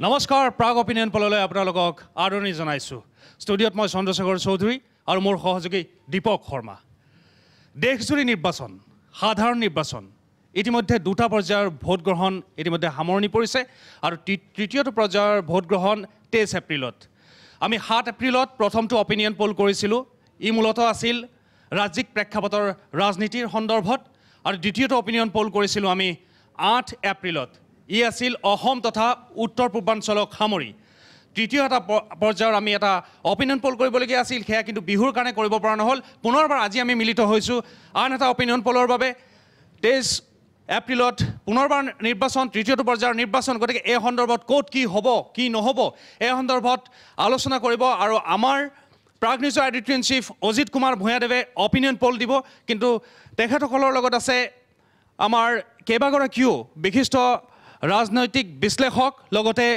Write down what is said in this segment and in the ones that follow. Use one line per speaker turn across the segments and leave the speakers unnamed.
নমস্কাৰ প্ৰাগ অপিনিয়ন পললৈ আপোনালোকক আদৰণি জনাইছোঁ ষ্টুডিঅ'ত মই চন্দ্ৰশেখৰ চৌধুৰী আৰু মোৰ সহযোগী দীপক শৰ্মা দেশজুৰি নিৰ্বাচন সাধাৰণ নিৰ্বাচন ইতিমধ্যে দুটা পৰ্যায়ৰ ভোট গ্ৰহণ ইতিমধ্যে সামৰণি পৰিছে আৰু তৃতীয়টো পৰ্যায়ৰ ভোট গ্ৰহণ 23 এপ্ৰিলত আমি 7 এপ্ৰিলত প্ৰথমটো অপিনিয়ন পোল কৰিছিলোঁ ই মূলতঃ আছিল ৰাজ্যিক প্ৰেক্ষাপটৰ ৰাজনীতিৰ সন্দৰ্ভত আৰু দ্বিতীয়টো অপিনিয়ন পোল কৰিছিলোঁ আমি 8 এপ্ৰিলত ই আছিল অসম তথা উত্তৰ পূৰ্বাঞ্চলক সামৰি তৃতীয় এটা পৰ্যায়ৰ আমি এটা অপিনিয়ন পোল কৰিবলগীয়া আছিল সেয়া কিন্তু বিহুৰ কাৰণে কৰিব পৰা নহ'ল পুনৰবাৰ আজি আমি মিলিত হৈছোঁ আন এটা অপিনিয়ন পোলৰ বাবে 23 এপ্ৰিলত পুনৰবাৰ নিৰ্বাচন তৃতীয়টো পৰ্যায়ৰ নিৰ্বাচন গতিকে এই সন্দৰ্ভত ক'ত কি হ'ব কি নহ'ব এই সন্দৰ্ভত আলোচনা কৰিব আৰু আমাৰ প্ৰাগ নিউজৰ editor in chief Ajit Kumar ভূঞাদেৱে অপিনিয়ন পোল দিব কিন্তু তেখেতসকলৰ লগত আছে আমাৰ কেইবাগৰাকীও বিশিষ্ট ৰাজনৈতিক বিশ্লেষক লগতে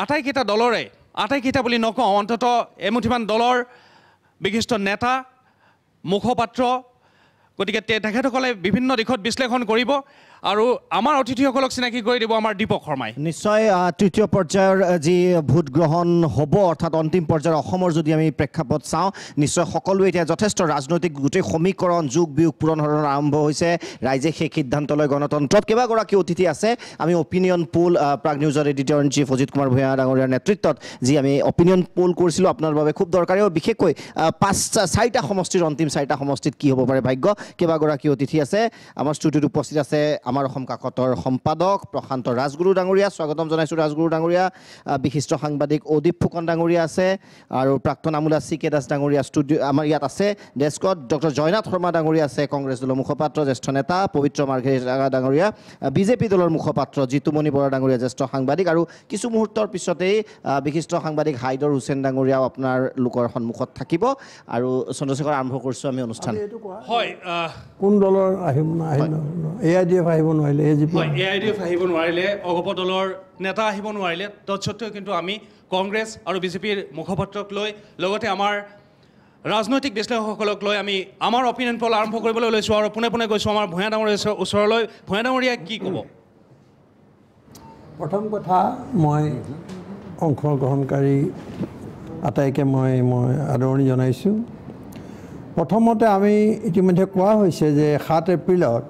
আটাইকেইটা দলৰে আটাইকেইটা বুলি নকওঁ অন্ততঃ এমুঠিমান দলৰ বিশিষ্ট নেতা মুখপাত্ৰ গতিকে তেখেতসকলে বিভিন্ন দিশত বিশ্লেষণ কৰিব আৰু আমাৰ অতিথিসকলক চিনাকি কৰি দিব আমাৰ দীপক শৰ্মাই
নিশ্চয় তৃতীয় পৰ্যায়ৰ যি ভোট গ্ৰহণ হ'ব অৰ্থাৎ অন্তিম পৰ্যায়ৰ অসমৰ যদি আমি প্ৰেক্ষাপট চাওঁ নিশ্চয় সকলোৱে এতিয়া যথেষ্ট ৰাজনৈতিক গোটেই সমীকৰণ যোগ বিয়োগ পূৰণ আৰম্ভ হৈছে ৰাইজে সেই সিদ্ধান্ত লৈ গণতন্ত্ৰত কেইবাগৰাকী অতিথি আছে আমি অপিনিয়ন পোল প্ৰাগ নিউজৰ editor in chief Ajit Kumar Bhuyan ডাঙৰীয়াৰ নেতৃত্বত যি আমি অপিনিয়ন পোল কৰিছিলোঁ আপোনাৰ বাবে খুব দৰকাৰী আৰু বিশেষকৈ 4টা সমষ্টিৰ অন্তিম 4টা সমষ্টিত কি হ'ব পাৰে ভাগ্য কেইবাগৰাকী অতিথি আছে আমাৰ ষ্টুডিঅ'ত উপস্থিত আছে আমাৰ অসম কাকতৰ সম্পাদক প্ৰশান্ত ৰাজগুৰু ডাঙৰীয়া স্বাগতম জনাইছোঁ ৰাজগুৰু ডাঙৰীয়া বিশিষ্ট সাংবাদিক অদীপ ফুকন ডাঙৰীয়া আছে আৰু প্ৰাক্তন আমোলা CK দাস ডাঙৰীয়া ষ্টুডিঅ' আমাৰ ইয়াত আছে ডেস্কত ডক্টৰ জয়নাথ শৰ্মা ডাঙৰীয়া আছে কংগ্ৰেছ দলৰ মুখপাত্ৰ জ্যেষ্ঠ নেতা পবিত্ৰ মাৰ্ঘেৰিটা ডাঙৰীয়া বিজেপি দলৰ মুখপাত্ৰ জিতুমণি বৰা ডাঙৰীয়া জ্যেষ্ঠ সাংবাদিক আৰু কিছু মুহূৰ্তৰ পিছতেই বিশিষ্ট সাংবাদিক হাইদৰ হুছেইন ডাঙৰীয়াও আপোনাৰ লোকৰ সন্মুখত থাকিব আৰু চন্দ্ৰশেখৰ আৰম্ভ কৰিছোঁ আমি অনুষ্ঠান
হয়
কোন দলৰ আহিব AIDF আহিব নোৱাৰিলে
AIDF আহিব নোৱাৰিলে অগপ দলৰ নেতা আহিব নোৱাৰিলে তৎসত্ত্বেও কিন্তু আমি কংগ্ৰেছ আৰু বিজেপিৰ মুখপাত্ৰক লৈ লগতে আমাৰ ৰাজনৈতিক বিশ্লেষকসকলক লৈ আমি আমাৰ অপিনিয়ন পোল আৰম্ভ কৰিবলৈ লৈছোঁ আৰু পোনে পোনে গৈছোঁ আমাৰ ভূঞা ডাঙৰীয়াৰ ওচৰলৈ ভূঞা ডাঙৰীয়া কি ক'ব
প্ৰথম কথা মই অংশগ্ৰহণকাৰী আটাইকে মই আদৰণি জনাইছোঁ প্ৰথমতে আমি ইতিমধ্যে কোৱা হৈছে যে 7 এপ্ৰিলত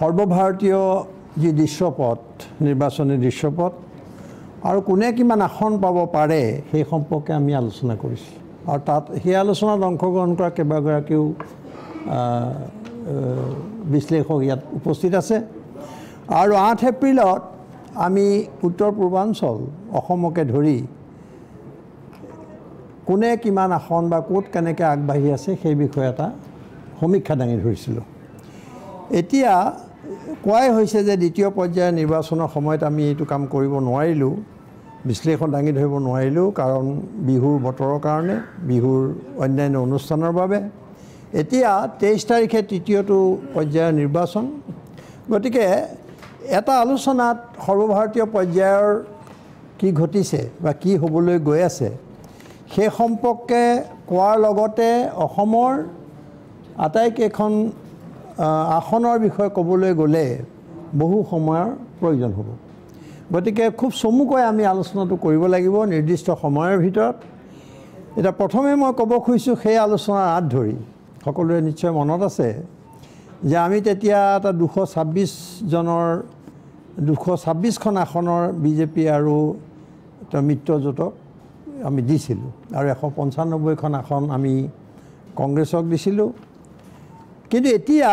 সৰ্বভাৰতীয় যি দৃশ্যপট নিৰ্বাচনী দৃশ্যপট আৰু কোনে কিমান আসন পাব পাৰে সেই সম্পৰ্কে আমি আলোচনা কৰিছোঁ আৰু তাত সেই আলোচনাত অংশগ্ৰহণ কৰা কেইবাগৰাকীও বিশ্লেষক ইয়াত উপস্থিত আছে আৰু 8 এপ্ৰিলত আমি উত্তৰ পূৰ্বাঞ্চল অসমকে ধৰি কোনে কিমান আসন বা ক'ত কেনেকৈ আগবাঢ়ি আছে সেই বিষয়ে এটা সমীক্ষা দাঙি ধৰিছিলোঁ এতিয়া কোৱাই হৈছে যে দ্বিতীয় পৰ্যায়ৰ নিৰ্বাচনৰ সময়ত আমি এইটো কাম কৰিব নোৱাৰিলোঁ বিশ্লেষণ দাঙি ধৰিব নোৱাৰিলোঁ কাৰণ বিহুৰ বতৰৰ কাৰণে বিহুৰ অন্যান্য অনুষ্ঠানৰ বাবে এতিয়া 23 তাৰিখে তৃতীয়টো পৰ্যায়ৰ নিৰ্বাচন গতিকে এটা আলোচনাত সৰ্বভাৰতীয় পৰ্যায়ৰ কি ঘটিছে বা কি হ'বলৈ গৈ আছে সেই সম্পৰ্কে কোৱাৰ লগতে অসমৰ আটাইকেইখন আসনৰ বিষয়ে ক'বলৈ গ'লে বহু সময়ৰ প্ৰয়োজন হ'ব গতিকে খুব চমুকৈ আমি আলোচনাটো কৰিব লাগিব নিৰ্দিষ্ট সময়ৰ ভিতৰত এটা প্ৰথমে মই ক'ব খুজিছোঁ সেই আলোচনাৰ আঁত ধৰি সকলোৰে নিশ্চয় মনত আছে যে আমি তেতিয়া এটা 226খন আসনৰ বিজেপি আৰু মিত্ৰজোঁটক আমি দিছিলোঁ আৰু 195খন আসন আমি কংগ্ৰেছক দিছিলোঁ কিন্তু এতিয়া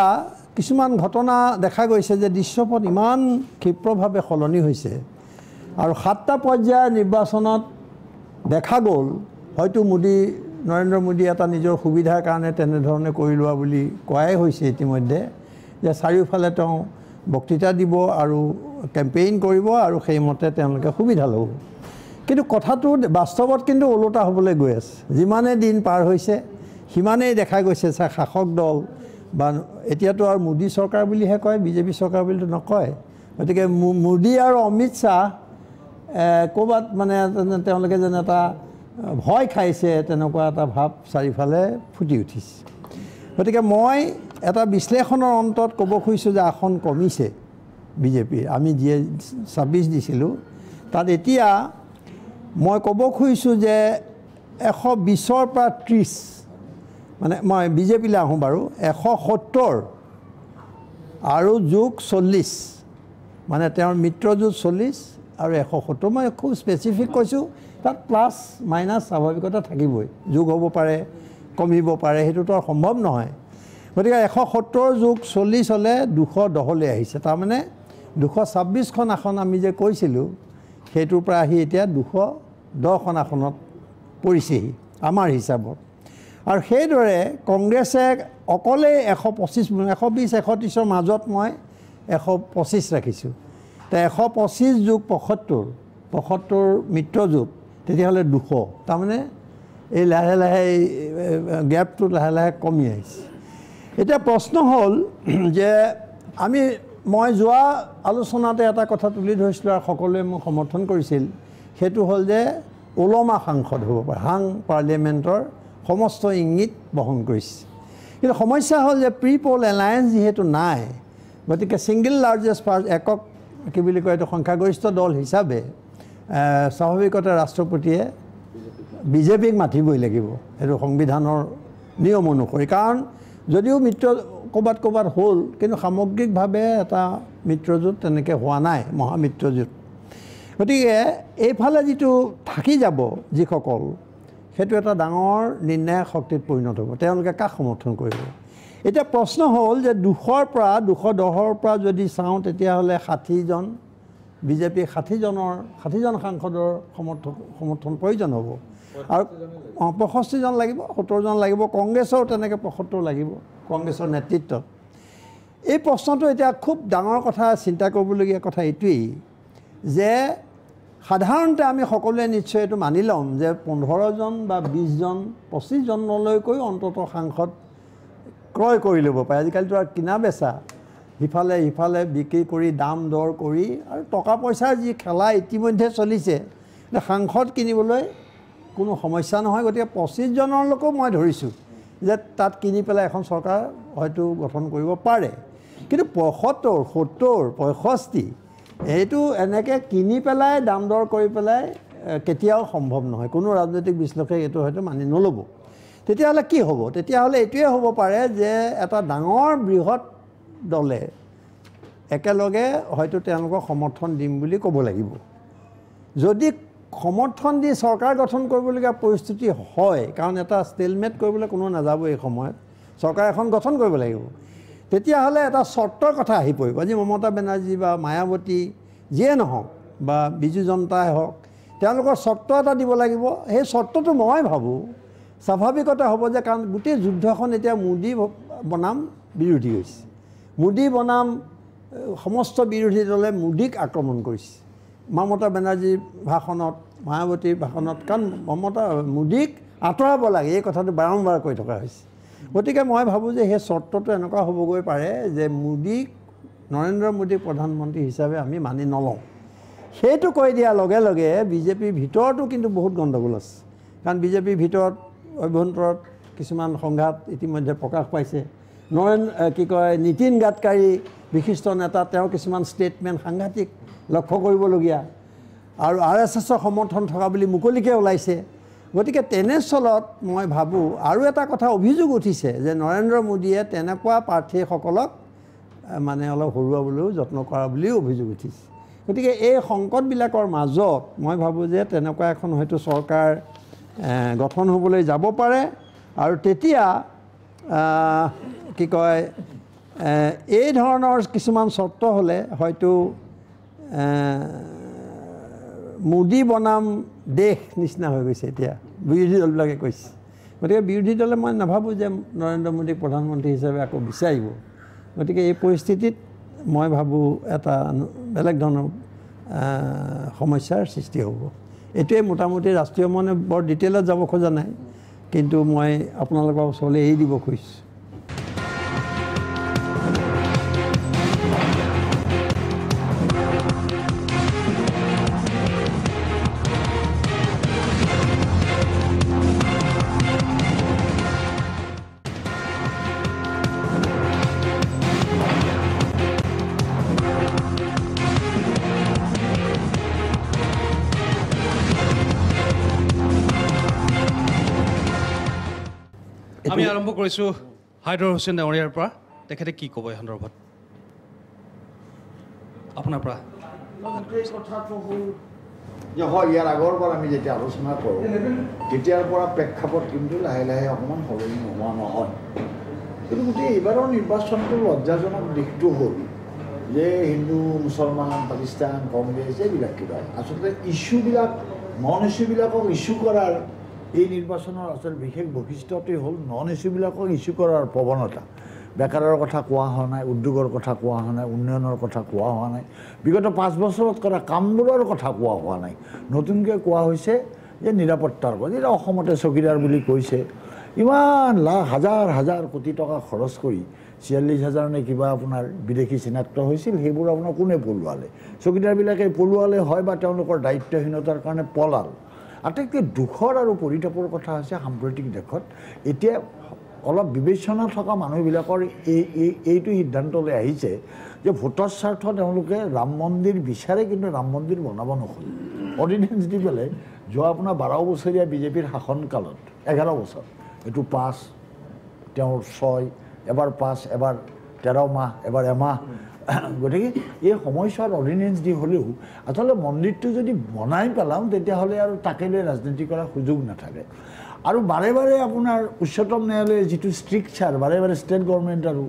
কিছুমান ঘটনা দেখা গৈছে যে দৃশ্যপট ইমান ক্ষিপ্ৰভাৱে সলনি হৈছে আৰু 7টা পৰ্যায়ৰ নিৰ্বাচনত দেখা গ'ল হয়তো নৰেন্দ্ৰ মোদী এটা নিজৰ সুবিধাৰ কাৰণে তেনেধৰণে কৰি লোৱা বুলি কোৱাই হৈছে ইতিমধ্যে যে চাৰিওফালে তেওঁ বক্তৃতা দিব আৰু কেম্পেইন কৰিব আৰু সেইমতে তেওঁলোকে সুবিধা ল'ব কিন্তু কথাটো বাস্তৱত কিন্তু ওলোটা হ'বলৈ গৈ আছে যিমানে দিন পাৰ হৈছে সিমানেই দেখা গৈছে শাসক দল বা এতিয়াতো আৰু মোদী চৰকাৰ বুলিহে কয় বিজেপি চৰকাৰ বুলিতো নকয় গতিকে মোদী আৰু অমিত শ্বাহ ক'ৰবাত মানে তেওঁলোকে যেন এটা ভয় খাইছে তেনেকুৱা এটা ভাৱ চাৰিওফালে ফুটি উঠিছে গতিকে মই এটা বিশ্লেষণৰ অন্তত ক'ব খুজিছোঁ যে আসন কমিছে বিজেপিৰ আমি 26 দিছিলোঁ তাত এতিয়া মই ক'ব খুজিছোঁ যে 120ৰ পৰা 30 মানে মই বিজেপিলৈ আহোঁ বাৰু 170 আৰু যোগ 40 মানে তেওঁৰ মিত্ৰজোঁট 40 আৰু 170 মই খুব স্পেচিফিক কৈছোঁ তাত প্লাছ মাইনাছ স্বাভাৱিকতা থাকিবই যোগ হ'ব পাৰে কমিব পাৰে সেইটোতো সম্ভৱ নহয় গতিকে 170 যোগ 40 হ'লে 210লৈ আহিছে তাৰমানে 226খন আসন আমি যে কৈছিলোঁ সেইটোৰ পৰা আহি এতিয়া 210খন আসনত পৰিছেহি আমাৰ হিচাপত আৰু সেইদৰে কংগ্ৰেছে অকলে 120 130ৰ মাজত মই 125 ৰাখিছোঁ তে 125 যোগ 75 মিত্ৰজোঁট তেতিয়াহ'লে 200 তাৰমানে এই লাহে লাহে গেপটো লাহে লাহে কমি আহিছে এতিয়া প্ৰশ্ন হ'ল যে মই যোৱা আলোচনাতে এটা কথা তুলি ধৰিছিলোঁ আৰু সকলোৱে মোক সমৰ্থন কৰিছিল সেইটো হ'ল যে ওলমা সাংসদ হ'ব পাৰে হাং পাৰ্লিয়ামেণ্টৰ সমস্ত ইংগিত বহন কৰিছে কিন্তু সমস্যা হ'ল যে প্ৰি পল এলায়েন্স যিহেতু নাই গতিকে ছিংগল লাৰ্জেষ্ট একক কি বুলি কয় এইটো সংখ্যাগৰিষ্ঠ দল হিচাপে স্বাভাৱিকতে ৰাষ্ট্ৰপতিয়ে বিজেপিক মাতিবই লাগিব এইটো সংবিধানৰ নিয়ম অনুসৰি কাৰণ যদিও মিত্ৰ ক'ৰবাত হ'ল কিন্তু সামগ্ৰিকভাৱে এটা মিত্ৰজোঁট তেনেকৈ হোৱা নাই মহামিত্ৰজোঁট গতিকে এইফালে যিটো থাকি যাব যিসকল সেইটো এটা ডাঙৰ নিৰ্ণায়ক শক্তিত পৰিণত হ'ব তেওঁলোকে কাক সমৰ্থন কৰিব এতিয়া প্ৰশ্ন হ'ল যে 200ৰ পৰা 210ৰ পৰা যদি চাওঁ তেতিয়াহ'লে 60জন বিজেপি 60জন সাংসদৰ সমৰ্থন প্ৰয়োজন হ'ব আৰু 65জন লাগিব 70জন লাগিব কংগ্ৰেছৰ তেনেকৈ 75 লাগিব কংগ্ৰেছৰ নেতৃত্বত এই প্ৰশ্নটো এতিয়া খুব ডাঙৰ কথা চিন্তা কৰিবলগীয়া কথা এইটোৱেই যে সাধাৰণতে আমি সকলোৱে নিশ্চয় এইটো মানি ল'ম যে 15জন বা 20জন 25জনলৈকৈ অন্ততঃ সাংসদ ক্ৰয় কৰি ল'ব পাৰে আজিকালিতো আৰু কিনা বেচা সিফালে বিক্ৰী কৰি দাম দৰ কৰি আৰু টকা পইচাৰ যি খেলা ইতিমধ্যে চলিছে সাংসদ কিনিবলৈ কোনো সমস্যা নহয় গতিকে 25জনলৈকো মই ধৰিছোঁ যে তাত কিনি পেলাই এখন চৰকাৰ হয়তো গঠন কৰিব পাৰে কিন্তু 75 70 65 এইটো এনেকৈ কিনি পেলাই দাম দৰ কৰি পেলাই কেতিয়াও সম্ভৱ নহয় কোনো ৰাজনৈতিক বিশ্লেষকে এইটো হয়তো মানি নল'ব তেতিয়াহ'লে কি হ'ব তেতিয়াহ'লে এইটোৱে হ'ব পাৰে যে এটা ডাঙৰ বৃহৎ দলে একেলগে হয়তো তেওঁলোকক সমৰ্থন দিম বুলি ক'ব লাগিব যদি সমৰ্থন দি চৰকাৰ গঠন কৰিবলগীয়া পৰিস্থিতি হয় কাৰণ এটা ষ্টেলমেট কৰিবলৈ কোনো নাযাব এই সময়ত চৰকাৰ এখন গঠন কৰিব লাগিব তেতিয়াহ'লে এটা চৰ্তৰ কথা আহি পৰিব আজি মমতা বেনাৰ্জী বা মায়াৱতী যিয়ে নহওক বা বিজু জনতাই হওক তেওঁলোকৰ চৰ্ত এটা দিব লাগিব সেই চৰ্তটো মই ভাবোঁ স্বাভাৱিকতে হ'ব যে কাৰণ গোটেই যুদ্ধখন এতিয়া মোদী বনাম বিৰোধী হৈছে মোদী বনাম সমস্ত বিৰোধী দলে মোদীক আক্ৰমণ কৰিছে মমতা বেনাৰ্জীৰ ভাষণত মায়াৱতীৰ ভাষণত কাৰণ মোদীক আঁতৰাব লাগে এই কথাটো বাৰম্বাৰ কৈ থকা হৈছে গতিকে মই ভাবোঁ যে সেই চৰ্তটো এনেকুৱা হ'বগৈ পাৰে যে নৰেন্দ্ৰ মোদীক প্ৰধানমন্ত্ৰী হিচাপে আমি মানি নলওঁ সেইটো কৈ দিয়াৰ লগে লগে বিজেপিৰ ভিতৰতো কিন্তু বহুত গণ্ডগোল আছে কাৰণ বিজেপিৰ ভিতৰত অভ্যন্তৰত কিছুমান সংঘাত ইতিমধ্যে প্ৰকাশ পাইছে নীতিন গাডকাৰী বিশিষ্ট নেতা তেওঁ কিছুমান ষ্টেটমেণ্ট সাংঘাতিক লক্ষ্য কৰিবলগীয়া আৰু RSSৰ সমৰ্থন থকা বুলি মুকলিকৈ ওলাইছে গতিকে তেনেস্থলত মই ভাবোঁ আৰু এটা কথা অভিযোগ উঠিছে যে নৰেন্দ্ৰ মোদীয়ে তেনেকুৱা প্ৰাৰ্থীসকলক মানে অলপ হৰুৱাবলৈও যত্ন কৰা বুলিও অভিযোগ উঠিছে গতিকে এই সংকটবিলাকৰ মাজত মই ভাবোঁ যে তেনেকুৱা এখন হয়তো চৰকাৰ গঠন হ'বলৈ যাব পাৰে আৰু তেতিয়া এই ধৰণৰ কিছুমান চৰ্ত হ'লে হয়তো মোদী বনাম দেশ নিচিনা হৈ গৈছে এতিয়া বিৰোধী দলবিলাকে কৈছে গতিকে বিৰোধী দলে মই নাভাবোঁ যে নৰেন্দ্ৰ মোদীক প্ৰধানমন্ত্ৰী হিচাপে আকৌ বিচাৰিব গতিকে এই পৰিস্থিতিত মই ভাবোঁ এটা বেলেগ ধৰণৰ সমস্যাৰ সৃষ্টি হ'ব এইটোৱে মোটামুটি ৰাষ্ট্ৰীয় মনে বৰ ডিটেইলত যাব খোজা নাই কিন্তু মই আপোনালোকৰ ওচৰলৈ এৰি দিব খুজিছোঁ
আমি আৰম্ভ কৰিছোঁ হাইদৰ হুছেইন ডাঙৰীয়াৰ পৰা তেখেতে কি ক'ব এই সন্দৰ্ভত আপোনাৰ পৰা
কথাটো হ'ল যে হয় ইয়াৰ আগৰ পৰা আমি যেতিয়া আলোচনা কৰোঁ তেতিয়াৰ পৰা প্ৰেক্ষাপট কিন্তু লাহে লাহে অকণমান সলনি নোহোৱা নহয় কিন্তু গোটেই এইবাৰৰ নিৰ্বাচনটো লজ্জাজনক দিশটো হ'ল যে হিন্দু মুছলমান পাকিস্তান কংগ্ৰেছ এইবিলাক কিবা আচলতে ইছ্যুবিলাক নন ইছ্যুবিলাকক ইছ্যু কৰাৰ এই নিৰ্বাচনৰ আচলতে বিশেষ বৈশিষ্ট্যটোৱেই হ'ল নন ইছ্যুবিলাকক ইছ্যু কৰাৰ প্ৰৱণতা বেকাৰৰ কথা কোৱা হোৱা নাই উদ্যোগৰ কথা কোৱা হোৱা নাই উন্নয়নৰ কথা কোৱা হোৱা নাই বিগত 5 বছৰত কৰা কামবোৰৰ কথা কোৱা হোৱা নাই নতুনকৈ কোৱা হৈছে যে নিৰাপত্তাৰ কথা যেটা অসমতে চকীদাৰ বুলি কৈছে ইমান লাখ হাজাৰ হাজাৰ কোটি টকা খৰচ কৰি 46,000 নে কিবা আপোনাৰ বিদেশী চিনাক্ত হৈছিল সেইবোৰ আপোনাৰ কোনে পলুৱালে চকীদাৰবিলাকে পলুৱালে হয় বা তেওঁলোকৰ দায়িত্বহীনতাৰ কাৰণে পলাল আটাইতকৈ দুখৰ আৰু পৰিতাপৰ কথা হৈছে সাম্প্ৰতিক দেশত এতিয়া অলপ বিবেচনা থকা মানুহবিলাকৰ এইটো সিদ্ধান্তলৈ আহিছে যে ভোটৰ স্বাৰ্থ তেওঁলোকে ৰাম মন্দিৰ বিচাৰে কিন্তু ৰাম মন্দিৰ বনাব নোখোজে অৰ্ডিনেঞ্চ দি পেলাই যোৱা আপোনাৰ 12 বছৰীয়া বিজেপিৰ শাসনকালত 11 বছৰ এইটো 5 তেওঁৰ 6 এবাৰ 5 এবাৰ 13 মাহ এবাৰ এমাহ গতিকে এই সময়ছোৱাত অৰ্ডিনেঞ্চ দি হ'লেও আচলতে মন্দিৰটো যদি বনাই পেলাওঁ তেতিয়াহ'লে আৰু তাকে লৈ ৰাজনীতি কৰাৰ সুযোগ নাথাকে আৰু বাৰে বাৰে আপোনাৰ উচ্চতম ন্যায়ালয়ে যিটো ষ্ট্ৰিকচাৰ বাৰে বাৰে ষ্টেট গভৰ্ণমেণ্ট আৰু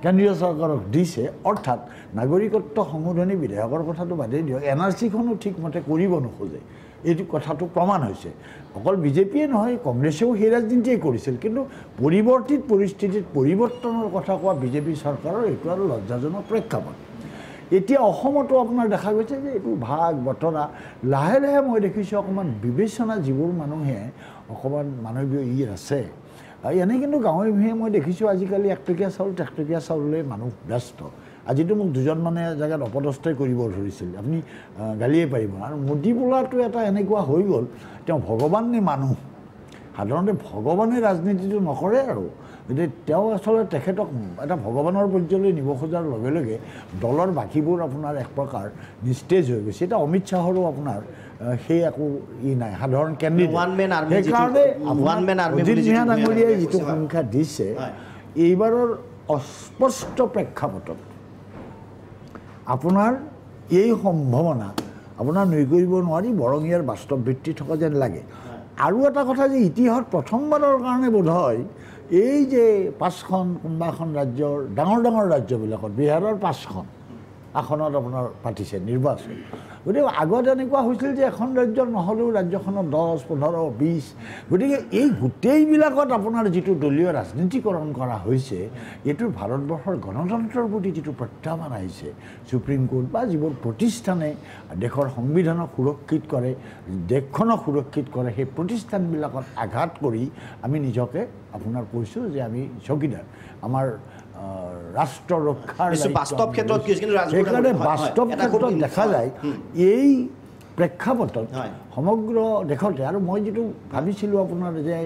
কেন্দ্ৰীয় চৰকাৰক দিছে অৰ্থাৎ নাগৰিকত্ব সংশোধনী বিধেয়কৰ কথাটো বাদেই দিয়ক NRC-খনো ঠিকমতে কৰিব নোখোজে এইটো কথাটো প্ৰমাণ হৈছে অকল বিজেপিয়ে নহয় কংগ্ৰেছেও সেই ৰাজনীতিয়ে কৰিছিল কিন্তু পৰিৱৰ্তিত পৰিস্থিতিত পৰিৱৰ্তনৰ কথা কোৱা বিজেপি চৰকাৰৰ এইটো আৰু লজ্জাজনক প্ৰেক্ষাপট এতিয়া অসমতো আপোনাৰ দেখা গৈছে যে এইটো ভাগ বতৰা লাহে লাহে মই দেখিছোঁ অকণমান বিবেচনা যিবোৰ মানুহে অকণমান মানৱীয় আছে এনে কিন্তু গাঁৱে ভূঞে মই দেখিছোঁ আজিকালি 1 টকীয়া চাউল 1 টকীয়া চাউললৈ মানুহ ব্যস্ত আজিতো মোক দুজন মানে জেগাত অপদস্থই কৰিব ধৰিছিল আপুনি গালিয়ে পাৰিব আৰু মোদী বোলাটো এটা এনেকুৱা হৈ গ'ল তেওঁ ভগৱান নে মানুহ সাধাৰণতে ভগৱানে ৰাজনীতিটো নকৰে আৰু গতিকে তেওঁ আচলতে তেখেতক এটা ভগৱানৰ পৰ্যায়লৈ নিব খোজাৰ লগে লগে দলৰ বাকীবোৰ আপোনাৰ এক প্ৰকাৰ নিস্তেজ হৈ গৈছে এটা অমিত শ্বাহৰো আপোনাৰ সেই একো নাই সাধাৰণ কেণ্ডিডেট সেইকাৰণে ডাঙৰীয়াই যিটো সংখ্যা দিছে এইবাৰৰ অস্পষ্ট প্ৰেক্ষাপটত আপোনাৰ এই সম্ভাৱনা আপোনাৰ নুই কৰিব নোৱাৰি বৰং ইয়াৰ বাস্তৱ ভিত্তি থকা যেন লাগে আৰু এটা কথা যে ইতিহাসত প্ৰথমবাৰৰ কাৰণে বোধ হয় এই যে 5খন কোনোবা এখন ৰাজ্যৰ ডাঙৰ ডাঙৰ ৰাজ্যবিলাকত বিহাৰৰ 5খন আসনত আপোনাৰ পাতিছে নিৰ্বাচন গতিকে আগত এনেকুৱা হৈছিল যে এখন ৰাজ্যৰ নহ'লেও ৰাজ্যখনত 10, 15, 20 গতিকে এই গোটেইবিলাকত আপোনাৰ যিটো দলীয় ৰাজনীতিকৰণ কৰা হৈছে এইটো ভাৰতবৰ্ষৰ গণতন্ত্ৰৰ প্ৰতি যিটো প্ৰত্যাহ্বান আহিছে সুপ্ৰিম কোৰ্ট বা যিবোৰ প্ৰতিষ্ঠানে দেশৰ সংবিধানক সুৰক্ষিত কৰে দেশখনক সুৰক্ষিত কৰে সেই প্ৰতিষ্ঠানবিলাকত আঘাত কৰি আমি নিজকে আপোনাৰ কৈছোঁ যে আমি চকীদাৰ আমাৰ ৰাষ্ট্ৰ ৰক্ষাৰ
বাস্তৱ ক্ষেত্ৰত
সেইকাৰণে বাস্তৱ ক্ষেত্ৰত দেখা যায় এই প্ৰেক্ষাপটত সমগ্ৰ দেশতে আৰু মই যিটো ভাবিছিলোঁ আপোনাৰ যে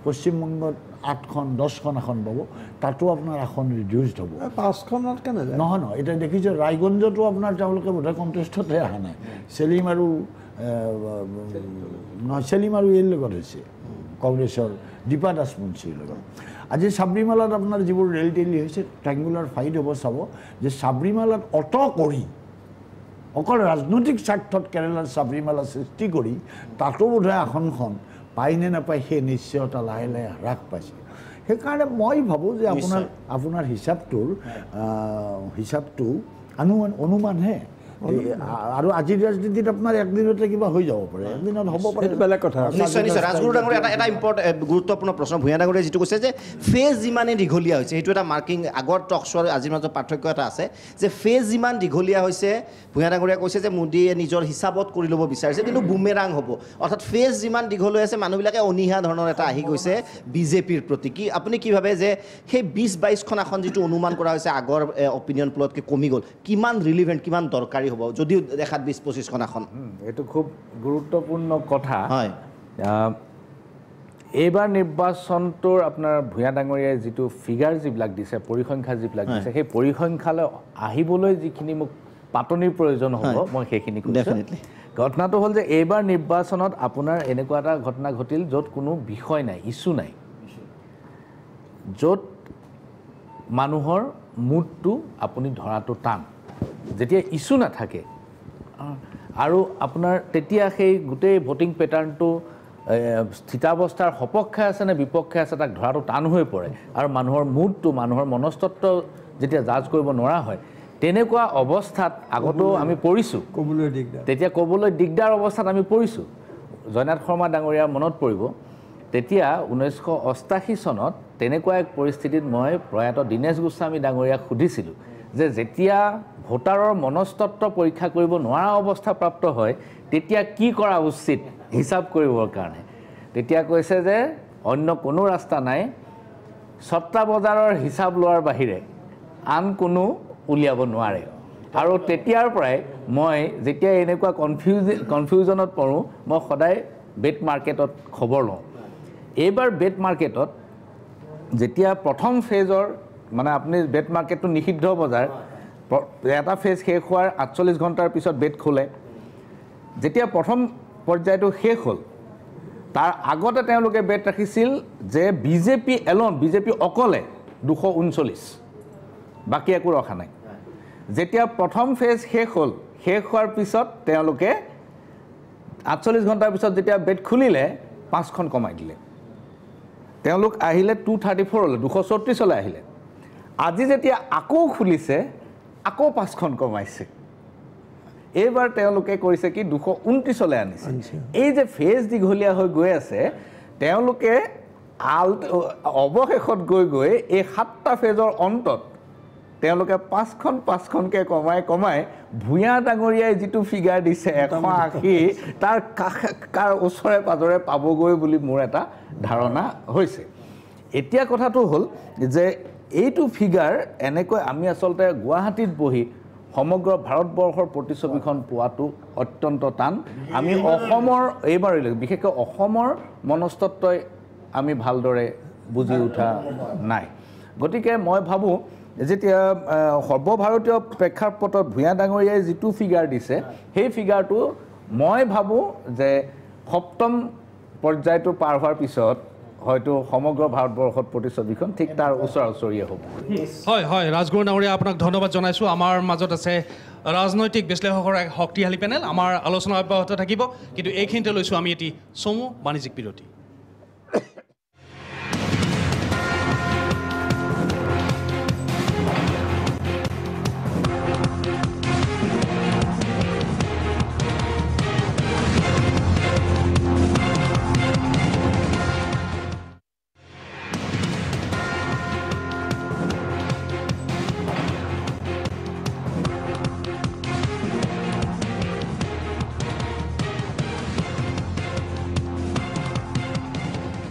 পশ্চিমবংগত 8খন 10খন আসন পাব তাতো আপোনাৰ আসন ৰিডিউচড হ'ব
5খনত কেনে
নহয় নহয় এতিয়া দেখিছোঁ ৰায়গঞ্জতো আপোনাৰ তেওঁলোকে বোধহয় কণ্টেষ্টতে অহা নাই চেলিম আৰু এইৰ লগত হৈছে কংগ্ৰেছৰ দীপা দাস মুন্সীৰ লগত আজি সাবৰিমালাত আপোনাৰ যিবোৰ ৰেল টেলি হৈছে ট্ৰাইংগুলাৰ ফাইট হ'ব চাব যে সাবৰিমালাত কৰি অকল ৰাজনৈতিক স্বাৰ্থত কেৰালাৰ সাবৰিমালা সৃষ্টি কৰি তাতো বোধহয় আসনখন পায়নে নাপায় সেই নিশ্চয়তা লাহে লাহে হ্ৰাস পাইছে সেইকাৰণে মই ভাবোঁ যে আপোনাৰ হিচাপটো অনুমানহে আৰু আজিৰ ৰাজনীতিত আপোনাৰ একদিনতে কিবা হৈ যাব পাৰে একদিনত হ'ব পাৰে
বেলেগ কথা
নিশ্চয় নিশ্চয় ৰাজগুৰু ডাঙৰীয়া এটা গুৰুত্বপূৰ্ণ প্ৰশ্ন ভূঞা ডাঙৰীয়াই যিটো কৈছে যে ফেজ যিমানে দীঘলীয়া হৈছে সেইটো এটা মাৰ্কিং আগৰ টকশ্ব আৰু আজিৰ মাজত পাৰ্থক্য এটা আছে যে ফেজ যিমান দীঘলীয়া হৈছে ভূঞা ডাঙৰীয়াই কৈছে যে মোদীয়ে নিজৰ হিচাপত কৰি ল'ব বিচাৰিছে কিন্তু বুমেৰাং হ'ব অৰ্থাৎ ফেজ যিমান দীঘল হৈ আছে মানুহবিলাকে অনীহা ধৰণৰ এটা আহি গৈছে বিজেপিৰ প্ৰতি কি আপুনি কি ভাবে যে সেই 20-22খন আসন যিটো অনুমান কৰা হৈছে আগৰ অপিনিয়ন পোলতকৈ কমি গ'ল কিমান ৰিলিভেণ্ট কিমান দৰকাৰী হ'ব যদিও দেখাত 20-25খন আসন
এইটো খুব গুৰুত্বপূৰ্ণ কথা
হয়
এইবাৰ নিৰ্বাচনটোৰ আপোনাৰ ভূঞা ডাঙৰীয়াই যিটো ফিগাৰ যিবিলাক দিছে পৰিসংখ্যা যিবিলাক দিছে সেই পৰিসংখ্যালৈ আহিবলৈ যিখিনি মোক পাতনিৰ প্ৰয়োজন হ'ব মই সেইখিনি
ডেফিনেটলি
ঘটনাটো হ'ল যে এইবাৰ নিৰ্বাচনত আপোনাৰ এনেকুৱা এটা ঘটনা ঘটিল য'ত কোনো বিষয় নাই ইছ্যু নাই য'ত মানুহৰ মুডটো আপুনি ধৰাটো টান যেতিয়া ইছ্যু নাথাকে আৰু আপোনাৰ তেতিয়া সেই গোটেই ভোটিং পেটাৰ্ণটো স্থিতাৱস্থাৰ সপক্ষে আছে নে বিপক্ষে আছে তাক ধৰাটো টান হৈ পৰে আৰু মানুহৰ মুডটো মানুহৰ মনস্তত্ব যেতিয়া জাজ কৰিব নোৱাৰা হয় তেনেকুৱা অৱস্থাত আগতেও আমি পৰিছোঁ
ক'বলৈ দিগদাৰ
তেতিয়া ক'বলৈ দিগদাৰ অৱস্থাত আমি পৰিছোঁ জয়নাথ শৰ্মা ডাঙৰীয়াৰ মনত পৰিব তেতিয়া 1988 চনত তেনেকুৱা এক পৰিস্থিতিত মই প্ৰয়াত দীনেশ গোস্বামী ডাঙৰীয়াক সুধিছিলোঁ যে যেতিয়া ভোটাৰৰ মনস্তত্ব পৰীক্ষা কৰিব নোৱাৰা অৱস্থা প্ৰাপ্ত হয় তেতিয়া কি কৰা উচিত হিচাপ কৰিবৰ কাৰণে তেতিয়া কৈছে যে অন্য কোনো ৰাস্তা নাই সত্তা বজাৰৰ হিচাপ লোৱাৰ বাহিৰে আন কোনো উলিয়াব নোৱাৰে আৰু তেতিয়াৰ পৰাই মই যেতিয়া এনেকুৱা কনফিউজনত পৰোঁ মই সদায় বেট মাৰ্কেটত খবৰ লওঁ এইবাৰ বেট মাৰ্কেটত যেতিয়া প্ৰথম ফেজৰ মানে আপুনি বেট মাৰ্কেটটো নিষিদ্ধ বজাৰ এটা ফেজ শেষ হোৱাৰ 48 ঘণ্টাৰ পিছত বেট খোলে যেতিয়া প্ৰথম পৰ্যায়টো শেষ হ'ল তাৰ আগতে তেওঁলোকে বেট ৰাখিছিল যে বিজেপি অকলে 239 বাকী একো ৰখা নাই যেতিয়া প্ৰথম ফেজ শেষ হ'ল শেষ হোৱাৰ পিছত তেওঁলোকে 48 ঘণ্টাৰ পিছত যেতিয়া বেট খুলিলে 5খন কমাই দিলে তেওঁলোক আহিলে 234 লৈ 234 লৈ আহিলে আজি যেতিয়া আকৌ খুলিছে আকৌ 5খন কমাইছে এইবাৰ তেওঁলোকে কৰিছে কি 229 লৈ আনিছে এই যে ফেজ দীঘলীয়া হৈ গৈ আছে তেওঁলোকে অৱশেষত গৈ এই 7টা ফেজৰ অন্তত তেওঁলোকে 5খনকৈ কমাই ভূঞা ডাঙৰীয়াই যিটো ফিগাৰ দিছে 180 তাৰ কাৰ ওচৰে পাজৰে পাবগৈ বুলি মোৰ এটা ধাৰণা হৈছে এতিয়া কথাটো হ'ল যে এইটো ফিগাৰ এনেকৈ আমি আচলতে গুৱাহাটীত বহি সমগ্ৰ ভাৰতবৰ্ষৰ প্ৰতিছবিখন পোৱাটো অত্যন্ত টান আমি অসমৰ এইবাৰ বিশেষকৈ অসমৰ মনস্তত্বই আমি ভালদৰে বুজি উঠা নাই গতিকে মই ভাবোঁ যেতিয়া সৰ্বভাৰতীয় প্ৰেক্ষাপটত ভূঞা ডাঙৰীয়াই যিটো ফিগাৰ দিছে সেই ফিগাৰটো মই ভাবোঁ যে সপ্তম পৰ্যায়টো পাৰ হোৱাৰ পিছত হয়তো সমগ্ৰ ভাৰতবৰ্ষত প্ৰতিছবিখন ঠিক তাৰ ওচৰা-ওচৰিয়ে হ'ব
হয় ৰাজগুৰু ডাঙৰীয়া আপোনাক ধন্যবাদ জনাইছোঁ আমাৰ মাজত আছে ৰাজনৈতিক বিশ্লেষকৰ এক শক্তিশালী পেনেল আমাৰ আলোচনা অব্যাহত থাকিব কিন্তু এইখিনিতে লৈছোঁ আমি এটি চমু বাণিজ্যিক বিৰতি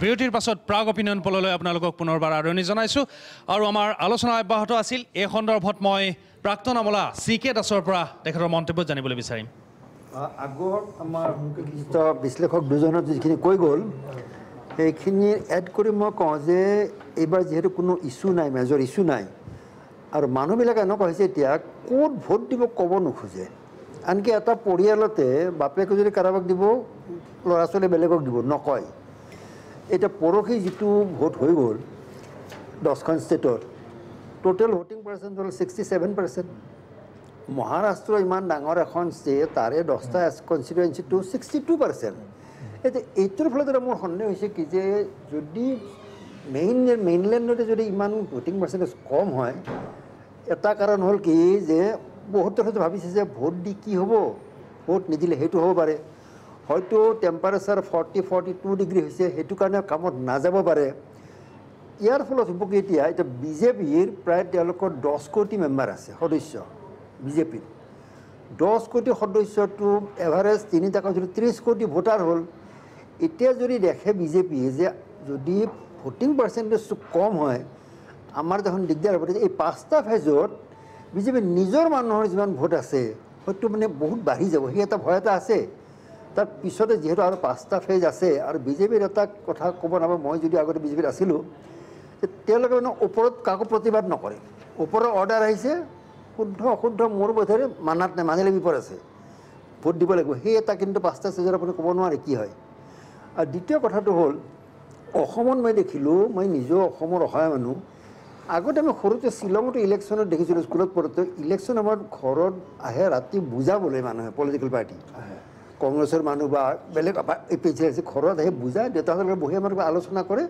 বিৰতিৰ পাছত প্ৰাগ অপিনিয়ন পললৈ আপোনালোকক পুনৰবাৰ আদৰণি জনাইছোঁ আৰু আমাৰ আলোচনা অব্যাহত আছিল এই সন্দৰ্ভত মই প্ৰাক্তন আমোলা CK দাসৰ পৰা তেখেতৰ মন্তব্য জানিবলৈ বিচাৰিম
আগৰ আমাৰ বিশিষ্ট বিশ্লেষক দুজনে যিখিনি কৈ গ'ল সেইখিনি এড কৰি মই কওঁ যে এইবাৰ যিহেতু কোনো ইছ্যু নাই মেজৰ ইছ্যু নাই আৰু মানুহবিলাক এনেকুৱা হৈছে এতিয়া ক'ত ভোট দিব ক'ব নোখোজে আনকি এটা পৰিয়ালতে বাপেকে যদি কাৰোবাক দিব ল'ৰা ছোৱালী বেলেগক দিব নকয় এটা পৰহি যিটো ভোট হৈ গ'ল 10খন ষ্টেটৰ টোটেল ভোটিং পাৰ্চেণ্ট হ'ল 67%। মহাৰাষ্ট্ৰ ইমান ডাঙৰ এখন ষ্টেট তাৰে 10টা কনষ্টিটুৱেঞ্চিটো 62%। এতিয়া এইটোৰ ফলত মোৰ সন্দেহ হৈছে কি যে যদি মেইনলেণ্ডতে যদি ইমান ভোটিং পাৰ্চেণ্টেজ কম হয় এটা কাৰণ হ'ল কি যে বহুতে হয়তো ভাবিছে যে ভোট দি কি হ'ব ভোট নিদিলে সেইটো হ'ব পাৰে হয়তো টেম্পাৰেচাৰ 40-42 ডিগ্ৰী হৈছে সেইটো কাৰণে কামত নাযাব পাৰে ইয়াৰ ফলত হ'ব কি এতিয়া বিজেপিৰ প্ৰায় তেওঁলোকৰ 10 কোটি মেম্বাৰ আছে সদস্য বিজেপিৰ 10 কোটি সদস্যটো এভাৰেজ 3টা যদি 30 কোটি ভোটাৰ হ'ল এতিয়া যদি দেখে বিজেপি যে যদি ভোটিং পাৰ্চেণ্টেজটো কম হয় আমাৰ যখন দিগদাৰ হ'ব এই 5টা ফেজত বিজেপিৰ নিজৰ মানুহৰ যিমান ভোট আছে হয়তো মানে বহুত বাঢ়ি যাব সেই এটা ভয় এটা আছে তাৰ পিছতে যেহেতু আৰু 5টা ফেজ আছে আৰু বিজেপিৰ এটা কথা ক'ব নাপাব মই যদি আগতে বিজেপিত আছিলোঁ তেওঁলোকে মানে ওপৰত কাকো প্ৰতিবাদ নকৰে ওপৰৰ অৰ্ডাৰ আহিছে শুদ্ধ অশুদ্ধ মোৰ বোধেৰে মানাত নাই মানিলে বিপদ আছে ভোট দিব লাগিব সেই এটা কিন্তু 5টা ফেজৰ আপুনি ক'ব নোৱাৰে কি হয় আৰু দ্বিতীয় কথাটো হ'ল অসমত মই দেখিলোঁ মই নিজেও অসমৰ অসহায় মানুহ আগতে আমি সৰুতে শ্বিলঙতো ইলেকশ্যনত দেখিছিলোঁ স্কুলত পঢ়োঁতে ইলেকশ্যন আমাৰ ঘৰত আহে ৰাতি বুজাবলৈ মানুহে পলিটিকেল পাৰ্টি কংগ্ৰেছৰ মানুহ বা বেলেগ আছে ঘৰত আহি বুজাই দেউতাহঁতৰ বহি আমাৰ আলোচনা কৰে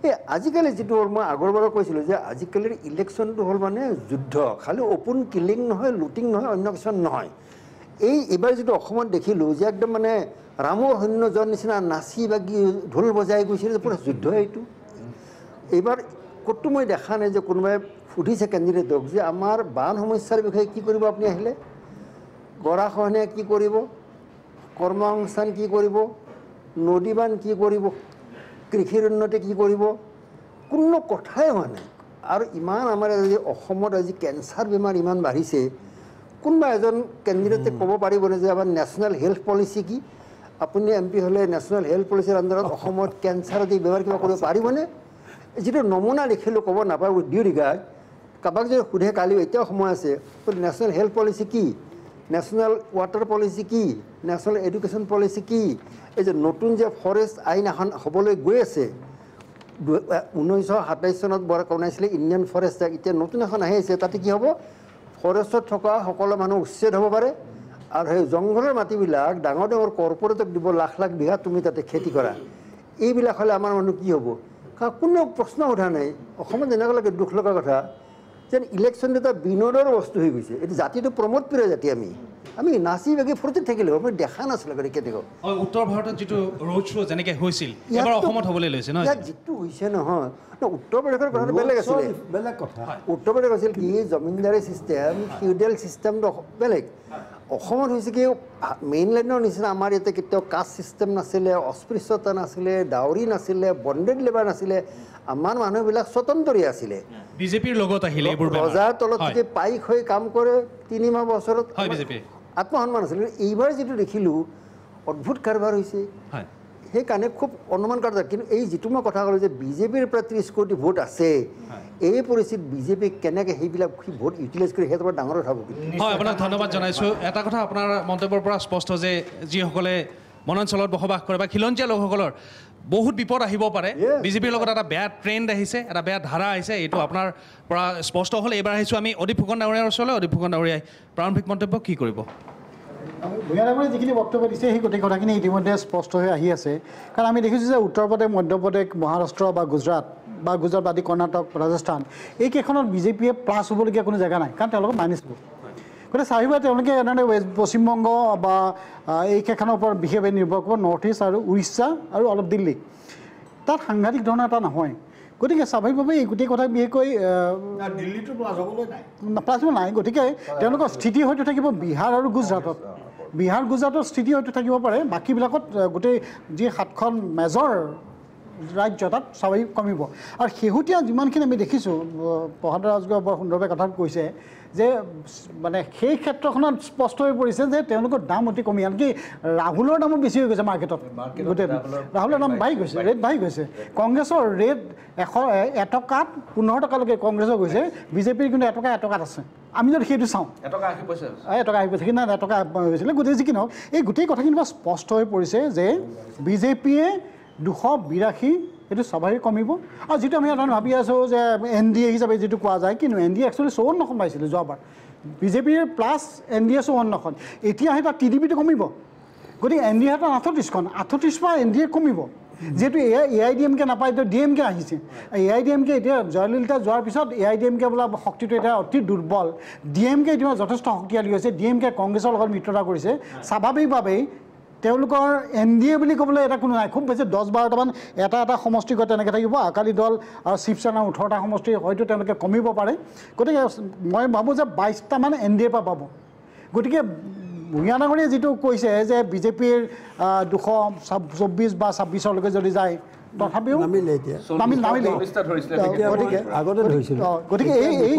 এই আজিকালি যিটো হ'ল মই আগৰবাৰো কৈছিলোঁ যে আজিকালিৰ ইলেকশ্যনটো হ'ল মানে যুদ্ধ খালি অ'পন কিলিং নহয় লুটিং নহয় অন্য কিছুমান নহয় এইবাৰ যিটো অসমত দেখিলোঁ যে একদম মানে ৰামৰ সৈন্যজন নিচিনা নাচি বাগি ঢোল বজাই গৈছিল পুৰা যুদ্ধ এইটো এইবাৰ ক'তো মই দেখা নাই যে কোনোবাই সুধিছে কেণ্ডিডেটক যে আমাৰ বান সমস্যাৰ বিষয়ে কি কৰিব আপুনি আহিলে গৰাখহনীয়া কি কৰিব কৰ্মসংস্থান কি কৰিব নদীবান কি কৰিব কৃষিৰ উন্নতি কি কৰিব কোনো কথাই হোৱা নাই আৰু ইমান আমাৰ আজি অসমত আজি কেঞ্চাৰ বেমাৰ ইমান বাঢ়িছে কোনোবা এজন কেণ্ডিডেটে ক'ব পাৰিবনে যে আমাৰ নেশ্যনেল হেল্থ পলিচি কি আপুনি MP হ'লে নেশ্যনেল হেল্থ পলিচিৰ আণ্ডাৰত অসমত কেঞ্চাৰ আদি বেমাৰ কিবা কৰিব পাৰিবনে যিটো নমুনা দেখিলোঁ ক'ব নাপায় উইথ ডিউ ৰিগাৰ্ড কাৰোবাক যদি সোধে কালি এতিয়াও সময় আছে নেশ্যনেল হেল্থ পলিচি কি নেশ্যনেল ৱাটাৰ পলিচি কি নেশ্যনেল এডুকেশ্যন পলিচি কি এই যে নতুন যে ফৰেষ্ট আইন এখন হ'বলৈ গৈ আছে 1927 চনত বনাইছিলে ইণ্ডিয়ান ফৰেষ্ট এক্ট এতিয়া নতুন এখন আহি আছে তাতে কি হ'ব ফৰেষ্টত থকা সকলো মানুহ উচ্ছেদ হ'ব পাৰে আৰু সেই জংঘলৰ মাটিবিলাক ডাঙৰ ডাঙৰ কৰ্পৰেটক দিব লাখ লাখ বিঘা তুমি তাতে খেতি কৰা এইবিলাক হ'লে আমাৰ মানুহ কি হ'ব কোনো প্ৰশ্ন উঠা নাই অসমত এনেকুৱা লাগে দুখ লগা কথা যেন ইলেকশ্যনটো এটা বিনোদৰ বস্তু হৈ গৈছে এইটো জাতিটো প্ৰমোট কৰে জাতি আমি নাচি বাগি ফূৰ্তিত থাকিলোঁ মই দেখা নাছিলোঁ কেতিয়াও
উত্তৰ ভাৰতত যিটো ৰোড শ্ব' যেনেকৈ হৈছিল এবাৰ অসমত হ'বলৈ লৈছে নহয়
ইয়াত যিটো হৈছে নহয় উত্তৰ প্ৰদেশৰ কথাটো বেলেগ আছিলে
বেলেগ কথা
উত্তৰ প্ৰদেশ আছিল কি জমিনদাৰী ছিষ্টেম ফিউডেল ছিষ্টেমটো বেলেগ অসমত হৈছে কি মেইনলেণ্ডৰ নিচিনা আমাৰ ইয়াতে কেতিয়াও কাষ্ট ছিষ্টেম নাছিলে অস্পৃশ্যতা নাছিলে ডাউৰী নাছিলে বণ্ডেড লেবাৰ নাছিলে আমাৰ মানুহবিলাক স্বতন্ত্ৰী আছিলে
বিজেপিৰ লগত আহিলে এইবোৰ
ৰজাৰ তলত যদি পাইক হৈ কাম কৰে 3 মাহ বছৰত আত্মসন্মান আছিলে এইবাৰ যিটো দেখিলোঁ অদ্ভুত কাৰবাৰ হৈছে সেইকাৰণে খুব অনুমান কৰা যায় কিন্তু এই যিটো মই কথা ক'লোঁ যে বিজেপিৰ প্ৰায় 30 কোটি ভোট আছে এই পৰিস্থিতিত বিজেপিক কেনেকৈ সেইবিলাক ভোট ইউটিলাইজ কৰি সেইটো ডাঙৰ কথা
হয় আপোনাক ধন্যবাদ জনাইছোঁ এটা কথা আপোনাৰ মন্তব্যৰ পৰা স্পষ্ট যে যিসকলে বনাঞ্চলত বসবাস কৰে বা খিলঞ্জীয়া লোকসকলৰ বহুত বিপদ আহিব পাৰে বিজেপিৰ লগত এটা বেয়া ট্ৰেণ্ড আহিছে এটা বেয়া ধাৰা আহিছে এইটো আপোনাৰ পৰা স্পষ্ট হ'ল এইবাৰ আহিছোঁ আমি অদীপ ফুকন ডাঙৰীয়াৰ ওচৰলৈ অদীপ ফুকন ডাঙৰীয়াই প্ৰাৰম্ভিক মন্তব্য কি কৰিব
ভূঞা ডাঙৰীয়াই যিখিনি বক্তব্য দিছে সেই গোটেই কথাখিনি ইতিমধ্যে স্পষ্ট হৈ আহি আছে কাৰণ আমি দেখিছোঁ যে উত্তৰ প্ৰদেশ মধ্যপ্ৰদেশ মহাৰাষ্ট্ৰ বা গুজৰাট আদি কৰ্ণাটক ৰাজস্থান এইকেইখনত বিজেপিয়ে প্লাছ হ'বলগীয়া কোনো জেগা নাই কাৰণ তেওঁলোকক মাইনাছ হ'ব গতিকে চাহিবা তেওঁলোকে এনেধৰণে পশ্চিমবংগ বা এইকেইখনৰ ওপৰত বিশেষভাৱে নিৰ্ভৰ কৰিব নৰ্থ ইষ্ট আৰু উৰিষ্যা আৰু অলপ দিল্লী তাত সাংঘাতিক ধৰণৰ এটা নহয় গতিকে স্বাভাৱিকভাৱে এই গোটেই কথা বিশেষকৈ
দিল্লীটো প্লাছ হ'বলৈ নাই
প্লাছ নাই গতিকে তেওঁলোকৰ স্থিতি হয়তো থাকিব বিহাৰ আৰু গুজৰাটত গুজৰাটৰ স্থিতি হয়তো থাকিব পাৰে বাকীবিলাকত গোটেই যি 7খন মেজৰ ৰাজ্য তাত স্বাভাৱিক কমিব আৰু শেহতীয়া যিমানখিনি আমি দেখিছোঁ প্ৰসাদ ৰাজগড়ে বৰ সুন্দৰভাৱে কথা কৈছে যে মানে সেই ক্ষেত্ৰখনত স্পষ্ট হৈ পৰিছে যে তেওঁলোকৰ দাম অতি কমি আনকি ৰাহুলৰ দামো বেছি হৈ গৈছে মাৰ্কেটত গোটেই ৰাহুলৰ দাম বাঢ়ি গৈছে ৰেট বাঢ়ি গৈছে কংগ্ৰেছৰ ৰেট 1 টকাত 15 টকালৈকে কংগ্ৰেছৰ গৈছে বিজেপিৰ কিন্তু 1 টকাত আছে আমি যদি সেইটো চাওঁ 1 টকা আহি পইচা কিন্তু 1 টকা হৈছিলে গতিকে যি কি নহওক এই গোটেই কথাখিনি স্পষ্ট হৈ পৰিছে যে বিজেপিয়ে 282 এইটো স্বাভাৱিক কমিব আৰু যিটো আমি সাধাৰণ ভাবি আছোঁ যে NDA হিচাপে যিটো কোৱা যায় কিন্তু NDA একচুৱেলি 54খন পাইছিলে যোৱাবাৰ বিজেপিৰ প্লাছ NDA 54খন এতিয়া সেই তাত TDPটো কমিব গতিকে NDA এটা 38খন 38 পৰা NDA কমিব যেহেতু AIDMK নাপায় এতিয়া DMK আহিছে AIDMK এতিয়া জয়ললিতা যোৱাৰ পিছত AIDMK বোলা শক্তিটো এতিয়া অতি দুৰ্বল DMK এতিয়া যথেষ্ট শক্তিশালী হৈছে DMK কংগ্ৰেছৰ লগত মিত্ৰতা কৰিছে স্বাভাৱিকভাৱেই তেওঁলোকৰ NDA বুলি ক'বলৈ এটা কোনো নাই খুব বেছি 10-12টামান এটা সমষ্টিগত তেনেকৈ থাকিব আকালি দল আৰু শিৱসেনা 18টা সমষ্টি হয়তো তেওঁলোকে কমিব পাৰে গতিকে মই ভাবোঁ যে 22টামান NDA পৰা পাব গতিকে ভূঞা ডাঙৰীয়াই যিটো কৈছে যে বিজেপিৰ 224 বা 26লৈকে যদি যায় তথাপিও
নামিলে এতিয়া আগতে ধৰিছিল
গতিকে এই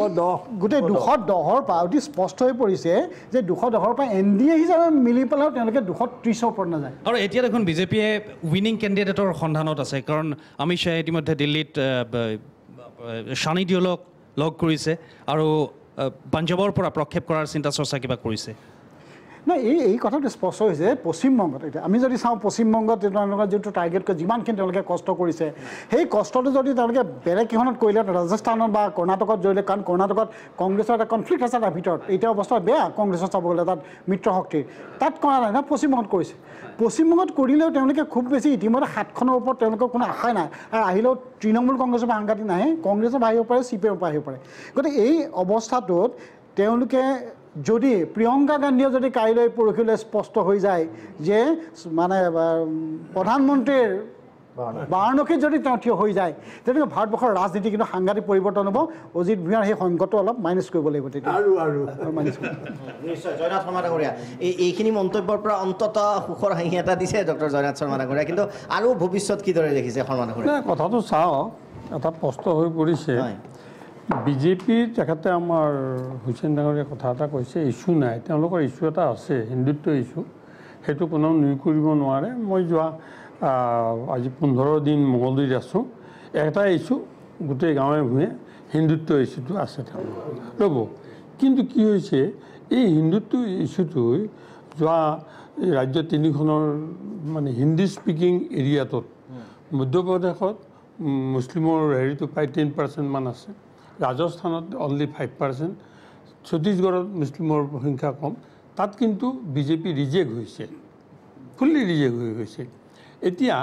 গোটেই 210ৰ পৰা অতি স্পষ্ট হৈ পৰিছে যে 210ৰ পৰা NDA হিচাপে মিলি পেলাইও তেওঁলোকে 230ৰ ওপৰত নাযায়
আৰু এতিয়া দেখোন বিজেপিয়ে উইনিং কেণ্ডিডেটৰ সন্ধানত আছে কাৰণ অমিত শ্বাহে ইতিমধ্যে দিল্লীত ছানি দেওলক লগ কৰিছে আৰু পাঞ্জাৱৰ পৰা প্ৰক্ষেপ কৰাৰ চিন্তা চৰ্চা কিবা কৰিছে
নাই এই কথাটো স্পষ্ট হৈছে পশ্চিমবংগত এতিয়া আমি যদি চাওঁ পশ্চিমবংগত তেওঁলোকৰ যিটো টাৰ্গেটকৈ যিমানখিনি তেওঁলোকে কষ্ট কৰিছে সেই কষ্টটো যদি তেওঁলোকে বেলেগ কেইখনত কৰিলে ৰাজস্থানত বা কৰ্ণাটকত জৰিলে কাৰণ কৰ্ণাটকত কংগ্ৰেছৰ এটা কনফ্লিক্ট আছে তাৰ ভিতৰত এতিয়া অৱস্থা বেয়া কংগ্ৰেছত চাব গ'লে তাত মিত্ৰ শক্তিৰ তাত কৰা নাই না পশ্চিমবংগত কৰিছে পশ্চিমবংগত কৰিলেও তেওঁলোকে খুব বেছি ইতিমধ্যে 7খনৰ ওপৰত তেওঁলোকৰ কোনো আশাই নাই আৰু আহিলেও তৃণমূল কংগ্ৰেছৰ পৰা সাংঘাতিক নাহে কংগ্ৰেছৰ পৰা আহিব পাৰে CPM পৰা আহিব পাৰে গতিকে এই অৱস্থাটোত তেওঁলোকে যদি প্ৰিয়ংকা গান্ধীয়ে যদি কাইলৈ পৰহিলৈ স্পষ্ট হৈ যায় যে মানে প্ৰধানমন্ত্ৰীৰ বাৰাণসীত যদি তেওঁ থিয় হৈ যায় তেতিয়া ভাৰতবৰ্ষৰ ৰাজনীতি কিন্তু সাংঘাতিক পৰিৱৰ্তন হ'ব অজিত ভূঞাৰ সেই সংকটটো অলপ মাইনাছ কৰিব লাগিব তেতিয়া আৰু
নিশ্চয় জয়নাথ শৰ্মা ডাঙৰীয়া এইখিনি মন্তব্যৰ পৰা অন্ততঃ সুখৰ হাঁহি এটা দিছে ডক্টৰ জয়নাথ শৰ্মা ডাঙৰীয়া কিন্তু আৰু ভৱিষ্যত কিদৰে দেখিছে শৰ্মা ডাঙৰীয়া
কথাটো চাওঁ এটা প্ৰশ্ন হৈ পৰিছে বিজেপিৰ তেখেতে আমাৰ হুছেইন ডাঙৰীয়া কথা এটা কৈছে ইছ্যু নাই তেওঁলোকৰ ইছ্যু এটা আছে হিন্দুত্ব ইছ্যু সেইটো কোনেও নুই কৰিব নোৱাৰে মই যোৱা আজি 15 দিন মঙলদৈত আছোঁ এটা ইছ্যু গোটেই গাঁৱে ভূঞে হিন্দুত্ব ইছ্যুটো আছে ৰ'ব কিন্তু কি হৈছে এই হিন্দুত্ব ইছ্যুটোই যোৱা ৰাজ্য 3খনৰ মানে হিন্দী স্পিকিং এৰিয়াটোত মধ্যপ্ৰদেশত মুছলিমৰ হেৰিটো প্ৰায় 10% মান আছে ৰাজস্থানত অনলি 5% ছত্তীশগড়ত মুছলিমৰ সংখ্যা কম তাত কিন্তু বিজেপি ৰিজেক্ট হৈছে ফুল্লি ৰিজেক্ট হৈ গৈছে এতিয়া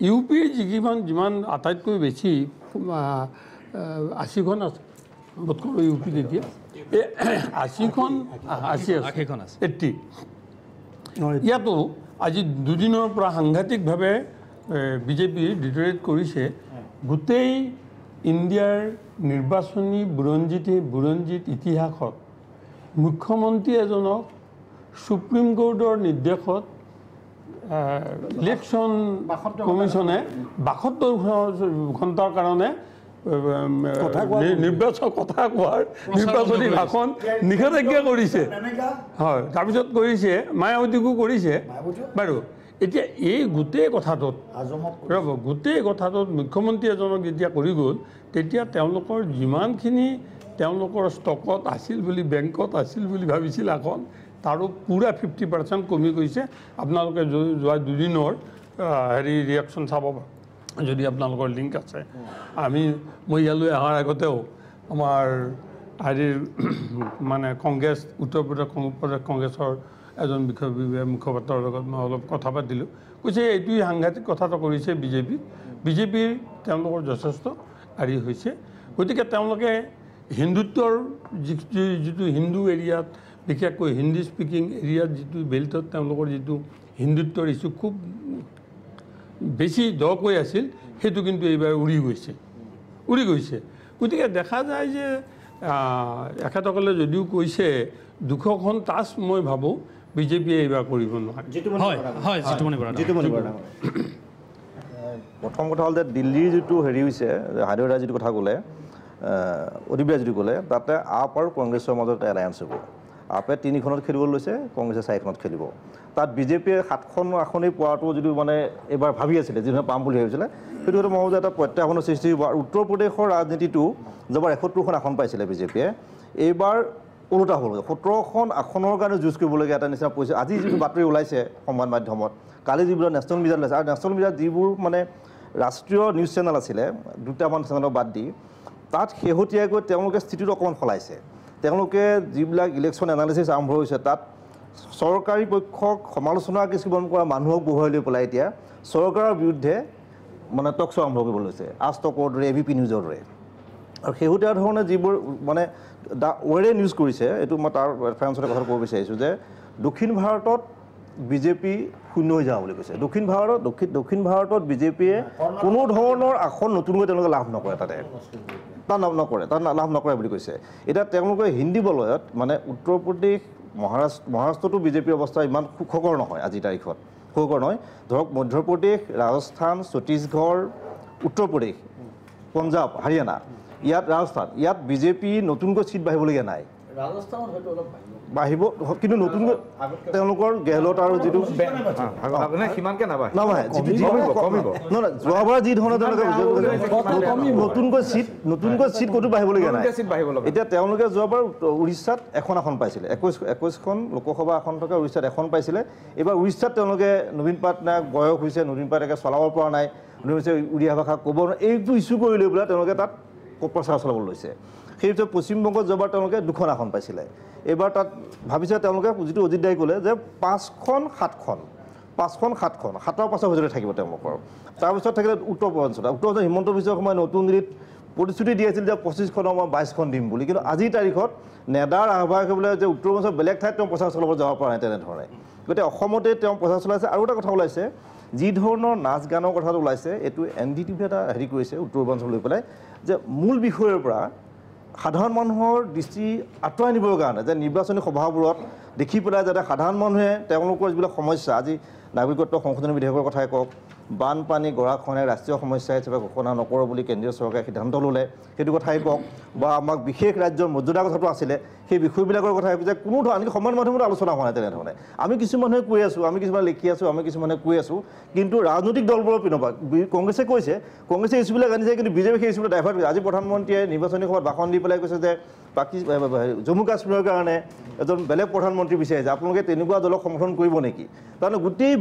ইউপিৰ যিমান আটাইতকৈ বেছি 80খন আছে বোধকৰো ইউপিত এতিয়া এই 80খন 80 ইয়াতো আজি দুদিনৰ পৰা সাংঘাতিকভাৱে বিজেপি ডিটৰেট কৰিছে গোটেই ইণ্ডিয়াৰ নিৰ্বাচনী বুৰঞ্জিত ইতিহাসত মুখ্যমন্ত্ৰী এজনক সুপ্ৰিম কোৰ্টৰ নিৰ্দেশত ইলেকশ্যন কমিশ্যনে 72 ঘণ্টাৰ কাৰণে নিৰ্বাচন কথা কোৱাৰ নিৰ্বাচনী ভাষণ নিষেধাজ্ঞা কৰিছে হয় তাৰপিছত কৰিছে মায়াৱতীকো কৰিছে বাৰু এতিয়া এই গোটেই কথাটোত ৰ'ব গোটেই কথাটোত মুখ্যমন্ত্ৰী এজনক যেতিয়া কৰি গ'ল তেতিয়া তেওঁলোকৰ যিমানখিনি তেওঁলোকৰ ষ্টকত আছিল বুলি বেংকত আছিল বুলি ভাবিছিল এখন তাৰো পুৰা 50% কমি গৈছে আপোনালোকে যোৱা দুদিনৰ হেৰি ৰিয়েকশ্যন চাব যদি আপোনালোকৰ লিংক আছে মই ইয়ালৈ অহাৰ আগতেও আমাৰ হেৰিৰ মানে কংগ্ৰেছ উত্তৰ প্ৰদেশ কংগ্ৰেছৰ এজন মুখপাত্ৰৰ লগত মই অলপ কথা পাতিলোঁ কৈছে এইটোৱে সাংঘাতিক কথাটো কৰিছে বিজেপিৰ তেওঁলোকৰ যথেষ্ট হেৰি হৈছে গতিকে তেওঁলোকে হিন্দুত্বৰ যিটো হিন্দু এৰিয়াত বিশেষকৈ হিন্দী স্পিকিং এৰিয়াত যিটো বেল্টত তেওঁলোকৰ যিটো হিন্দুত্বৰ ইছ্যু খুব বেছি দকৈ আছিল সেইটো কিন্তু এইবাৰ উৰি গৈছে গতিকে দেখা যায় যে এখেতসকলে যদিও কৈছে 200খন টাচ মই ভাবোঁ বিজেপিয়ে এইবাৰ কৰিব নোৱাৰে
প্ৰথম কথা হ'ল যে দিল্লীৰ যিটো হেৰি হৈছে হাৰিয়ানাৰ যিটো কথা ক'লে অধিব ৰায় যিটো ক'লে তাতে আপ আৰু কংগ্ৰেছৰ মাজত এটা এলায়েন্স হ'ব আপে 3খনত খেলিব লৈছে কংগ্ৰেছে 4খনত খেলিব তাত বিজেপিয়ে 7খন আসনেই পোৱাটো যদি মানে এইবাৰ ভাবি আছিলে যিধৰণে পাম বুলি ভাবিছিলে সেইটো মই ভাবোঁ যে এটা প্ৰত্যাহ্বানৰ সৃষ্টি হ'ব আৰু উত্তৰ প্ৰদেশৰ ৰাজনীতিটো যোৱাবাৰ 71খন আসন পাইছিলে বিজেপিয়ে এইবাৰ ওলোটা হ'ল 17খন আসনৰ কাৰণে যুঁজ কৰিবলগীয়া এটা নিচিনা পৰিছে আজি যিটো বাতৰি ওলাইছে সংবাদ মাধ্যমত কালি যিবোৰ নেশ্যনেল মিডিয়াত ওলাইছে আৰু নেশ্যনেল মিডিয়াত যিবোৰ মানে ৰাষ্ট্ৰীয় নিউজ চেনেল আছিলে দুটামান চেনেলক বাদ দি তাত শেহতীয়াকৈ তেওঁলোকে স্থিতিটো অকণমান সলাইছে তেওঁলোকে যিবিলাক ইলেকশ্যন এনালিচিছ আৰম্ভ হৈছে তাত চৰকাৰী পক্ষক সমালোচনা কিছুমান কৰা মানুহক বহুৱাই লৈ পেলাই এতিয়া চৰকাৰৰ বিৰুদ্ধে মানে টক শ্ব' আৰম্ভ কৰিব লৈছে আজ তকৰ দৰে ABP নিউজৰ দৰে আৰু শেহতীয়া ধৰণে যিবোৰ মানে দা ৱেৰে নিউজ কৰিছে এইটো মই তাৰ ৰেফাৰেঞ্চতে কথা ক'ব বিচাৰিছোঁ যে দক্ষিণ ভাৰতত বিজেপি শূন্য হৈ যাব বুলি কৈছে দক্ষিণ ভাৰতত বিজেপিয়ে কোনো ধৰণৰ আসন নতুনকৈ তেওঁলোকে লাভ নকৰে তাত লাভ নকৰে বুলি কৈছে এতিয়া তেওঁলোকে হিন্দী বলয়ত মানে উত্তৰ প্ৰদেশ মহাৰাষ্ট্ৰতো বিজেপিৰ অৱস্থা ইমান সুখকৰ নহয় আজিৰ তাৰিখত সুখকৰ নহয় ধৰক মধ্যপ্ৰদেশ ৰাজস্থান ছত্তীশগড় উত্তৰ প্ৰদেশ পঞ্জাৱ হাৰিয়ানা ইয়াত ৰাজস্থান ইয়াত বিজেপি নতুনকৈ চিট বাঢ়িবলগীয়া নাই বাঢ়িব কিন্তু নতুনকৈ তেওঁলোকৰ গেহলত আৰু যিটো
সিমানকৈ নাবাঢ়ে
নহয় যোৱাবাৰ যি ধৰণে তেওঁলোকে নতুনকৈ ছিট ক'তো বাঢ়িবলগীয়া নাই এতিয়া তেওঁলোকে যোৱাবাৰ উৰিষ্যাত এখন আসন পাইছিলে 21খন লোকসভা আসন থকা উৰিষ্যাত এখন পাইছিলে এইবাৰ উৰিষ্যাত তেওঁলোকে নবীন পাটনায়ক বয়স হৈছে নবীন পাটনায়কে চলাব পৰা নাই উড়িয়া ভাষা ক'ব এইটো ইছ্যু কৰি লৈ পেলাই তেওঁলোকে তাত প্ৰচাৰ চলাব লৈছে সেই হিচাপে পশ্চিমবংগত যোৱাবাৰ তেওঁলোকে 2খন আসন পাইছিলে এইবাৰ তাত ভাবিছে তেওঁলোকে যিটো অজিত দাই ক'লে যে 5খন 7খন 7ৰ পাছৰ ভিতৰতে থাকিব তেওঁলোকৰ তাৰপিছত থাকিলে উত্তৰ পূৰ্বাঞ্চলত হিমন্ত বিশ্ব শৰ্মাই নতুন দিল্লীত প্ৰতিশ্ৰুতি দি আছিল যে 25খনৰ মই 22খন দিম বুলি কিন্তু আজিৰ তাৰিখত নেডাৰ আহ্বায়ক বোলে যে উত্তৰ পূৰ্বাঞ্চলৰ বেলেগ ঠাইত তেওঁ প্ৰচাৰ চলাব যাব পৰা নাই তেনেধৰণে গতিকে অসমতে তেওঁ প্ৰচাৰ চলাইছে আৰু এটা কথা ওলাইছে যি ধৰণৰ নাচ গানৰ কথাটো ওলাইছে এইটো NDTV এটা হেৰি কৰিছে উত্তৰ পূৰ্বাঞ্চল লৈ পেলাই যে মূল বিষয়ৰ পৰা সাধাৰণ মানুহৰ দৃষ্টি আঁতৰাই নিবৰ কাৰণে যে নিৰ্বাচনী সভাবোৰত দেখি পেলাই যাতে সাধাৰণ মানুহে তেওঁলোকৰ যিবিলাক সমস্যা আজি নাগৰিকত্ব সংশোধনী বিধেয়কৰ কথাই কওক বানপানী গৰাখহনীয়া ৰাষ্ট্ৰীয় সমস্যা হিচাপে ঘোষণা নকৰোঁ বুলি কেন্দ্ৰীয় চৰকাৰে সিদ্ধান্ত ল'লে সেইটো কথাই কওক বা আমাক বিশেষ ৰাজ্যৰ মৰ্যাদাৰ কথাটো আছিলে সেই বিষয়বিলাকৰ কথা যে কোনো ধৰণৰ আনকি সমান মাধ্যমত আলোচনা হোৱা নাই তেনেধৰণে আমি কিছু মানুহে কৈ আছোঁ আমি কিছুমান লিখি আছোঁ আমি কিছুমানে কৈ আছোঁ কিন্তু ৰাজনৈতিক দলবোৰৰ পিনৰ পৰা কংগ্ৰেছে কৈছে কংগ্ৰেছে ইছ্যুবিলাক আনিছে কিন্তু বিজেপি সেই ইছ্যুবিলাক ডাইভাৰ্ট কৰিছে আজি প্ৰধানমন্ত্ৰীয়ে নিৰ্বাচনী সভাত ভাষণ দি পেলাই কৈছে যে জম্মু কাশ্মীৰৰ কাৰণে এজন বেলেগ প্ৰধানমন্ত্ৰী বিচাৰিছে আপোনালোকে তেনেকুৱা দলক সমৰ্থন কৰিব নেকি কাৰণ গোটেই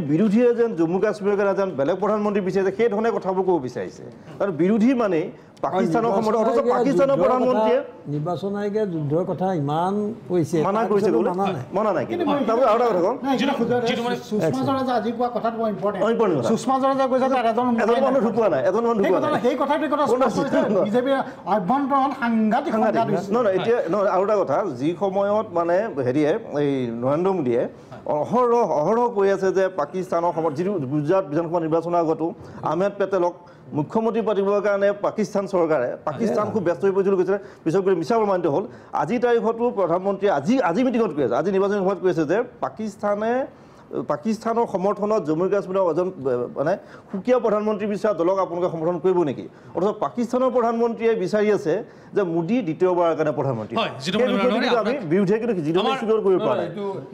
বিৰোধীয়ে যেন জম্মু কাশ্মীৰৰ কাৰণে যেন বেলেগ প্ৰধানমন্ত্ৰী বিচাৰিছে সেই ধৰণে কথাবোৰ ক'ব বিচাৰিছে কাৰণ বিৰোধী মানে পাকিস্তানৰ সমৰ্থন অথচ পাকিস্তানৰ প্ৰধানমন্ত্ৰীয়ে
নিৰ্বাচন আয়োগে যুদ্ধৰ কথা ইমান কৈছে
মানা কৰিছে মনা নাই কিন্তু তাৰপৰা আৰু এটা কথা কওঁ
সুষমা স্বৰাজে আজি কোৱা কথাটো বৰ ইম্পৰ্টেণ্ট
ইম্পৰ্টেণ্ট
সুষমা স্বৰাজে কৈছে যে এজন
মানুহ ঢুকুৱা নাই
সেই কথাটোৰ কথা বিজেপিৰ অভ্যন্তৰণ সাংঘাতিক
নহয় এতিয়া আৰু এটা কথা যি সময়ত মানে হেৰিয়ে এই নৰেন্দ্ৰ মোদীয়ে অহৰহ কৈ আছে যে পাকিস্তানৰ সময়ত যিটো গুজৰাট বিধানসভা নিৰ্বাচনৰ আগতো আহমেদ পেটেলক মুখ্যমন্ত্ৰী পাতিবৰ কাৰণে পাকিস্তান চৰকাৰে পাকিস্তান খুব ব্যস্ত হৈ পৰিছিল কৈছে পিছত গৈ মিছা প্ৰমাণিত হ'ল আজিৰ তাৰিখতো প্ৰধানমন্ত্ৰীয়ে আজি মিটিঙত কৈ আছে আজি নিৰ্বাচনী সময়ত কৈ আছে যে পাকিস্তানৰ সমৰ্থনত জম্মু কাশ্মীৰৰ এজন মানে সুকীয়া প্ৰধানমন্ত্ৰী বিচৰা দলক আপোনালোকে সমৰ্থন কৰিব নেকি অথচ পাকিস্তানৰ প্ৰধানমন্ত্ৰীয়ে বিচাৰি আছে যে মোদী দ্বিতীয়বাৰৰ কাৰণে প্ৰধানমন্ত্ৰী আমি বিৰোধে কিন্তু যিটো কৰিব পৰা নাই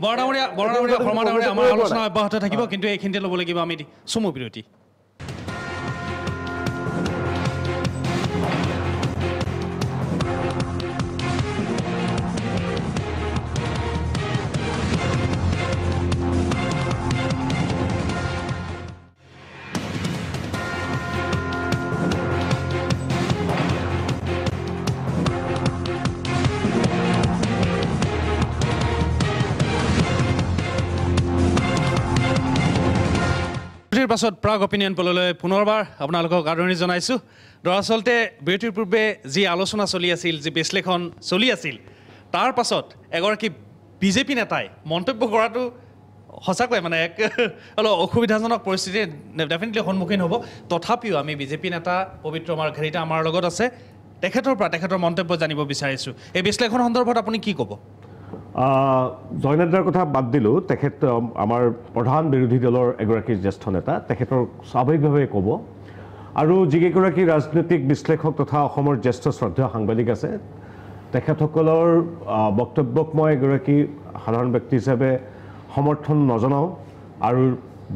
বৰডাঙৰীয়া আমাৰ আলোচনা অব্যাহত থাকিব কিন্তু এইখিনিতে ল'ব লাগিব আমি চমু বিৰতি পাছত প্ৰাগ অপিনিয়ন পললৈ পুনৰবাৰ আপোনালোকক আদৰণি জনাইছোঁ দৰাচলতে বিৰতিৰ পূৰ্বে যি আলোচনা চলি আছিল যি বিশ্লেষণ চলি আছিল তাৰ পাছত এগৰাকী বিজেপি নেতাই মন্তব্য কৰাটো সঁচাকৈ মানে এক অলপ অসুবিধাজনক পৰিস্থিতিৰ ডেফিনেটলি সন্মুখীন হ'ব তথাপিও আমি বিজেপি নেতা পবিত্ৰ মাৰ্ঘেৰিটা আমাৰ লগত আছে তেখেতৰ মন্তব্য জানিব বিচাৰিছোঁ এই বিশ্লেষণ সন্দৰ্ভত আপুনি কি ক'ব
জয়নেদ্ৰাৰ কথা বাদ দিলোঁ তেখেত আমাৰ প্ৰধান বিৰোধী দলৰ এগৰাকী জ্যেষ্ঠ নেতা তেখেতৰ স্বাভাৱিকভাৱে ক'ব আৰু যিকেইগৰাকী ৰাজনৈতিক বিশ্লেষক তথা অসমৰ জ্যেষ্ঠ শ্ৰদ্ধেয় সাংবাদিক আছে তেখেতসকলৰ বক্তব্যক মই এগৰাকী সাধাৰণ ব্যক্তি হিচাপে সমৰ্থন নজনাওঁ আৰু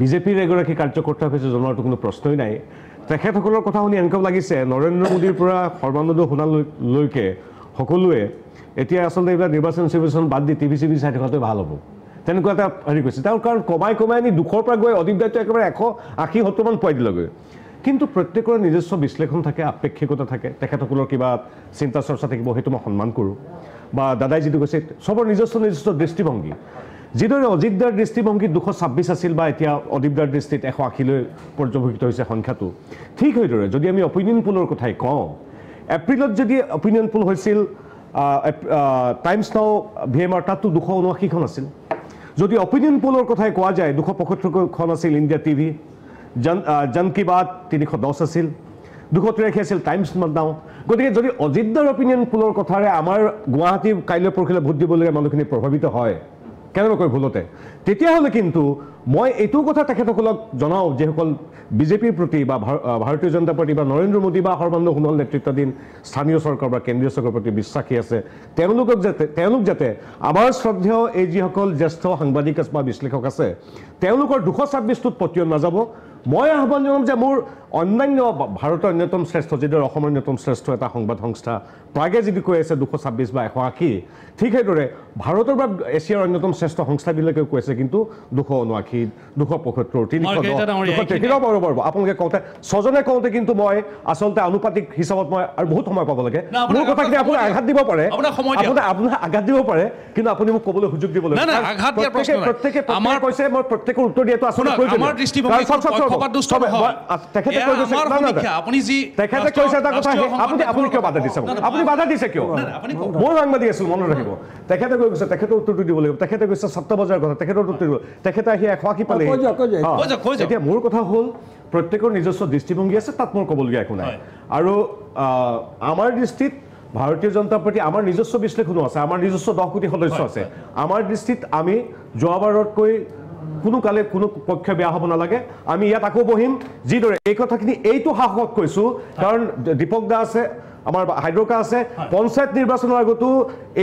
বিজেপিৰ এগৰাকী কাৰ্যকৰ্তা হিচাপে জনোৱাটো কোনো প্ৰশ্নই নাই তেখেতসকলৰ কথা শুনি এনেকুৱা লাগিছে নৰেন্দ্ৰ মোদীৰ পৰা সৰ্বানন্দ সোণোৱাললৈকে সকলোৱে এতিয়া আচলতে এইবিলাক নিৰ্বাচন বাদ দি টিভি চিভি চাই থকাটোৱে ভাল হ'ব তেনেকুৱা এটা হেৰি কৈছে তাৰ কাৰণ কমাই আনি 200ৰ পৰা গৈ অদীপ দায়িত্ব একেবাৰে 180-70মান পোৱাই দিলেগৈ কিন্তু প্ৰত্যেকৰে নিজস্ব বিশ্লেষণ থাকে আপেক্ষিকতা থাকে তেখেতসকলৰ কিবা চিন্তা চৰ্চা থাকিব সেইটো মই সন্মান কৰোঁ বা দাদাই যিটো কৈছে চবৰ নিজস্ব দৃষ্টিভংগী যিদৰে অজিতদাৰ দৃষ্টিভংগীত 226 আছিল বা এতিয়া অদীপদাৰ দৃষ্টিত 180লৈ পৰ্যবেক্ষিত হৈছে সংখ্যাটো ঠিক সেইদৰে যদি আমি অপিনিয়ন পোলৰ কথাই কওঁ এপ্ৰিলত যদি অপিনিয়ন পোল হৈছিল টাইমছ নাও VMR তাততো 279খন আছিল যদি অপিনিয়ন পোলৰ কথাই কোৱা যায় 275খন আছিল ইণ্ডিয়া টিভি জন কি বাত 310 আছিল 283 আছিল টাইমছ নাও গতিকে যদি অজিতদাৰ অপিনিয়ন পোলৰ কথাৰে আমাৰ গুৱাহাটী কাইলৈ পৰহিলৈ ভোট দিবলগীয়া মানুহখিনি প্ৰভাৱিত হয় কেনেবাকৈ ভুলতে তেতিয়াহ'লে কিন্তু মই এইটো কথা তেখেতসকলক জনাওঁ যিসকল বিজেপিৰ প্ৰতি বা ভাৰতীয় জনতা পাৰ্টি বা নৰেন্দ্ৰ মোদী বা সৰ্বানন্দ সোণোৱাল নেতৃত্বাধীন স্থানীয় চৰকাৰ বা কেন্দ্ৰীয় চৰকাৰৰ প্ৰতি বিশ্বাসী আছে তেওঁলোক যাতে আমাৰ শ্ৰদ্ধেয় এই যিসকল জ্যেষ্ঠ সাংবাদিক বা বিশ্লেষক আছে তেওঁলোকৰ 226টোত পতিয়ন নাযাব মই আহ্বান জনাম যে মোৰ অন্যান্য ভাৰতৰ অন্যতম শ্ৰেষ্ঠ যিদৰে অসমৰ অন্যতম শ্ৰেষ্ঠ এটা সংবাদ সংস্থা প্ৰাগে যদি কৈ আছে 226 বা 180 ঠিক সেইদৰে ভাৰতৰ বা এছিয়াৰ অন্যতম শ্ৰেষ্ঠ সংস্থাবিলাকেও কৈ আছে কিন্তু 279 275 310 আপোনালোকে কওঁতে ছজনে কওঁতে কিন্তু মই আচলতে আনুপাতিক হিচাপত মই আৰু বহুত সময় পাব লাগে মোৰ কথাখিনি আপুনি আঘাত দিব পাৰে আপোনাৰ আঘাত দিব পাৰে কিন্তু আপুনি মোক ক'বলৈ সুযোগ দিব লাগে প্ৰত্যেকে কৈছে মই প্ৰত্যেকৰ উত্তৰ দিয়াটো আচলতে
আমাৰ দৃষ্টিভংগী পক্ষপাতদুষ্ট নহয়
তেখেতে কৈছে এটা কথা আপুনি কিয় বাধা দিছে আপুনি বাধা দিছে কিয় মোৰ সাংবাদিক আছো মনত ৰাখিব তেখেতে কৈ গৈছে তেখেতৰ উত্তৰটো দিব লাগিব তেখেতে কৈছে সত্যবজাৰ কথা তেখেতৰ উত্তৰ দিব তেখেতে আহি 180 পালে এতিয়া মোৰ কথা হ'ল প্ৰত্যেকৰ নিজস্ব দৃষ্টিভংগী আছে তাত মোৰ ক'বলগীয়া একো নাই আৰু আমাৰ দৃষ্টিত ভাৰতীয় জনতা পাৰ্টি আমাৰ নিজস্ব বিশ্লেষণো আছে আমাৰ নিজস্ব 10 কোটি সদস্য আছে আমাৰ দৃষ্টিত আমি যোৱাবাৰতকৈ কোনো কালে কোনো পক্ষ বেয়া হ'ব নালাগে আমি ইয়াত আকৌ বহিম যিদৰে এই কথাখিনি এইটো সাহসত কৈছোঁ কাৰণ দীপক দা আছে আমাৰ হাইড্ৰকা আছে পঞ্চায়ত নিৰ্বাচনৰ আগতো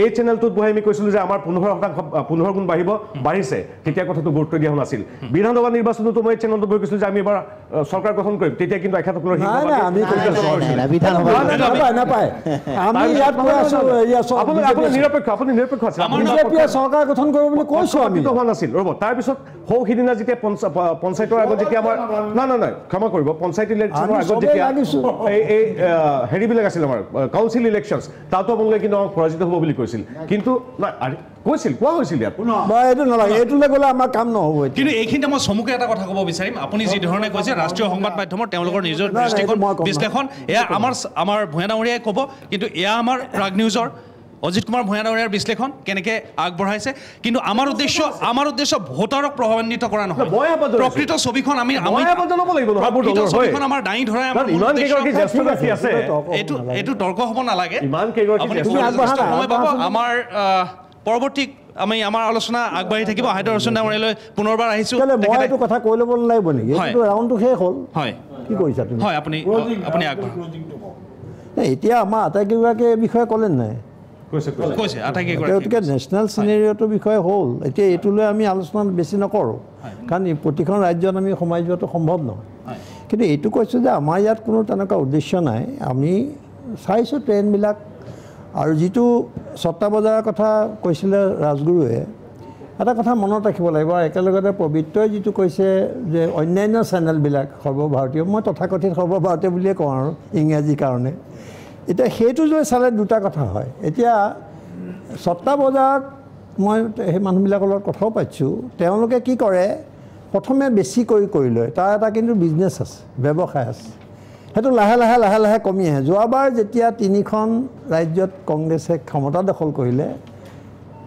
এই চেনেলটোত বহি আমি কৈছিলোঁ যে আমাৰ 15 গুণ বাঢ়িছে তেতিয়া কথাটো গুৰুত্ব দিয়া হোৱা নাছিল বিধানসভা নিৰ্বাচনতো মই চেনেলটো বহি কৈছিলোঁ যে আমি এবাৰ চৰকাৰ গঠন কৰিম তেতিয়া কিন্তু এখেতসকলৰ আপুনি নিৰপেক্ষ আছে
চৰকাৰ গঠন কৰিব বুলি কৈছোঁ আমি
হোৱা নাছিল ৰ'ব তাৰপিছত সৌ সিদিনা যেতিয়া পঞ্চায়তৰ আগত যেতিয়া আমাৰ নাই ক্ষমা কৰিব পঞ্চায়ত ইলেকশ্যনৰ আগত যেতিয়া এই হেৰিবিলাক আছিল আমাৰ কাউন্সিল ইলেকশ্যনছ তাতো আপোনালোকে কিন্তু আমাক পৰাজিত হ'ব বুলি কৈছিল কিন্তু কোৱা হৈছিল ইয়াত
এইটো নালাগে এইটোলৈ গ'লে আমাৰ কাম নহ'ব
কিন্তু এইখিনিতে মই চমুকে এটা কথা ক'ব বিচাৰিম আপুনি যি ধৰণে কৈছে ৰাষ্ট্ৰীয় সংবাদ মাধ্যমৰ তেওঁলোকৰ নিজৰ দৃষ্টিকোণ বিশ্লেষণ এয়া আমাৰ ভূঞা ডাঙৰীয়াই ক'ব কিন্তু এয়া আমাৰ প্ৰাগ নিউজৰ অজিত কুমাৰ ভূঞা ডাঙৰীয়াৰ বিশ্লেষণ কেনেকৈ আগবঢ়াইছে কিন্তু আমাৰ উদ্দেশ্য ভোটাৰক প্ৰভাৱান্বিত কৰা নহয় প্ৰকৃত ছবিখন আমাৰ দাঙি ধৰাই এইটো তৰ্ক হ'ব নালাগে সময় পাব আমাৰ পৰৱৰ্তী আমি আমাৰ আলোচনা আগবাঢ়ি থাকিব হাইদৰ ৰচন ডাঙৰীয়ালৈ পুনৰবাৰ আহিছোঁ
এইটো কথা কৈ ল'ব নালাগিব নেকি ৰাউণ্ডটো শেষ হ'ল
হয়
কি কৰিছা তুমি
হয় আপুনি আগবাঢ়ক
এতিয়া আমাৰ আটাইকেইগৰাকীয়ে এই বিষয়ে ক'লে নাই গতিকে নেশ্যনেল চিনেৰিঅ'টোৰ বিষয়ে হ'ল এতিয়া এইটো লৈ আমি আলোচনা বেছি নকৰোঁ কাৰণ প্ৰতিখন ৰাজ্যত আমি সোমাই যোৱাটো সম্ভৱ নহয় কিন্তু এইটো কৈছোঁ যে আমাৰ ইয়াত কোনো তেনেকুৱা উদ্দেশ্য নাই আমি চাইছোঁ ট্ৰেইনবিলাক আৰু যিটো ছটা বজাৰৰ কথা কৈছিলে ৰাজগুৰুৱে এটা কথা মনত ৰাখিব লাগিব আৰু একেলগতে পবিত্ৰই যিটো কৈছে যে অন্যান্য চেনেলবিলাক সৰ্বভাৰতীয় মই তথাকথিত সৰ্বভাৰতীয় বুলিয়ে কওঁ আৰু ইংৰাজীৰ কাৰণে এতিয়া সেইটো যদি চালে দুটা কথা হয় এতিয়া 7টা বজাত মই সেই মানুহবিলাকৰ লগত কথাও পাতিছোঁ তেওঁলোকে কি কৰে প্ৰথমে বেছি কৰি লয় তাৰ এটা কিন্তু বিজনেছ আছে ব্যৱসায় আছে সেইটো লাহে লাহে কমি আহে যোৱাবাৰ যেতিয়া 3খন ৰাজ্যত কংগ্ৰেছে ক্ষমতা দখল কৰিলে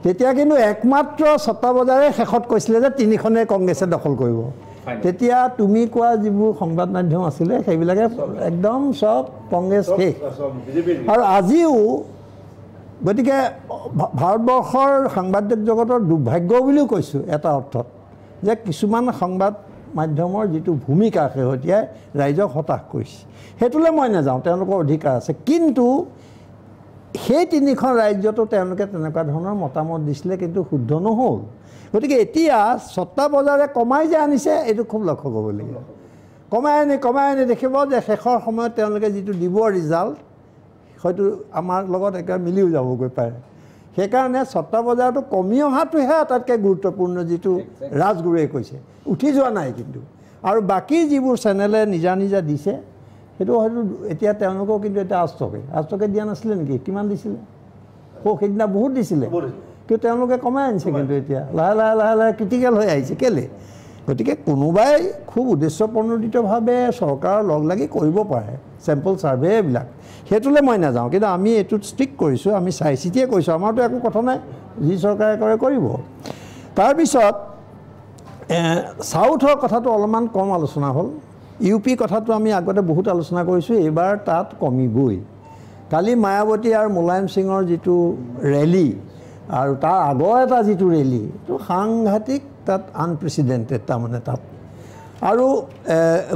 তেতিয়া কিন্তু একমাত্ৰ 7টা বজাৰে শেষত কৈছিলে যে 3খনে কংগ্ৰেছে দখল কৰিব তেতিয়া তুমি কোৱা যিবোৰ সংবাদ মাধ্যম আছিলে সেইবিলাকে একদম সব কংগ্ৰেছ শেষ আৰু আজিও গতিকে ভাৰতবৰ্ষৰ সাংবাদিক জগতৰ দুৰ্ভাগ্য বুলিও কৈছোঁ এটা অৰ্থত যে কিছুমান সংবাদ মাধ্যমৰ যিটো ভূমিকা শেহতীয়াই ৰাইজক হতাশ কৰিছে সেইটোলৈ মই নাযাওঁ তেওঁলোকৰ অধিকাৰ আছে কিন্তু সেই 3খন ৰাজ্যতো তেওঁলোকে তেনেকুৱা ধৰণৰ মতামত দিছিলে কিন্তু শুদ্ধ নহ'ল গতিকে এতিয়া 7টা বজাৰে কমাই যে আনিছে এইটো খুব লক্ষ্য কৰিবলগীয়া কমাই আনি দেখিব যে শেষৰ সময়ত তেওঁলোকে যিটো দিব ৰিজাল্ট হয়তো আমাৰ লগত একেবাৰে মিলিও যাবগৈ পাৰে সেইকাৰণে 7টা বজাৰটো কমি অহাটোহে আটাইতকৈ গুৰুত্বপূৰ্ণ যিটো ৰাজগুৰুৱে কৈছে উঠি যোৱা নাই কিন্তু আৰু বাকী যিবোৰ চেনেলে নিজা দিছে সেইটো হয়তো এতিয়া তেওঁলোকেও কিন্তু এতিয়া আজতকে দিয়া নাছিলে নেকি কিমান দিছিলে সেইদিনা বহুত দিছিলে কিন্তু তেওঁলোকে কমাই আনিছে কিন্তু এতিয়া লাহে ক্ৰিটিকেল হৈ আহিছে কেলৈ গতিকে কোনোবাই খুব উদ্দেশ্যপ্ৰণোদিতভাৱে চৰকাৰৰ লগ লাগি কৰিব পাৰে চেম্পল ছাৰ্ভে এইবিলাক সেইটোলৈ মই নাযাওঁ কিন্তু আমি এইটোত ষ্ট্ৰিক কৰিছোঁ আমি চাই চিতিয়ে কৈছোঁ আমাৰতো একো কথা নাই যি চৰকাৰে কৰে কৰিব তাৰপিছত চাউথৰ কথাটো অলপমান কম আলোচনা হ'ল ইউ পি কথাটো আমি আগতে বহুত আলোচনা কৰিছোঁ এইবাৰ তাত কমিবই কালি মায়াৱতী আৰু মুলায়ম সিঙৰ যিটো ৰেলী আৰু তাৰ আগৰ এটা যিটো ৰেলী এইটো সাংঘাতিক তাত আনপ্ৰেচিডেণ্টেড তাৰমানে তাত আৰু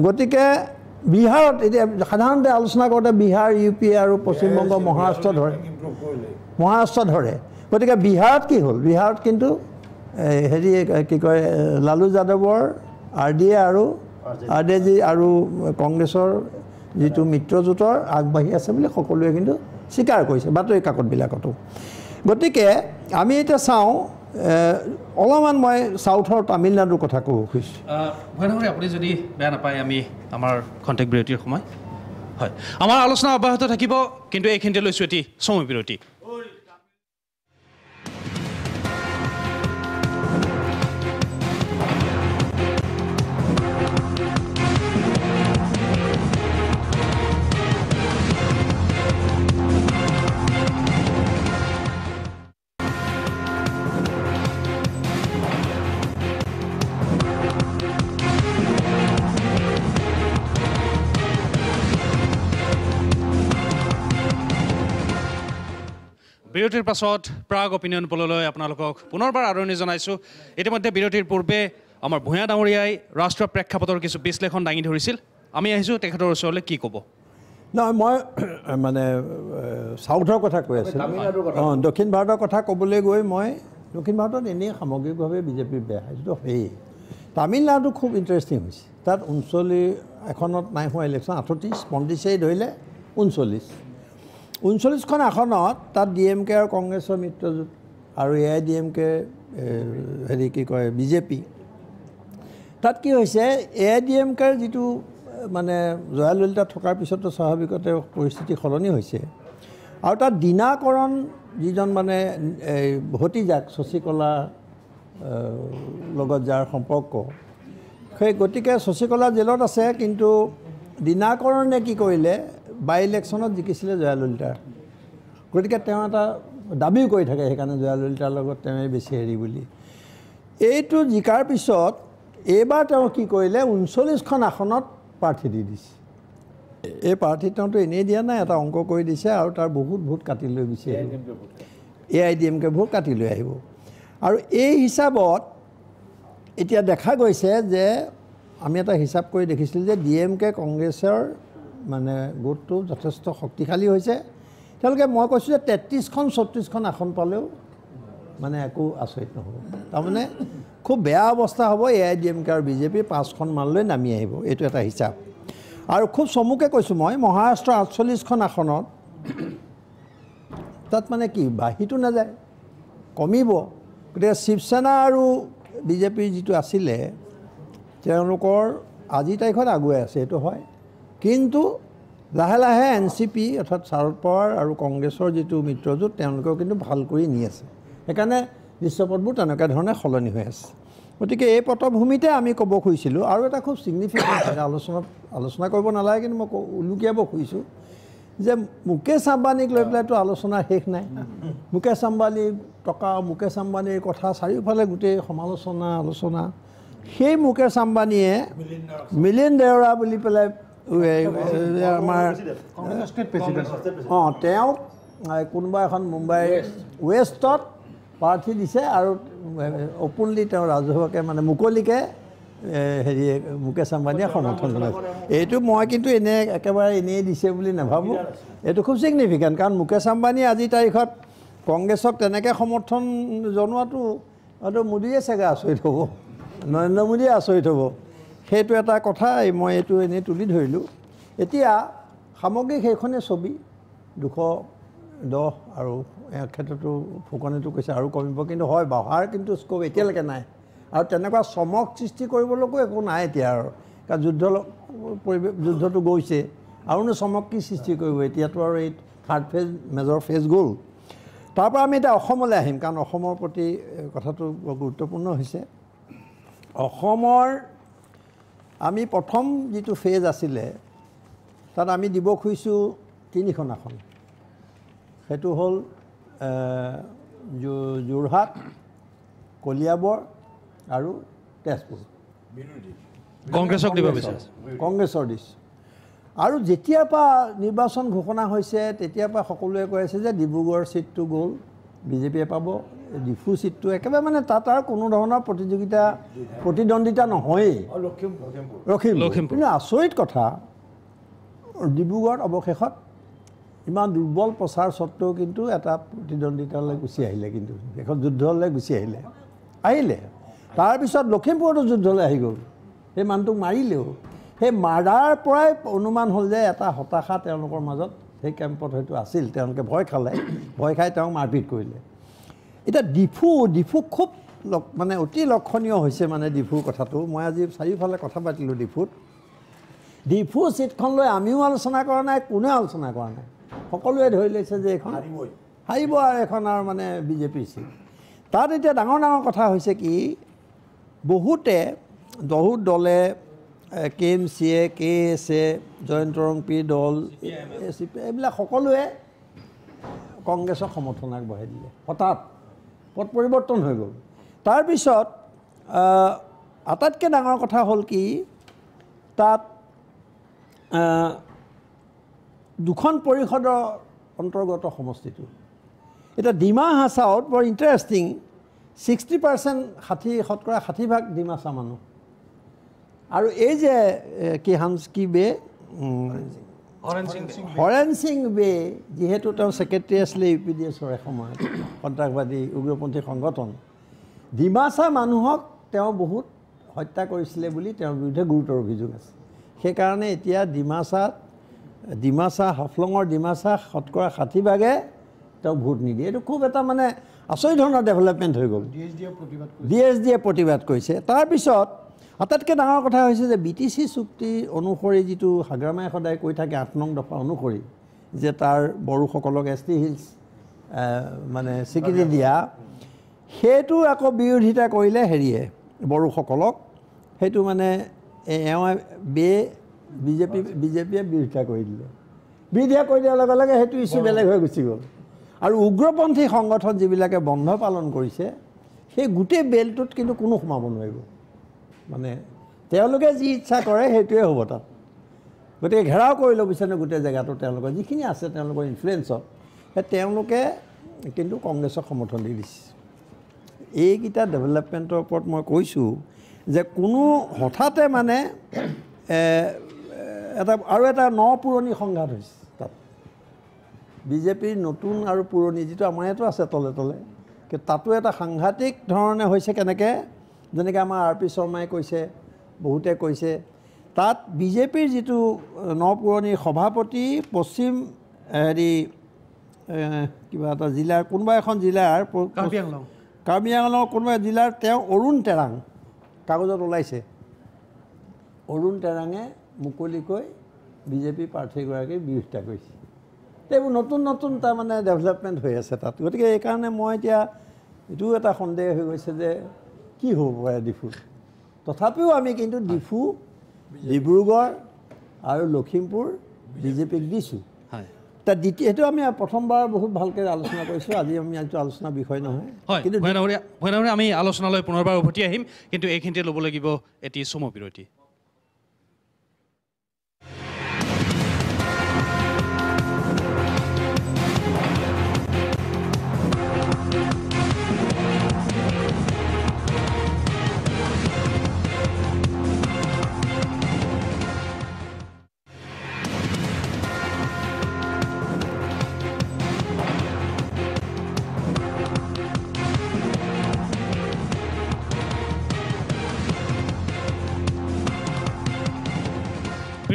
গতিকে বিহাৰত এতিয়া সাধাৰণতে আলোচনা কৰোঁতে বিহাৰ ইউ পি আৰু পশ্চিমবংগ মহাৰাষ্ট্ৰ ধৰে গতিকে বিহাৰত কি হ'ল বিহাৰত কিন্তু হেৰি কি কয় লালু যাদৱৰ RDA আৰু RDA আৰু কংগ্ৰেছৰ যিটো মিত্ৰজোঁটৰ আগবাঢ়ি আছে বুলি সকলোৱে কিন্তু স্বীকাৰ কৰিছে বাতৰি কাকতবিলাকতো গতিকে আমি এতিয়া চাওঁ অলপমান মই চাউথৰ তামিলনাডুৰ কথা ক'ব খুজিছোঁ
ভূঞানগৰী আপুনি যদি বেয়া নাপায় আমি আমাৰ খন্তেক বিৰতিৰ সময় হয় আমাৰ আলোচনা অব্যাহত থাকিব কিন্তু এইখিনিতে লৈছোঁ এটি সময় বিৰতি বিৰতিৰ পাছত প্ৰাগ অপিনিয়ন পললৈ আপোনালোকক পুনৰবাৰ আদৰণি জনাইছোঁ ইতিমধ্যে বিৰতিৰ পূৰ্বে আমাৰ ভূঞা ডাঙৰীয়াই ৰাষ্ট্ৰীয় প্ৰেক্ষাপটৰ কিছু বিশ্লেষণ দাঙি ধৰিছিল আমি আহিছোঁ তেখেতৰ ওচৰলৈ কি ক'ব
নহয় মই মানে চাউথৰ কথা কৈ আছিলোঁ দক্ষিণ ভাৰতৰ কথা ক'বলৈ গৈ মই দক্ষিণ ভাৰতত এনেই সামগ্ৰিকভাৱে বিজেপিৰ বেয়া সেইটো হয়েই তামিলনাডু খুব ইণ্টাৰেষ্টিং হৈছে তাত 39 এখনত নাই হোৱা ইলেকশ্যন 38 35 ধৰিলে 39খন আসনত তাত DMK আৰু কংগ্ৰেছৰ মিত্ৰজোঁট আৰু AIDMK হেৰি কি কয় বিজেপি তাত কি হৈছে AIDMKৰ যিটো মানে জয়াললিতা থকাৰ পিছতো স্বাভাৱিকতে পৰিস্থিতি সলনি হৈছে আৰু তাত দিনাকৰণ যিজন মানে ভতিজাক শশীকলা লগত যাৰ সম্পৰ্ক সেই গতিকে শশীকলা জেলত আছে কিন্তু দিনাকৰণে কি কৰিলে বাই ইলেকশ্যনত জিকিছিলে জয়াললিতাৰ গতিকে তেওঁ এটা দাবীও কৰি থাকে সেইকাৰণে জয়াললিতাৰ লগত তেওঁই বেছি হেৰি বুলি এইটো জিকাৰ পিছত এইবাৰ তেওঁ কি কৰিলে 39খন আসনত প্ৰাৰ্থী দি দিছে এই প্ৰাৰ্থী তেওঁতো এনেই দিয়া নাই এটা অংক কৰি দিছে আৰু তাৰ বহুত ভোট কাটি লৈ গুচি আহিব AIDMK ভোট কাটি লৈ আহিব আৰু এই হিচাপত এতিয়া দেখা গৈছে যে আমি এটা হিচাপ কৰি দেখিছিলোঁ যে DMK কংগ্ৰেছৰ মানে গোটটো যথেষ্ট শক্তিশালী হৈছে তেওঁলোকে মই কৈছোঁ যে 33খন 34খন আসন পালেও মানে একো আচৰিত নহ'ব তাৰমানে খুব বেয়া অৱস্থা হ'ব AIDMK আৰু বিজেপি 5খন মানলৈ নামি আহিব এইটো এটা হিচাপ আৰু খুব চমুকৈ কৈছোঁ মই মহাৰাষ্ট্ৰৰ 48খন আসনত তাত মানে কি বাঢ়িটো নাযায় কমিব গতিকে শিৱসেনা আৰু বিজেপিৰ যিটো আছিলে তেওঁলোকৰ আজিৰ তাৰিখত আগুৱাই আছে এইটো হয় কিন্তু লাহে লাহে NCP অৰ্থাৎ শাৰদ পাৱাৰ আৰু কংগ্ৰেছৰ যিটো মিত্ৰজোঁট তেওঁলোকেও কিন্তু ভাল কৰি নি আছে সেইকাৰণে দৃশ্যপটবোৰ তেনেকুৱা ধৰণে সলনি হৈ আছে গতিকে এই পটভূমিতে আমি ক'ব খুজিছিলোঁ আৰু এটা খুব ছিগনিফিকেণ্ট আলোচনা কৰিব নালাগে কিন্তু মই উলুকিয়াব খুজিছোঁ যে মুকেশ আম্বানীক লৈ পেলাইতো আলোচনা শেষ নাই মুকেশ আম্বানীৰ টকা মুকেশ আম্বানীৰ কথা চাৰিওফালে গোটেই সমালোচনা আলোচনা সেই মুকেশ আম্বানীয়ে মিলিন্দ দেওৰা বুলি পেলাই আমাৰ তেওঁক কোনোবা এখন মুম্বাই ৱেষ্টত প্ৰাৰ্থী দিছে আৰু অপেনলি তেওঁ ৰাজহুৱাকৈ মানে মুকলিকৈ হেৰি মুকেশ আম্বানীয়ে সমৰ্থন জনাইছে এইটো মই কিন্তু এনেই একেবাৰে এনেই দিছে বুলি নাভাবোঁ এইটো খুব ছিগনিফিকেণ্ট কাৰণ মুকেশ আম্বানীয়ে আজিৰ তাৰিখত কংগ্ৰেছক তেনেকৈ সমৰ্থন জনোৱাটো হয়তো মোদীয়ে চাগে আচৰিত হ'ব নৰেন্দ্ৰ মোদীয়ে আচৰিত হ'ব সেইটো এটা কথা মই এইটো এনেই তুলি ধৰিলোঁ এতিয়া সামগ্ৰিক সেইখনে ছবি 210 আৰু ইয়াৰ ক্ষেত্ৰতো ফুকনেতো কৈছে আৰু কমিব কিন্তু হয় বহাৰ কিন্তু স্ক'প এতিয়ালৈকে নাই আৰু তেনেকুৱা চমক সৃষ্টি কৰিবলৈকো একো নাই এতিয়া আৰু কাৰণ যুদ্ধটো গৈছে আৰুনো চমক কি সৃষ্টি কৰিব এতিয়াতো আৰু এই থাৰ্ড ফেজ মেজৰ ফেজ গ'ল তাৰপৰা আমি এতিয়া অসমলৈ আহিম কাৰণ অসমৰ প্ৰতি কথাটো গুৰুত্বপূৰ্ণ হৈছে অসমৰ আমি প্ৰথম যিটো ফেজ আছিলে তাত আমি দিব খুজিছোঁ 3খন আসন সেইটো হ'ল যোৰহাট কলিয়াবৰ আৰু তেজপুৰ
কংগ্ৰেছক দিব বিচাৰিছে
কংগ্ৰেছৰ দিছে আৰু যেতিয়াৰ পৰা নিৰ্বাচন ঘোষণা হৈছে তেতিয়াৰ পৰা সকলোৱে কৈ আছে যে ডিব্ৰুগড় চিটটো গ'ল বিজেপিয়ে পাব ডিফু চিটটো একেবাৰে মানে তাত আৰু কোনো ধৰণৰ প্ৰতিদ্বন্দ্বিতা নহয়েই লখিমপুৰ কিন্তু আচৰিত কথা ডিব্ৰুগড়ত অৱশেষত ইমান দুৰ্বল প্ৰচাৰ স্বত্বেও কিন্তু এটা প্ৰতিদ্বন্দ্বিতালৈ গুচি আহিলে কিন্তু এখন যুদ্ধলৈ গুচি আহিলে তাৰপিছত লখিমপুৰতো যুদ্ধলৈ আহি গ'ল সেই মানুহটোক মাৰিলেও সেই মাৰাৰ পৰাই অনুমান হ'ল যে এটা হতাশা তেওঁলোকৰ মাজত সেই কেম্পত হয়তো আছিল তেওঁলোকে ভয় খাই তেওঁক মাৰপিট কৰিলে এতিয়া ডিফু খুব মানে অতি লক্ষণীয় হৈছে মানে ডিফুৰ কথাটো মই আজি চাৰিওফালে কথা পাতিলোঁ ডিফু চিটখন লৈ আমিও আলোচনা কৰা নাই কোনেও আলোচনা কৰা নাই সকলোৱে ধৰি লৈছে যে এইখন হাৰিব আৰু এখন আৰু মানে বিজেপিৰ চিট তাত এতিয়া ডাঙৰ কথা হৈছে কি বহুত দলে KMCA KSA জয়ন্ত ৰংপিৰ দল এইবিলাক সকলোৱে কংগ্ৰেছক সমৰ্থন আগবঢ়াই দিলে হঠাৎ পট পৰিৱৰ্তন হৈ গ'ল তাৰপিছত আটাইতকৈ ডাঙৰ কথা হ'ল কি তাত দুখন পৰিষদৰ অন্তৰ্গত সমষ্টিটো এটা ডিমা হাছাওত বৰ ইণ্টাৰেষ্টিং 60% 60% ডিমাছা মানুহ আৰু এই যে হৰেণ সিং বে যিহেতু তেওঁ ছেক্ৰেটাৰী আছিলে UPDSৰ এসময়ত সন্ত্ৰাসবাদী উগ্ৰপন্থী সংগঠন ডিমাছা মানুহক তেওঁ বহুত হত্যা কৰিছিলে বুলি তেওঁৰ বিৰুদ্ধে গুৰুতৰ অভিযোগ আছে সেইকাৰণে এতিয়া ডিমাছা হাফলঙৰ ডিমাছা 60% তেওঁ ভোট নিদিয়ে এইটো খুব এটা মানে আচৰিত ধৰণৰ ডেভেলপমেণ্ট হৈ গ'ল DSDয়ে প্ৰতিবাদ কৰিছে তাৰপিছত আটাইতকৈ ডাঙৰ কথা হৈছে যে BTC চুক্তি অনুসৰি যিটো হাগ্ৰামাই সদায় কৈ থাকে 8 নং দফা অনুসৰি যে তাৰ বড়োসকলক ST হিলছ মানে স্বীকৃতি দিয়া সেইটো আকৌ বিৰোধিতা কৰিলে হেৰিয়ে বড়োসকলক সেইটো মানে বিজেপিয়ে বিৰোধিতা কৰি দিলে লগে লগে সেইটো ইছ্যু বেলেগ হৈ গুচি গ'ল আৰু উগ্ৰপন্থী সংগঠন যিবিলাকে বন্ধ পালন কৰিছে সেই গোটেই বেলটোত কিন্তু কোনো সোমাব নোৱাৰিব মানে তেওঁলোকে যি ইচ্ছা কৰে সেইটোৱে হ'ব তাত গতিকে ঘেৰাও কৰি ল'ব বিচাৰে গোটেই জেগাটো তেওঁলোকৰ যিখিনি আছে তেওঁলোকৰ ইনফ্লুৱেঞ্চত তেওঁলোকে কিন্তু কংগ্ৰেছক সমৰ্থন দি দিছে এইকেইটা ডেভেলপমেণ্টৰ ওপৰত মই কৈছোঁ যে কোনো হঠাতে মানে এটা পুৰণি সংঘাত হৈছে তাত বিজেপিৰ নতুন আৰু পুৰণি যিটো আমাৰ ইয়াতো আছে তলে কিন্তু তাতো এটা সাংঘাতিক ধৰণে হৈছে কেনেকৈ যেনেকৈ আমাৰ RP শৰ্মাই কৈছে বহুতে কৈছে তাত বিজেপিৰ যিটো পুৰণি সভাপতি পশ্চিম কিবা এটা জিলাৰ কোনোবা এখন জিলাৰ কাৰ্বি আংলঙৰ কোনোবা জিলাৰ তেওঁ অৰুণ টেৰাং কাগজত ওলাইছে অৰুণ টেৰাঙে মুকলিকৈ বিজেপি প্ৰাৰ্থীগৰাকীৰ বিৰোধিতা কৰিছে এইবোৰ নতুন তাৰমানে ডেভেলপমেণ্ট হৈ আছে তাত গতিকে এইকাৰণে মই এতিয়া এইটোও এটা সন্দেহ হৈ গৈছে যে কি হ'ব পাৰে ডিফু তথাপিও আমি কিন্তু ডিফু ডিব্ৰুগড় আৰু লখিমপুৰ বিজেপিক দিছোঁ তাত এইটো আমি প্ৰথমবাৰ বহুত ভালকৈ আলোচনা কৰিছোঁ আজি আমি এইটো আলোচনাৰ বিষয় নহয়
কিন্তু আমি আলোচনালৈ পুনৰবাৰ উভতি আহিম কিন্তু এইখিনিতে ল'ব লাগিব এটি চমু বিৰতি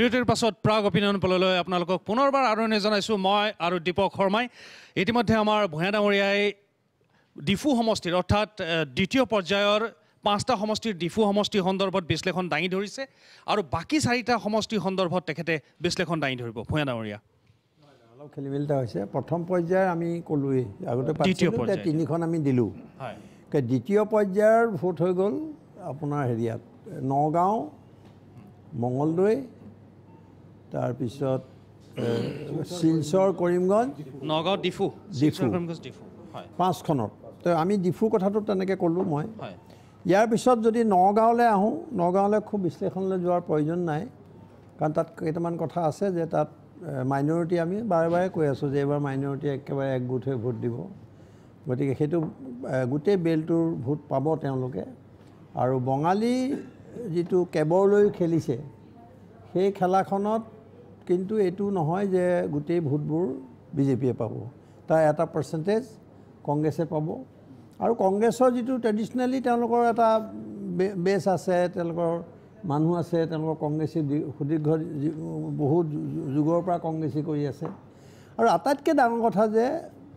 বিৰতিৰ পাছত প্ৰাগ অপিনিয়ন পললৈ আপোনালোকক পুনৰবাৰ আদৰণি জনাইছোঁ মই আৰু দীপক শৰ্মাই ইতিমধ্যে আমাৰ ভূঞা ডাঙৰীয়াই ডিফু সমষ্টিৰ অৰ্থাৎ দ্বিতীয় পৰ্যায়ৰ 5টা সমষ্টিৰ ডিফু সমষ্টি সন্দৰ্ভত বিশ্লেষণ দাঙি ধৰিছে আৰু বাকী 4টা সমষ্টি সন্দৰ্ভত তেখেতে বিশ্লেষণ দাঙি ধৰিব ভূঞা ডাঙৰীয়া
অলপ খেলিমেলিটা হৈছে প্ৰথম পৰ্যায়ৰ আমি ক'লোৱেই আগতে পাতিছিলোঁ 3খন আমি দিলোঁ দ্বিতীয় পৰ্যায়ৰ ভোট হৈ গ'ল আপোনাৰ হেৰিয়াত নগাঁও মঙলদৈ তাৰপিছত শিলচৰ কৰিমগঞ্জ
নগাঁও ডিফু
5খনত তো আমি ডিফুৰ কথাটো তেনেকৈ ক'লোঁ মই ইয়াৰ পিছত যদি নগাঁৱলৈ আহোঁ নগাঁৱলৈ খুব বিশ্লেষণলৈ যোৱাৰ প্ৰয়োজন নাই কাৰণ তাত কেইটামান কথা আছে যে তাত মাইনৰিটি আমি বাৰে বাৰে কৈ আছোঁ যে এইবাৰ মাইনৰিটি একেবাৰে একগোট হৈ ভোট দিব গতিকে সেইটো গোটেই বেলটোৰ ভোট পাব তেওঁলোকে আৰু বঙালী যিটো কেবৰলৈ খেলিছে সেই খেলাখনত কিন্তু এইটো নহয় যে গোটেই ভোটবোৰ বিজেপিয়ে পাব তাৰ এটা পাৰ্চেণ্টেজ কংগ্ৰেছে পাব আৰু কংগ্ৰেছৰ যিটো ট্ৰেডিশ্যনেলি তেওঁলোকৰ এটা বেছ আছে তেওঁলোকৰ মানুহ আছে তেওঁলোকৰ কংগ্ৰেছী সুদীৰ্ঘ বহুত যুগৰ পৰা কংগ্ৰেছী কৰি আছে আৰু আটাইতকৈ ডাঙৰ কথা যে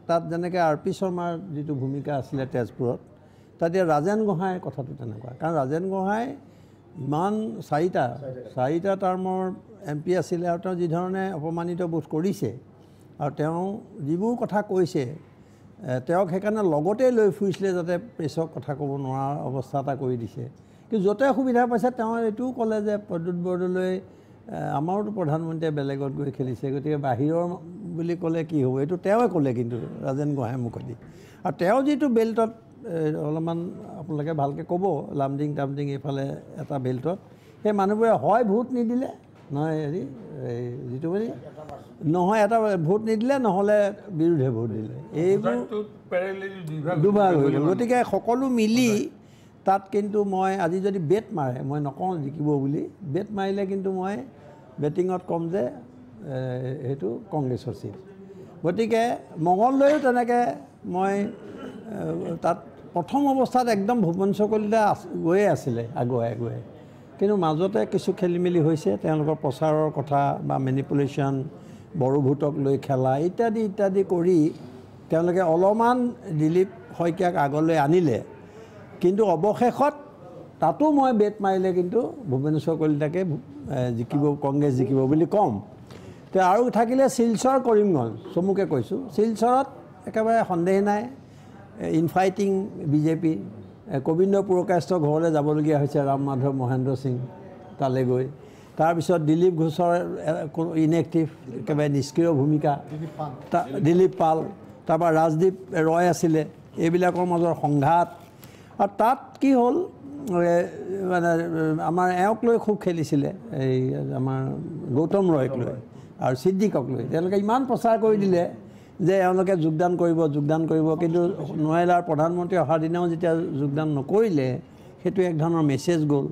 তাত যেনেকৈ আৰ পি শৰ্মাৰ যিটো ভূমিকা আছিলে তেজপুৰত তাত এতিয়া ৰাজেন গোহাঁইৰ কথাটো তেনেকুৱা কাৰণ ৰাজেন গোহাঁই ইমান চাৰিটা টাৰ্মৰ MP আছিলে আৰু তেওঁ যিধৰণে অপমানিত বোধ কৰিছে আৰু তেওঁ যিবোৰ কথা কৈছে তেওঁক সেইকাৰণে লগতে লৈ ফুৰিছিলে যাতে প্ৰেছক কথা ক'ব নোৱাৰা অৱস্থা এটা কৰি দিছে কিন্তু য'তে সুবিধা পাইছে তেওঁ এইটোও ক'লে যে প্ৰদ্যুৎ বৰদলৈ আমাৰোতো প্ৰধানমন্ত্ৰীয়ে বেলেগত গৈ খেলিছে গতিকে বাহিৰৰ বুলি ক'লে কি হ'ব এইটো তেওঁৱে ক'লে কিন্তু ৰাজেন গোহাঁই মুখেদি আৰু তেওঁ যিটো বেল্টত অলপমান আপোনালোকে ভালকৈ ক'ব লামডিং টামডিং এইফালে এটা বেল্টত সেই মানুহবোৰে হয় ভোট নিদিলে নহয় হেৰি যিটো মানে নহয় এটা ভোট নিদিলে নহ'লে বিৰুদ্ধে ভোট দিলে এইবোৰ দুভাগ হৈ গ'ল গতিকে সকলো মিলি তাত কিন্তু মই আজি যদি বেট মাৰে মই নকওঁ জিকিব বুলি বেট মাৰিলে কিন্তু মই বেটিঙত ক'ম যে সেইটো কংগ্ৰেছৰ চিট গতিকে মঙলদৈও তেনেকৈ মই তাত প্ৰথম অৱস্থাত একদম ভূপেন্দ্ৰ কলিতা গৈয়ে আছিলে আগুৱাই কিন্তু মাজতে কিছু খেলি মেলি হৈছে তেওঁলোকৰ প্ৰচাৰৰ কথা বা মেনিপুলেশ্যন বড়ো ভোটক লৈ খেলা ইত্যাদি কৰি তেওঁলোকে অলপমান দিলীপ শইকীয়াক আগলৈ আনিলে কিন্তু অৱশেষত তাতো মই বেট মাৰিলে কিন্তু ভূপেন্দ্ৰ কলিতাকে জিকিব কংগ্ৰেছ জিকিব বুলি ক'ম তো আৰু থাকিলে শিলচৰ কৰিমগঞ্জ চমুকৈ কৈছোঁ শিলচৰত একেবাৰে সন্দেহ নাই ইনফাইটিং বিজেপি গোবিন্দ পুৰকায়স্থৰ ঘৰলৈ যাবলগীয়া হৈছে ৰাম মাধৱ মহেন্দ্ৰ সিং তালৈ গৈ তাৰপিছত দিলীপ ঘোষৰ ইনএক্টিভ একেবাৰে নিষ্ক্ৰিয় ভূমিকা দিলীপ পাল তাৰপৰা ৰাজদীপ ৰয় আছিলে এইবিলাকৰ মাজৰ সংঘাত আৰু তাত কি হ'ল মানে আমাৰ এওঁক লৈ খুব খেলিছিলে এই আমাৰ গৌতম ৰয়ক লৈ আৰু ছিদ্দিকক লৈ তেওঁলোকে ইমান প্ৰচাৰ কৰি দিলে যে এওঁলোকে যোগদান কৰিব কিন্তু নোৱাৰিলে প্ৰধানমন্ত্ৰী অহাৰ দিনাও যেতিয়া যোগদান নকৰিলে সেইটো এক ধৰণৰ মেছেজ গ'ল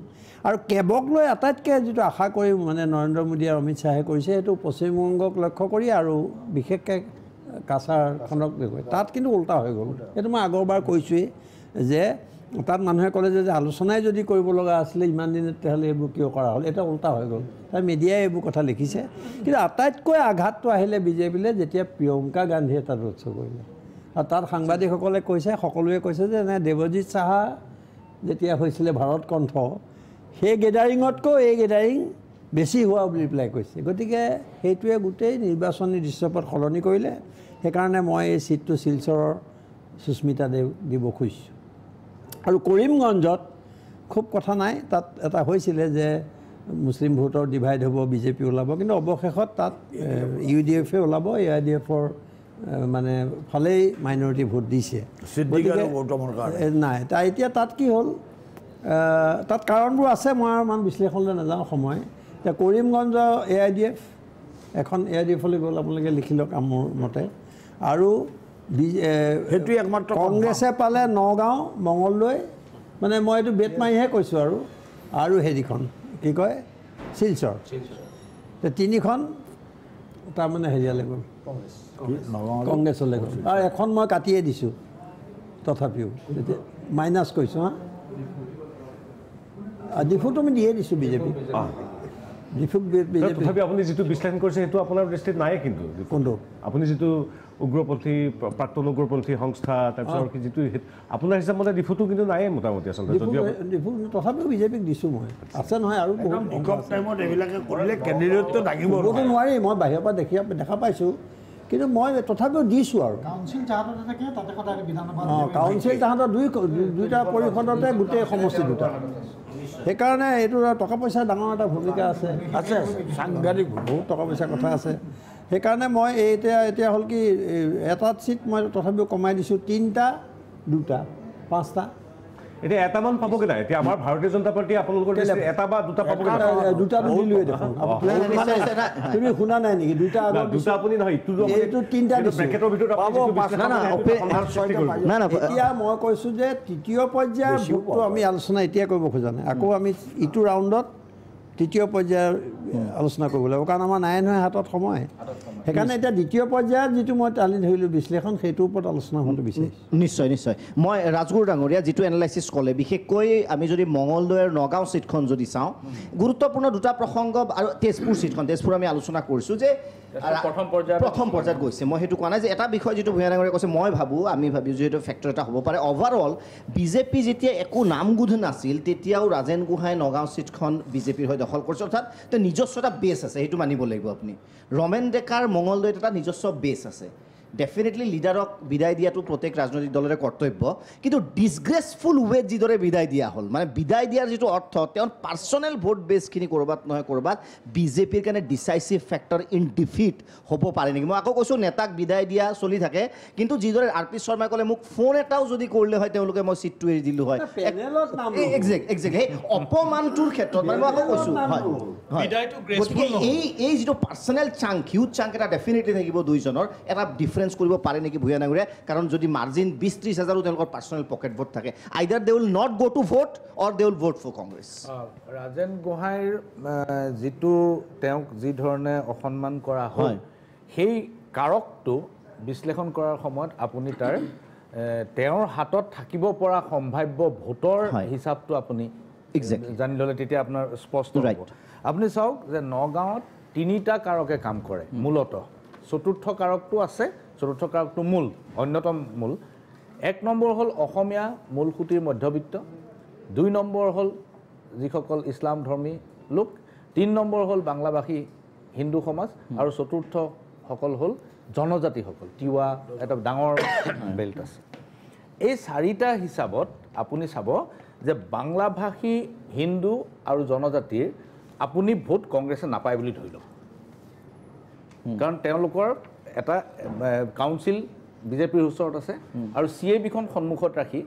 আৰু কেবক লৈ আটাইতকৈ যিটো আশা কৰি মানে নৰেন্দ্ৰ মোদী আৰু অমিত শ্বাহে কৰিছে সেইটো পশ্চিমবংগক লক্ষ্য কৰি আৰু বিশেষকৈ কাছাৰখনক লৈ তাত কিন্তু উল্টা হৈ গ'ল সেইটো মই আগৰবাৰ কৈছোঁৱেই যে তাত মানুহে ক'লে যে আলোচনাই যদি কৰিব লগা আছিলে ইমান দিন তেতিয়াহ'লে এইবোৰ কিয় কৰা হ'ল এটা উল্টা হৈ গ'ল তাৰ মিডিয়াই এইবোৰ কথা লিখিছে কিন্তু আটাইতকৈ আঘাতটো আহিলে বিজেপিলৈ যেতিয়া প্ৰিয়ংকা গান্ধীয়ে তাত ৰোড শ্ব' কৰিলে আৰু তাত সাংবাদিকসকলে কৈছে সকলোৱে কৈছে যে নে দেৱজিৎ সাহা যেতিয়া হৈছিলে ভাৰত কণ্ঠ সেই গেডাৰিঙতকৈ এই গেডাৰিং বেছি হোৱা বুলি পেলাই কৈছে গতিকে সেইটোৱে গোটেই নিৰ্বাচনী দৃশ্যপট সলনি কৰিলে সেইকাৰণে মই এই চিটটো শিলচৰৰ সুস্মিতা দেৱ দিব খুজিছোঁ আৰু কৰিমগঞ্জত খুব কথা নাই তাত এটা হৈছিলে যে মুছলিম ভোটৰ ডিভাইড হ'ব বিজেপি ওলাব কিন্তু অৱশেষত তাত UDF-এ ওলাব AIDF-ৰ মানে ফালেই মাইনৰিটি ভোট দিছে নাই এতিয়া তাত কি হ'ল তাত কাৰণবোৰ আছে মই আৰু ইমান বিশ্লেষণলৈ নাযাওঁ সময় এতিয়া কৰিমগঞ্জ AIDF এখন AIDF-লৈ গ'ল আপোনালোকে লিখি লওক মোৰ মতে আৰু সেইটোৱে একমাত্ৰ কংগ্ৰেছে পালে নগাঁও মঙলদৈ মানে মই এইটো বেট মাৰিহে কৈছোঁ আৰু হেৰিখন কি কয় শিলচৰ তিনিখন তাৰমানে হেৰিয়ালৈ গ'ল কংগ্ৰেছলৈ গ'ল আৰু এখন মই কাটিয়ে দিছোঁ তথাপিও মাইনাছ কৈছোঁ হা ডিফুটো আমি দিয়ে দিছোঁ বিজেপিক ডিফুক বিজেপি
তথাপি আপুনি যিটো বিশ্লেষণ কৰিছে সেইটো আপোনাৰ দৃষ্টিত নাই কিন্তু
কোনটো আপুনি
যিটো উগ্ৰপন্থী প্ৰাক্তন উগ্ৰপন্থী সংস্থা তাৰপিছত যিটো আপোনাৰ হিচাপ মতে ডিফুটো কিন্তু নাইয়ে মোটামুটি আচলতে
ডিফু তথাপিও বিজেপিক দিছোঁ মই আছে নহয় আৰু নোৱাৰি মই বাহিৰৰ পৰা দেখা পাইছোঁ কিন্তু মই তথাপিও দিছোঁ আৰু কাউন্সিল তাহাঁতৰ দুইটা পৰিষদতে গোটেই সমষ্টি দুটা সেইকাৰণে এইটো টকা পইচাৰ ডাঙৰ এটা ভূমিকা আছে সাংঘাতিক বহুত টকা পইচাৰ কথা আছে সেইকাৰণে মই এতিয়া হ'ল কি এটা চিট মই তথাপিও কমাই দিছোঁ 3টা 2টা 5টা
এতিয়া এটামান পাবগৈ নাই এতিয়া আমাৰ ভাৰতীয় জনতা পাৰ্টি আপোনালোকৰ এটা বা দুটা পাবগৈ
দুটা দিলোৱে দেখোন তুমি শুনা নাই নেকি দুটা
দুটা আপুনি নহয়
এইটো তিনিটা
ব্ৰেকেটৰ ভিতৰত
এতিয়া মই কৈছোঁ যে তৃতীয় পৰ্যায়ৰ ভোটটো আমি আলোচনা এতিয়া কৰিব খোজা নাই আকৌ আমি ইটো ৰাউণ্ডত তৃতীয় পৰ্যায়ৰ আলোচনা কৰিব লাগিব কাৰণ আমাৰ নাই নহয় হাতত সময় সেইকাৰণে এতিয়া দ্বিতীয় পৰ্যায়ত যিটো মই টানি ধৰিলোঁ বিশ্লেষণ সেইটোৰ ওপৰত আলোচনা হোৱাটো বিচাৰিছোঁ
নিশ্চয় নিশ্চয় মই ৰাজগুৰু ডাঙৰীয়া যিটো এনালাইচিছ ক'লে বিশেষকৈ আমি যদি মঙলদৈ আৰু নগাঁও ছিটখন যদি চাওঁ গুৰুত্বপূৰ্ণ দুটা প্ৰসংগ আৰু তেজপুৰ ছিটখন তেজপুৰ আমি আলোচনা কৰিছোঁ যে প্ৰথম পৰ্যায়ত গৈছে মই সেইটো কোৱা নাই যে এটা বিষয় যিটো ভূঞা ডাঙৰীয়াই কৈছে মই ভাবোঁ আমি ভাবিছোঁ যিহেতু ফেক্টৰ এটা হ'ব পাৰে অভাৰঅল বিজেপি যেতিয়া একো নামগোধ নাছিল তেতিয়াও ৰাজেন গোহাঁই নগাঁও ছিটখন বিজেপিৰ হৈ দখল কৰিছে অৰ্থাৎ তেওঁ নিজস্ব এটা বেছ আছে সেইটো মানিব লাগিব আপুনি ৰমেন ডেকাৰ মঙলদৈত এটা নিজস্ব বেছ আছে ডেফিনেটলি লিডাৰক বিদায় দিয়াটো প্ৰত্যেক ৰাজনৈতিক দলৰে কৰ্তব্য কিন্তু ডিছগ্ৰেছফুল ৱেত যিদৰে বিদায় দিয়া হ'ল মানে বিদায় দিয়াৰ যিটো অৰ্থ তেওঁৰ পাৰ্চনেল ভোট বেছখিনি ক'ৰবাত নহয় ক'ৰবাত বিজেপিৰ কাৰণে ডিচাইচিভ ফেক্টৰ ইন ডিফিট হ'ব পাৰে নেকি মই আকৌ কৈছোঁ নেতাক বিদায় দিয়া চলি থাকে কিন্তু যিদৰে আৰ পি শৰ্মাই ক'লে মোক ফোন এটাও যদি কৰিলে হয় তেওঁলোকে মই ছিটটো এৰি দিলোঁ হয় একজেক্ট সেই অপমানটোৰ ক্ষেত্ৰত মানে মই আকৌ কৈছোঁ হয় গতিকে এই যিটো পাৰ্চনেল চাংক হিউজ চাংক এটা ডেফিনেটলি থাকিব দুইজনৰ এটা ডিফাৰেঞ্চ কৰিব পাৰে নেকি ভূঞা ডাঙৰীয়া কাৰণ যদি মাৰ্জিন 20-30 হাজাৰো তেওঁলোকৰ পাৰ্চনেল পকেট ভোট থাকে either they will not go' to vote or they will vote for Congress
Rajen গোহাঁইৰ যিটো তেওঁক যি ধৰণে অসন্মান কৰা হয় সেই কাৰকটো বিশ্লেষণ কৰাৰ সময়ত আপুনি তাৰ তেওঁৰ হাতত থাকিব পৰা সম্ভাৱ্য ভোটৰ হিচাপটো আপুনি জানি ল'লে তেতিয়া আপোনাৰ স্পষ্ট হ'ব আপুনি চাওক যে নগাঁৱত 3টা কাৰকে কাম কৰে মূলতঃ চতুৰ্থ কাৰকটো আছে চতুৰ্থ কাৰকটো মূল অন্যতম মূল 1 নম্বৰ হ'ল অসমীয়া মূলসুঁতিৰ মধ্যবিত্ত 2 নম্বৰ হ'ল যিসকল ইছলাম ধৰ্মী লোক 3 নম্বৰ হ'ল বাংলাভাষী হিন্দু সমাজ আৰু চতুৰ্থ সকল হ'ল জনজাতিসকল তিৱা এটা ডাঙৰ বেল্ট আছে এই 4টা হিচাপত আপুনি চাব যে বাংলাভাষী হিন্দু আৰু জনজাতিৰ আপুনি ভোট কংগ্ৰেছে নাপায় বুলি ধৰি লওক কাৰণ তেওঁলোকৰ এটা কাউন্সিল বিজেপিৰ ওচৰত আছে আৰু CABখন সন্মুখত ৰাখি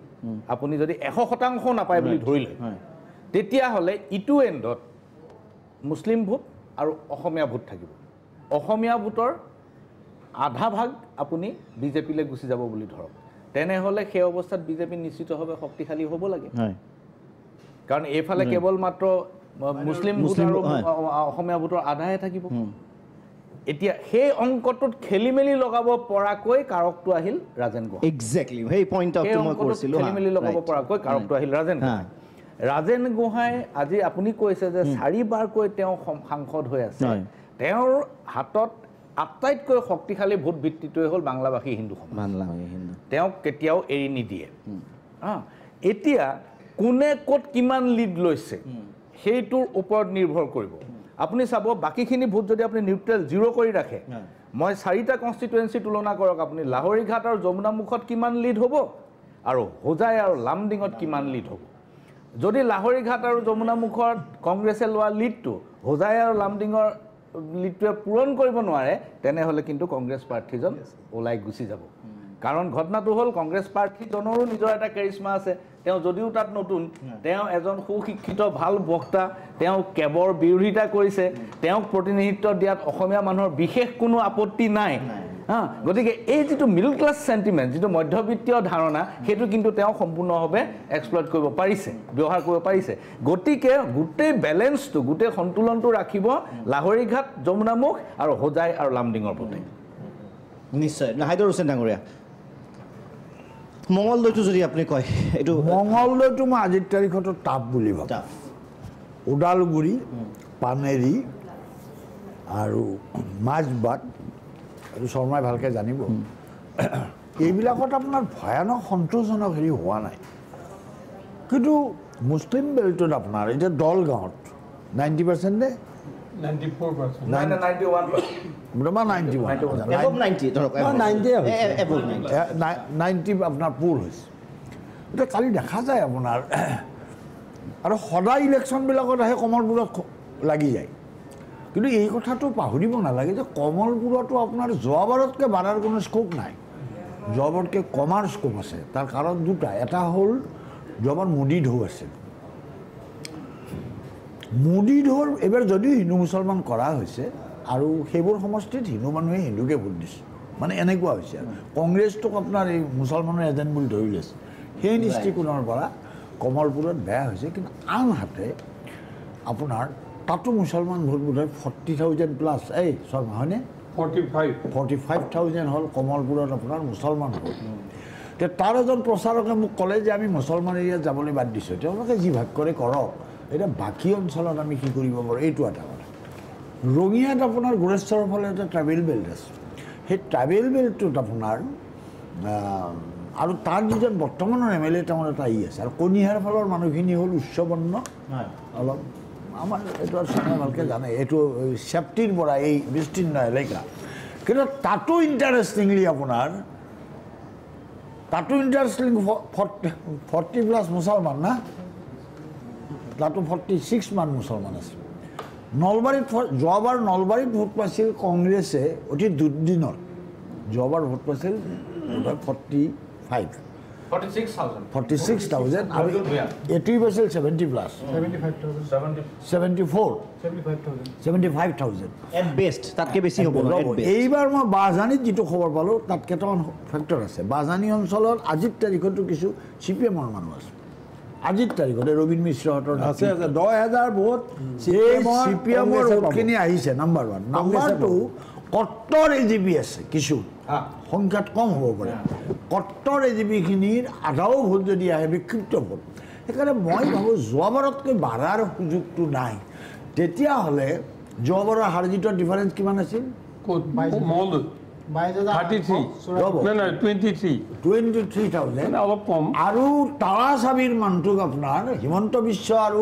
আপুনি যদি 100% নাপায় বুলি ধৰি লয় তেতিয়াহ'লে ইটো এণ্ডত মুছলিম ভোট আৰু অসমীয়া ভোট থাকিব অসমীয়া ভোটৰ আধা ভাগ আপুনি বিজেপিলৈ গুচি যাব বুলি ধৰক তেনেহ'লে সেই অৱস্থাত বিজেপি নিশ্চিতভাৱে শক্তিশালী হ'ব লাগে কাৰণ এইফালে কেৱল মাত্ৰ মুছলিম ভোট আৰু অসমীয়া ভোটৰ আধাহে থাকিব এতিয়া সেই অংকটোত খেলি মেলি লগাব পৰাকৈ কাৰকটো আহিল ৰাজেন গোহাঁই
এক্সেক্টলি সেই পইণ্টটো মই কৈছিলোঁ
খেলি মেলি লগাব পৰাকৈ কাৰকটো আহিল ৰাজেন গোহাঁই ৰাজেন গোহাঁই আজি আপুনি কৈছে যে 4বাৰকৈ তেওঁ সাংসদ হৈ আছে তেওঁৰ হাতত আটাইতকৈ শক্তিশালী ভোট ভিত্তিটোৱে হ'ল বাংলাভাষী হিন্দু সমাজ তেওঁক কেতিয়াও এৰি নিদিয়ে এতিয়া কোনে ক'ত কিমান লিড লৈছে সেইটোৰ ওপৰত নিৰ্ভৰ কৰিব আপুনি চাব বাকীখিনি ভোট যদি আপুনি নিউট্ৰেল 0 কৰি ৰাখে মই 4টা কনষ্টিটুৱেঞ্চি তুলনা কৰক আপুনি লাহৰীঘাট আৰু যমুনামুখত কিমান লিড হ'ব আৰু হোজাই আৰু লামডিঙত কিমান লিড হ'ব যদি লাহৰীঘাট আৰু যমুনামুখত কংগ্ৰেছে লোৱা লিডটো হোজাই আৰু লামডিঙৰ লিডটোৱে পূৰণ কৰিব নোৱাৰে তেনেহ'লে কিন্তু কংগ্ৰেছ প্ৰাৰ্থীজন ওলাই গুচি যাব কাৰণ ঘটনাটো হ'ল কংগ্ৰেছ প্ৰাৰ্থীজনৰো নিজৰ এটা কেৰিছমা আছে তেওঁ যদিও তাত নতুন তেওঁ এজন সুশিক্ষিত ভাল বক্তা তেওঁ কেবৰ বিৰোধিতা কৰিছে তেওঁক প্ৰতিনিধিত্ব দিয়াত অসমীয়া মানুহৰ বিশেষ কোনো আপত্তি নাই গতিকে এই যিটো মিডল ক্লাছ সেন্টিমেন্ট যিটো মধ্যবিত্তীয় ধাৰণা সেইটো কিন্তু তেওঁ সম্পূৰ্ণভাৱে এক্সপ্লইট কৰিব পাৰিছে ব্যৱহাৰ কৰিব পাৰিছে গতিকে গোটেই বেলেন্সটো গোটেই সন্তুলনটো ৰাখিব লাহৰীঘাট যমুনামুখ আৰু হোজাই আৰু লামডিঙৰ প্ৰতি
নিশ্চয় হাইদৰ হুছেইন ডাঙৰীয়া মঙলদৈটো যদি আপুনি কয় এইটো
মঙলদৈটো মই আজিৰ তাৰিখতো টাফ বুলি ভাবোঁ ওদালগুৰি পানেৰী আৰু মাজবাট এইটো শৰ্মাই ভালকৈ জানিব এইবিলাকত আপোনাৰ ভয়ানক সন্তোষজনক হেৰি হোৱা নাই কিন্তু মুছলিম বেল্টত আপোনাৰ এতিয়া দলগাঁৱত 90% নে 90 আপোনাৰ পুৰ হৈছে এতিয়া কালি দেখা যায় আপোনাৰ আৰু সদায় ইলেকশ্যনবিলাকত আহে কমলপুৰত লাগি যায় কিন্তু এই কথাটো পাহৰিব নালাগে যে কমলপুৰতো আপোনাৰ যোৱাবাৰতকৈ বাঢ়াৰ কোনো স্কোপ নাই যোৱাবাৰতকৈ কমাৰ স্কোপ আছে তাৰ কাৰণ দুটা এটা হ'ল যোৱাবাৰ মোদী ঢৌ আছিল মোদী ঢৌৰ এইবাৰ যদিও হিন্দু মুছলমান কৰা হৈছে আৰু সেইবোৰ সমষ্টিত হিন্দু মানুহে হিন্দুকে ভোট দিছে মানে এনেকুৱা হৈছে আৰু কংগ্ৰেছটোক আপোনাৰ এই মুছলমানৰ এজেণ্ট বুলি ধৰি লৈছে সেই দৃষ্টিকোণৰ পৰা কমলপুৰত বেয়া হৈছে কিন্তু আনহাতে আপোনাৰ তাতো মুছলমান ভোট বোধ হয় 40,000 প্লাছ এই শৰ্মা হয়নে 45,000 হ'ল কমলপুৰত আপোনাৰ মুছলমান ভোট তে তাৰ এজন প্ৰচাৰকে মোক ক'লে যে আমি মুছলমান এৰিয়াত যাবলৈ বাদ দিছোঁ তেওঁলোকে যি ভাগ কৰে কৰক এতিয়া বাকী অঞ্চলত আমি কি কৰিব পাৰোঁ এইটো এটা কথা ৰঙিয়াত আপোনাৰ গোৰেশ্বৰৰ ফালে এটা ট্ৰাইবেল বেল্ট আছে সেই ট্ৰাইবেল বেল্টটোত আপোনাৰ আৰু তাৰ যিজন বৰ্তমানৰ MLA তেওঁৰ এটা আছে আৰু কণিহাৰ ফালৰ মানুহখিনি হ'ল উচ্চবৰ্ণ অলপ আমাৰ এইটো আৰু চবে ভালকৈ জানে এইটো চেফটিৰ পৰা এই বিস্তীৰ্ণ এলেকা কিন্তু তাতো ইণ্টাৰেষ্টিংলি আপোনাৰ 40+ মুছলমান না তাতো 46 মান মুছলমান আছে নলবাৰীত যোৱাবাৰ নলবাৰীত ভোট পাইছিল কংগ্ৰেছে অতি দুদিনত যোৱাবাৰ ভোট পাইছিল 46,000 আৰু এটি পাইছিল 70+, 75,000
এট বেষ্ট তাতকৈ বেছি হ'ব
এইবাৰ মই বাহজানীত যিটো খবৰ পালোঁ তাত কেইটামান ফেক্টৰ আছে বাহজানী অঞ্চলত আজিৰ তাৰিখতো কিছু CPMৰ মানুহ আছে আজিৰ তাৰিখতে ৰবীন মিশ্ৰহঁতৰ
আছে 10,000 ভোট
CPMৰ ভোটখিনি আহিছে নাম্বাৰ 1 নাম্বাৰ 2 কট্টৰ AGP আছে কিছু সংখ্যাত কম হ'ব পাৰে কট্টৰ AGPখিনিৰ আধাও ভোট যদি আহে বিক্ষিপ্ত ভোট সেইকাৰণে মই ভাবোঁ যোৱাবাৰতকৈ বাঢ়াৰ সুযোগটো নাই তেতিয়াহ'লে যোৱাবাৰৰ হাৰ জিতৰ ডিফাৰেঞ্চ কিমান আছিল 23,000
অলপ কম
আৰু তাৰাচাবিৰ মানুহটোক আপোনাৰ হিমন্ত বিশ্ব আৰু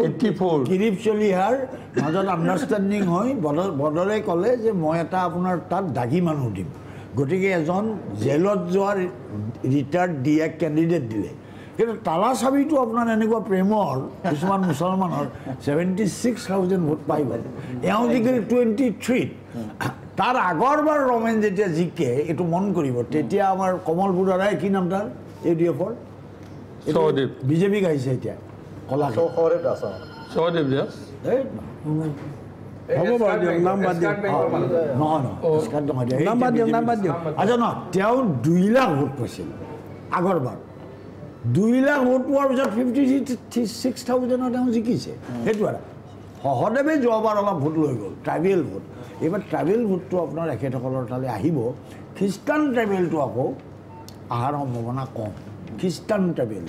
কিৰীপ চলিহাৰ মাজত আণ্ডাৰষ্টেণ্ডিং হৈ বদলে ক'লে যে মই এটা আপোনাৰ তাত দাগী মানুহ দিম গতিকে এজন জেলত যোৱাৰ ৰিটায়াৰ্ড DA কেণ্ডিডেট দিলে কিন্তু তালাচাবিটো আপোনাৰ এনেকুৱা প্ৰেমৰ কিছুমান মুছলমানৰ 76,000 ভোট পাই গ'ল এওঁ জিকিল 23 তাৰ আগৰবাৰ ৰমেন যেতিয়া জিকে এইটো মন কৰিব তেতিয়া আমাৰ কমল বুঢ়াৰাই কি নাম তাৰ ADFৰ বিজেপিক আহিছে এতিয়া কলা আচ্ছা ন তেওঁ 2 লাখ ভোট পাইছিল আগৰবাৰ 2 লাখ ভোট পোৱাৰ পিছত 56,000 তেওঁ জিকিছে সেইটো এটা সহদেৱে যোৱাবাৰ অলপ ভোট লৈ গ'ল ট্ৰাইবেল ভোট এইবাৰ ট্ৰাইবেল ভোটটো আপোনাৰ এখেতসকলৰ তালৈ আহিব খ্ৰীষ্টান ট্ৰাইবেলটো আকৌ অহাৰ সম্ভাৱনা কম খ্ৰীষ্টান ট্ৰাইবেল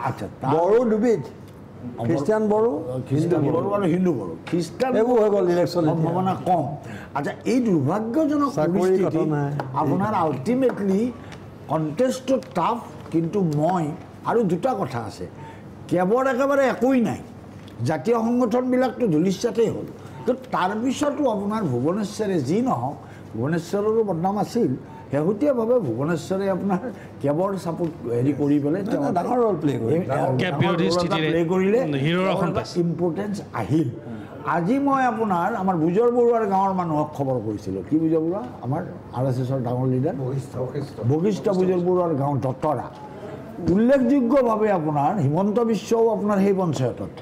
আচ্ছা
বড়ো দুবিধ খ্ৰীষ্টান বড়ো
আৰু হিন্দু বড়ো খ্ৰীষ্টান
এইবোৰ হৈ গ'ল ইলেকশ্যন
সম্ভাৱনা কম আচ্ছা এই দুৰ্ভাগ্যজনক পৰিস্থিতি আপোনাৰ আল্টিমেটলি কণ্টেষ্টটো টাফ কিন্তু মই আৰু দুটা কথা আছে কেৱল একেবাৰে একোৱেই নাই জাতীয় সংগঠনবিলাকতো ধূলিচাতেই হ'ল তো তাৰপিছতো আপোনাৰ ভুৱনেশ্বৰে যি নহওক ভুৱনেশ্বৰৰো বদনাম আছিল শেহতীয়াভাৱে ভুৱনেশ্বৰে আপোনাৰ কেৱল চাপোৰ্ট হেৰি কৰি পেলাই
ডাঙৰ ৰ'ল প্লে
কৰিলে ইম্পৰ্টেঞ্চ আহিল আজি মই আপোনাৰ আমাৰ বুজৰ বৰুৱাৰ গাঁৱৰ মানুহক খবৰ কৰিছিলোঁ কি বুজৰ বৰুৱা আমাৰ RSSৰ ডাঙৰ লিডাৰ বশিষ্ঠ বুজৰ বৰুৱাৰ গাঁও দতৰা উল্লেখযোগ্যভাৱে আপোনাৰ হিমন্ত বিশ্বও আপোনাৰ সেই পঞ্চায়তত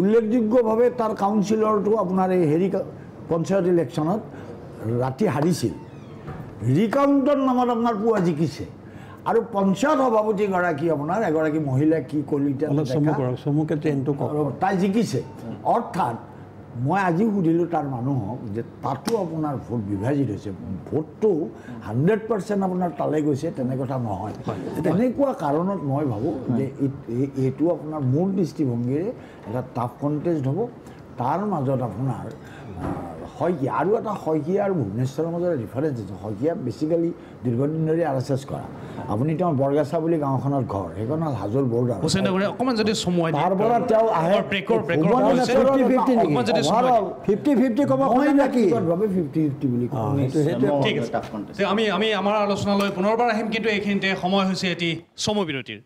উল্লেখযোগ্যভাৱে তাৰ কাউন্সিলৰটো আপোনাৰ এই হেৰি পঞ্চায়ত ইলেকশ্যনত ৰাতি হাৰিছিল ৰিকাউণ্টৰ নামত আপোনাৰ পুৱা জিকিছে আৰু পঞ্চায়ত সভাপতিগৰাকী আপোনাৰ এগৰাকী মহিলাই কি কলিতা তাই জিকিছে অৰ্থাৎ মই আজি সুধিলোঁ তাৰ মানুহক যে তাতো আপোনাৰ ভোট বিভাজিত হৈছে ভোটটো 100% আপোনাৰ তালৈ গৈছে তেনে কথা নহয় তেনেকুৱা কাৰণত মই ভাবোঁ যে এইটো আপোনাৰ মোৰ দৃষ্টিভংগীৰে এটা টাফ কণ্টেষ্ট হ'ব তাৰ মাজত আপোনাৰ শইকীয়া আৰু এটা শইকীয়া আৰু ভুৱনেশ্বৰৰ মাজত ডিফাৰেঞ্চ আছে শইকীয়া বেছিকেলি দীৰ্ঘদিন ধৰি RSS কৰা আপুনি তেওঁ বৰগাছা বুলি গাঁওখনত ঘৰ সেইখন হ'ল হাজোৰ বৰ্ডাৰ
অকণমান যদি
তাৰ পৰা তেওঁ আহে 50-50 ক'ব নেকি 50-50 বুলি
আমি আমাৰ আলোচনালৈ পুনৰবাৰ আহিম কিন্তু এইখিনিতে সময় হৈছে এটি চমু বিৰতিৰ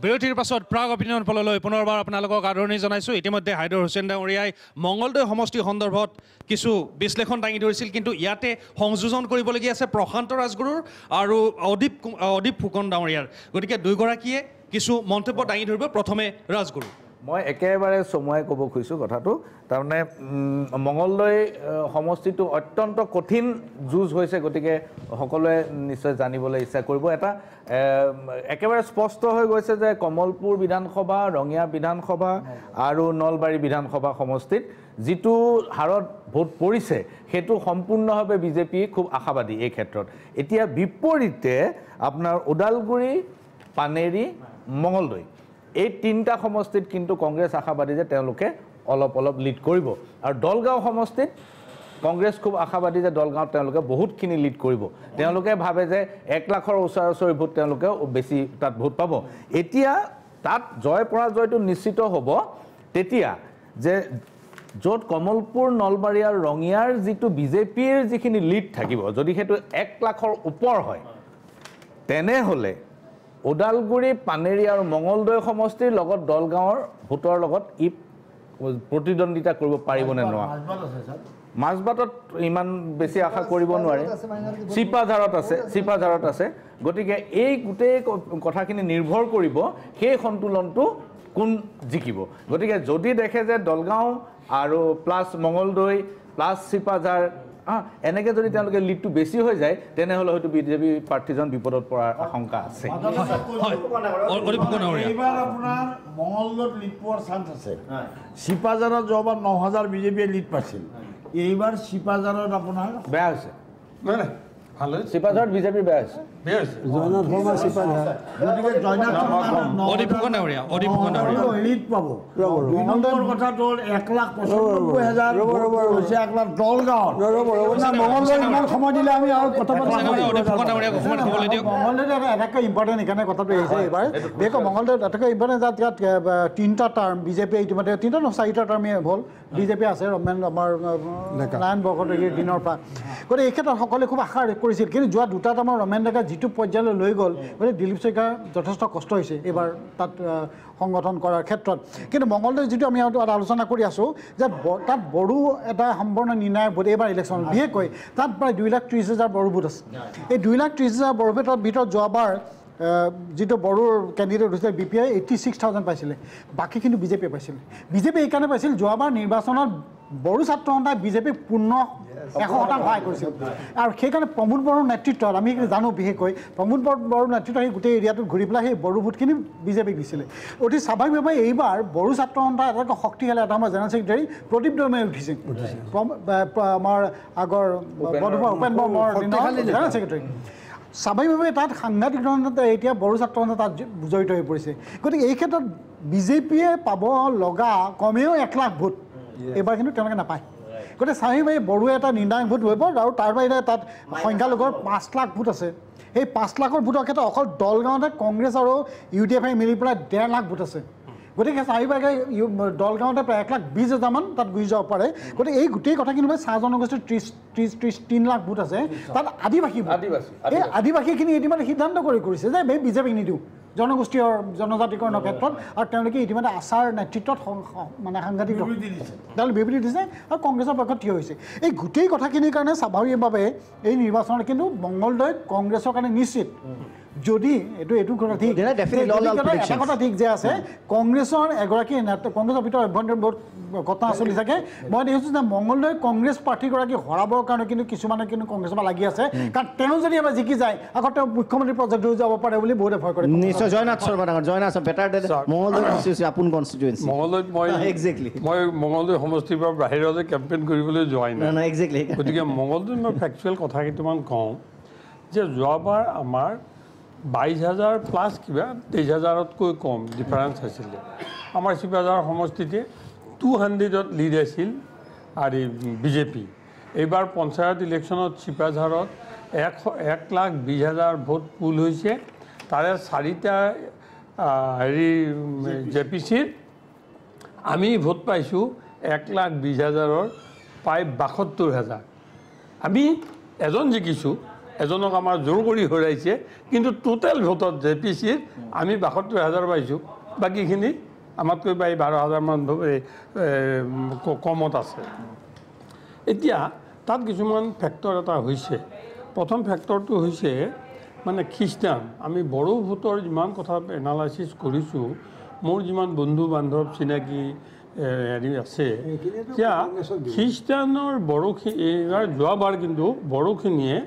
বিৰতিৰ পাছত প্ৰাগ অপিনিয়ন পললৈ পুনৰবাৰ আপোনালোকক আদৰণি জনাইছোঁ ইতিমধ্যে হাইদৰ হুছেইন ডাঙৰীয়াই মংগলদৈ সমষ্টি সন্দৰ্ভত কিছু বিশ্লেষণ দাঙি ধৰিছিল কিন্তু ইয়াতে সংযোজন কৰিবলগীয়া আছে প্ৰশান্ত ৰাজগুৰুৰ আৰু অদীপ ফুকন ডাঙৰীয়াৰ গতিকে দুয়োগৰাকীয়ে কিছু মন্তব্য দাঙি ধৰিব প্ৰথমে ৰাজগুৰু
মই একেবাৰে চমুৱাই ক'ব খুজিছোঁ কথাটো তাৰমানে মংগলদৈ সমষ্টিটো অত্যন্ত কঠিন যুঁজ হৈছে গতিকে সকলোৱে নিশ্চয় জানিবলৈ ইচ্ছা কৰিব এটা একেবাৰে স্পষ্ট হৈ গৈছে যে কমলপুৰ বিধানসভা ৰঙিয়া বিধানসভা আৰু নলবাৰী বিধানসভা সমষ্টিত যিটো হাৰত ভোট পৰিছে সেইটো সম্পূৰ্ণভাৱে বিজেপি খুব আশাবাদী এই ক্ষেত্ৰত এতিয়া বিপৰীতে আপোনাৰ ওদালগুৰি পানেৰী মংগলদৈ এই তিনিটা সমষ্টিত কিন্তু কংগ্ৰেছ আশাবাদী যে তেওঁলোকে অলপ লিড কৰিব আৰু দলগাঁও সমষ্টিত কংগ্ৰেছ খুব আশাবাদী যে দলগাঁৱত তেওঁলোকে বহুতখিনি লিড কৰিব তেওঁলোকে ভাবে যে 1 লাখৰ ওচৰা-ওচৰি ভোট তেওঁলোকে বেছি তাত ভোট পাব এতিয়া তাত জয় পৰাজয়টো নিশ্চিত হ'ব তেতিয়া যে য'ত কমলপুৰ নলবাৰী আৰু ৰঙিয়াৰ যিটো বিজেপিৰ যিখিনি লিড থাকিব যদি সেইটো 1 লাখৰ ওপৰ হয় তেনেহ'লে ওদালগুৰি পানেৰী আৰু মংগলদৈ সমষ্টিৰ লগত দলগাঁৱৰ ভোটৰ লগত ই প্ৰতিদ্বন্দ্বিতা কৰিব পাৰিবনে নোৱাৰে মাজবাটত ইমান বেছি আশা কৰিব নোৱাৰে চিপাঝাৰত আছে গতিকে এই গোটেই কথাখিনি নিৰ্ভৰ কৰিব সেই সন্তুলনটো কোন জিকিব গতিকে যদি দেখে যে দলগাঁও আৰু প্লাছ মংগলদৈ প্লাছ চিপাঝাৰ এনেকৈ যদি তেওঁলোকে লিডটো বেছি হৈ যায় তেনেহ'লে হয়তো বিজেপি প্ৰাৰ্থীজন বিপদত পৰাৰ আশংকা আছে
এইবাৰ আপোনাৰ মংগলদৈত লিড পোৱাৰ চান্স আছে চিপাঝাৰত যোৱাবাৰ 9,000 বিজেপিয়ে লিড পাইছিল এইবাৰ চিপাঝাৰত আপোনাৰ
বেয়া হৈছে
ভাল হৈছে
চিপাঝাৰত বিজেপিৰ বেয়া হৈছে
জয়নাথ শৰ্মা চিপাঝাৰ
গতিকে জয়নাথ
অদীপ ফুকন ডাঙৰীয়া
লিড পাব 2 নম্বৰ কথাটো 1,95,000 হৈছে আপোনাৰ দলগাঁৱত
মংগলদৈ ইমান সময় দিলে আমি আৰু কথা
অদীপ ফুকন ডাঙৰীয়াক অকণমান ক'বলৈ দিয়ক
মংগলদৈত আটাইতকৈ ইম্পৰ্টেণ্ট এইকাৰণে কথাটো আহিছে এইবাৰ বিশেষকৈ মংগলদৈত আটাইতকৈ ইম্পৰ্টেণ্ট ইয়াত 3টা টাৰ্ম বিজেপিয়ে ইতিমধ্যে 3টা নহয় 4টা টাৰ্মেই হ'ল বিজেপি আছে ৰমেন আমাৰ নাৰায়ণ বৰকটকীৰ দিনৰ পৰা গতিকে এই ক্ষেত্ৰত সকলোৱে খুব আশা কৰিছিল কিন্তু যোৱা 2টা টাৰ্মৰ ৰমেন ডেকা যিটো পৰ্যায়লৈ লৈ গ'ল গতিকে দিলীপ শইকীয়াৰ যথেষ্ট কষ্ট হৈছে এইবাৰ তাত সংগঠন কৰাৰ ক্ষেত্ৰত কিন্তু মংগলদৈ যিটো আমি আলোচনা কৰি আছোঁ যে তাত বড়ো এটা সম্পূৰ্ণ নিৰ্ণায়ক ভোট এইবাৰ ইলেকশ্যনত বিশেষকৈ তাত প্ৰায় 2,30,000 বড়ো ভোট আছে এই 2,30,000 বড়ো ভোটৰ ভিতৰত যোৱাবাৰ যিটো বড়োৰ কেণ্ডিডেট হৈছিলে BPI 86,000 পাইছিলে বাকীখিনি বিজেপিয়ে পাইছিলে বিজেপি এইকাৰণে পাইছিল যোৱাবাৰ নিৰ্বাচনত বড়ো ছাত্ৰ সন্থাই বিজেপিক পূৰ্ণ 100% সহায় কৰিছিল আৰু সেইকাৰণে প্ৰমোদ বড়োৰ নেতৃত্বত আমি জানো বিশেষকৈ প্ৰমোদ বড়োৰ নেতৃত্বত সেই গোটেই এৰিয়াটোত ঘূৰি পেলাই সেই বড়ো ভোটখিনি বিজেপিক দিছিলে অতি স্বাভাৱিকভাৱে এইবাৰ বড়ো ছাত্ৰ সন্থা এটাকৈ শক্তিশালী এটা আমাৰ জেনেৰেল ছেক্ৰেটাৰী প্ৰদীপ দৈমাই উঠিছে আমাৰ আগৰ উপেন বৰ্মাৰ জেনেৰেল ছেক্ৰেটাৰী স্বাভাৱিকভাৱে তাত সাংঘাতিক ধৰণে এতিয়া বড়ো ছাত্ৰ সন্থা তাত জড়িত হৈ পৰিছে গতিকে এই ক্ষেত্ৰত বিজেপিয়ে পাব লগা কমেও 1 লাখ ভোট এইবাৰ কিন্তু তেওঁলোকে নাপায় গতিকে স্বাভাৱিকভাৱে বড়োৱে এটা নিৰ্ণায়ক ভোট হ'ব আৰু তাৰ বাহিৰে তাত সংখ্যালঘুৰ 5 লাখ ভোট আছে সেই 5 লাখৰ ভোটৰ ক্ষেত্ৰত অকল দলগাঁৱতে কংগ্ৰেছ আৰু UDF মিলি পেলাই 1.5 লাখ ভোট আছে গতিকে স্বাভাৱিকভাৱে দলগাঁৱতে প্ৰায় 1,20,000 মান তাত গুচি যাব পাৰে গতিকে এই গোটেই কথাখিনি চাহ জনগোষ্ঠীৰ 3 লাখ ভোট আছে তাত আদিবাসী এই আদিবাসীখিনি ইতিমধ্যে সিদ্ধান্ত কৰিছে যে বিজেপিক নিদিওঁ জনগোষ্ঠীয় জনজাতিকৰণৰ ক্ষেত্ৰত আৰু তেওঁলোকে ইতিমধ্যে আশাৰ নেতৃত্বত মানে সাংঘাতিক তেওঁলোকে বিবৃতি দিছে আৰু কংগ্ৰেছৰ পক্ষত থিয় হৈছে এই গোটেই কথাখিনিৰ কাৰণে স্বাভাৱিকভাৱে এই নিৰ্বাচনত কিন্তু মংগলদৈত কংগ্ৰেছৰ কাৰণে নিশ্চিত যদি এইটো কথা ঠিক এটা কথা ঠিক যে আছে কংগ্ৰেছৰ এগৰাকী কংগ্ৰেছৰ ভিতৰত অভ্যন্তৰীণ বহুত ঘটনা চলি থাকে মই দেখিছোঁ যে মংগলদৈ কংগ্ৰেছ প্ৰাৰ্থীগৰাকী হৰাবৰ কাৰণে কিন্তু কিছুমানে কিন্তু কংগ্ৰেছৰ পৰা লাগি আছে কাৰণ তেওঁ যদি এবাৰ জিকি যায় আকৌ তেওঁ মুখ্যমন্ত্ৰী পৰ্যায়ত হৈ যাব পাৰে বুলি বহুতে ভয় কৰে
নিশ্চয় জয়নাথ শৰ্মা ডাঙৰ Joynath better than Mangaldai constituency আপোন কনষ্টিটুৱেঞ্চি
মংগলদৈত মই মংগলদৈ সমষ্টিৰ পৰা বাহিৰলৈ কেম্পেইন কৰিবলৈ যোৱাই নাই
এক্সেক্টলি
গতিকে মংগলদৈত মই ফেক্সুৱেল কথা কেইটামান কওঁ যে যোৱাবাৰ আমাৰ 22,000 প্লাছ কিবা 23,000তকৈ কম ডিফাৰেঞ্চ আছিলে আমাৰ চিপাঝাৰ সমষ্টিতে 200ত লিড আছিল আৰু বিজেপি এইবাৰ পঞ্চায়ত ইলেকশ্যনত চিপাঝাৰত 1,20,000 ভোট পুল হৈছে তাৰে 4টা JPCৰ আমি ভোট পাইছোঁ 1,20,000ৰ প্ৰায় 72,000 আমি এজন জিকিছোঁ এজনক আমাৰ জোৰ কৰি হৰাইছে কিন্তু টোটেল ভোটত JPCৰ আমি ৭২,০০০ পাইছোঁ বাকীখিনি আমাতকৈ প্ৰায় ১২,০০০মান কমত আছে এতিয়া তাত কিছুমান ফেক্টৰ এটা হৈছে প্ৰথম ফেক্টৰটো হৈছে মানে খ্ৰীষ্টান আমি বড়ো ভোটৰ যিমান কথা এনালাইচিছ কৰিছোঁ মোৰ যিমান বন্ধু বান্ধৱ চিনাকি হেৰি আছে এতিয়া খ্ৰীষ্টানৰ এইবাৰ যোৱাবাৰ কিন্তু বড়োখিনিয়ে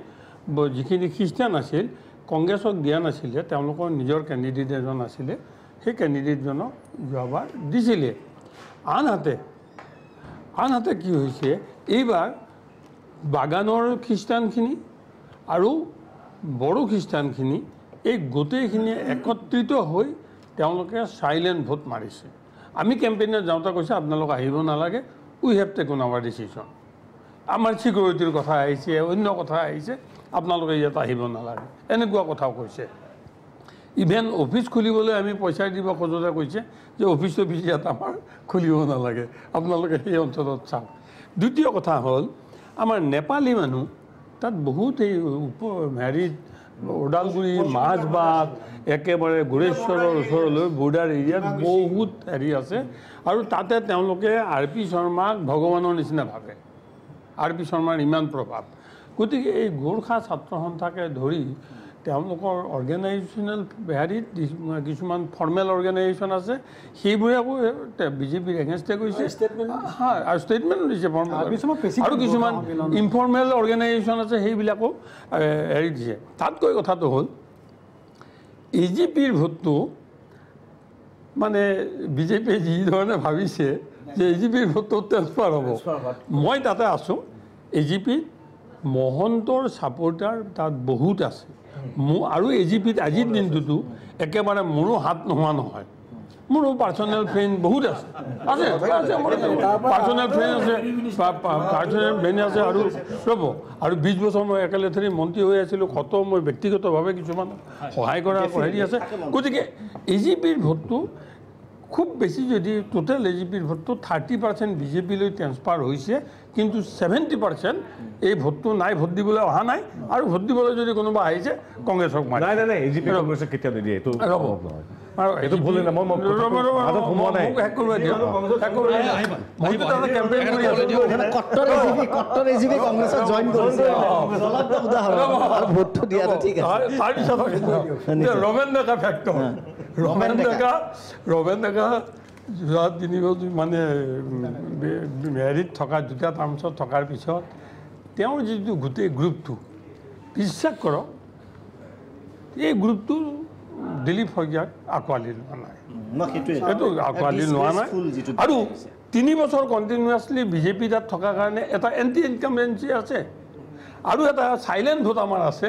যিখিনি খ্ৰীষ্টান আছিল কংগ্ৰেছক দিয়া নাছিলে তেওঁলোকৰ নিজৰ কেণ্ডিডেট এজন আছিলে সেই কেণ্ডিডেটজনক যোৱাবাৰ দিছিলে আনহাতে কি হৈছে এইবাৰ বাগানৰ খ্ৰীষ্টানখিনি আৰু বড়ো খ্ৰীষ্টানখিনি এই গোটেইখিনিয়ে একত্ৰিত হৈ তেওঁলোকে চাইলেণ্ট ভোট মাৰিছে আমি কেম্পেইনত যাওঁতে কৈছে আপোনালোক আহিব নালাগে উই হেভ টেকন আৱাৰ ডিচিশ্যন আমাৰ ছিকিউৰিটিৰ কথা আহিছে অন্য কথা আহিছে আপোনালোকে ইয়াত আহিব নালাগে এনেকুৱা কথাও কৈছে ইভেন অফিচ খুলিবলৈ আমি পইচা দিব খোজোতে কৈছে যে অফিচ ইয়াত আমাৰ খুলিব নালাগে আপোনালোকে সেই অঞ্চলত চাওক দ্বিতীয় কথা হ'ল আমাৰ নেপালী মানুহ তাত বহুত এই হেৰিত ওদালগুৰি মাজবাট একেবাৰে গোৰেশ্বৰৰ ওচৰলৈ বৰ্ডাৰ এৰিয়াত বহুত হেৰি আছে আৰু তাতে তেওঁলোকে RP শৰ্মাক ভগৱানৰ নিচিনা ভাবে RP শৰ্মাৰ ইমান প্ৰভাৱ গতিকে এই গোৰ্খা ছাত্ৰ সন্থাকে ধৰি তেওঁলোকৰ অৰ্গেনাইজেশ্যনেল হেৰিত কিছুমান ফৰ্মেল অৰ্গেনাইজেশ্যন আছে সেইবোৰে আকৌ বিজেপিৰ এগেইনষ্টে কৈছে হয় আৰু ষ্টেটমেণ্ট দিছে ফৰ্মেল আৰু কিছুমান ইনফৰ্মেল অৰ্গেনাইজেশ্যন আছে সেইবিলাকো হেৰি দিছে তাতকৈ কথাটো হ'ল AGPৰ ভোটটো মানে বিজেপিয়ে যিধৰণে ভাবিছে যে AGPৰ ভোটটো ট্ৰেন্সফাৰ হ'ব মই তাতে আছোঁ AGPত মহন্তৰ ছাপোৰ্টাৰ তাত বহুত আছে আৰু AGPত আজিৰ দিনটোতো একেবাৰে মোৰো হাত নোহোৱা নহয় মোৰো পাৰ্চনেল ফ্ৰেণ্ড বহুত আছে পাৰ্চনেল ফ্ৰেণ্ড আছে আৰু ৰ'ব আৰু 20 বছৰ মই একেলেথাৰি মন্ত্ৰী হৈ আছিলোঁ কত মই ব্যক্তিগতভাৱে কিছুমান সহায় কৰা হেৰি আছে গতিকে AGPৰ ভোটটো খুব বেছি যদি টোটেল AGPৰ ভোটটো 30% বিজেপিলৈ ট্ৰেন্সফাৰ হৈছে কিন্তু 70% এই ভোটটো নাই ভোট দিবলৈ অহা নাই আৰু ভোট দিবলৈ যদি কোনোবা আহিছে কংগ্ৰেছক মাৰে
নাই AGP কংগ্ৰেছক কেতিয়া নিদিয়ে এইটো
এইটো ভুল না মই
কট্টৰ AGP কংগ্ৰেছত জইন কৰিছে ভোটটো দিয়াটো ঠিক আছে
ৰমেন ডেকা ফেক্টৰ ৰমেন ডেকা যোৱা 3 বছৰ মানে হেৰিত থকা 2টা টাৰ্মছত থকাৰ পিছত তেওঁৰ যিটো গোটেই গ্ৰুপটো বিশ্বাস কৰক এই গ্ৰুপটো দিলীপ শইকীয়াক আঁকোৱালি লোৱা নাই এইটো আঁকোৱালি লোৱা নাই আৰু 3 বছৰ কণ্টিনিউৱাছলি বিজেপি তাত থকাৰ কাৰণে এটা এণ্টি ইনকামবেঞ্চি আছে আৰু এটা চাইলেণ্ট ভোট আমাৰ আছে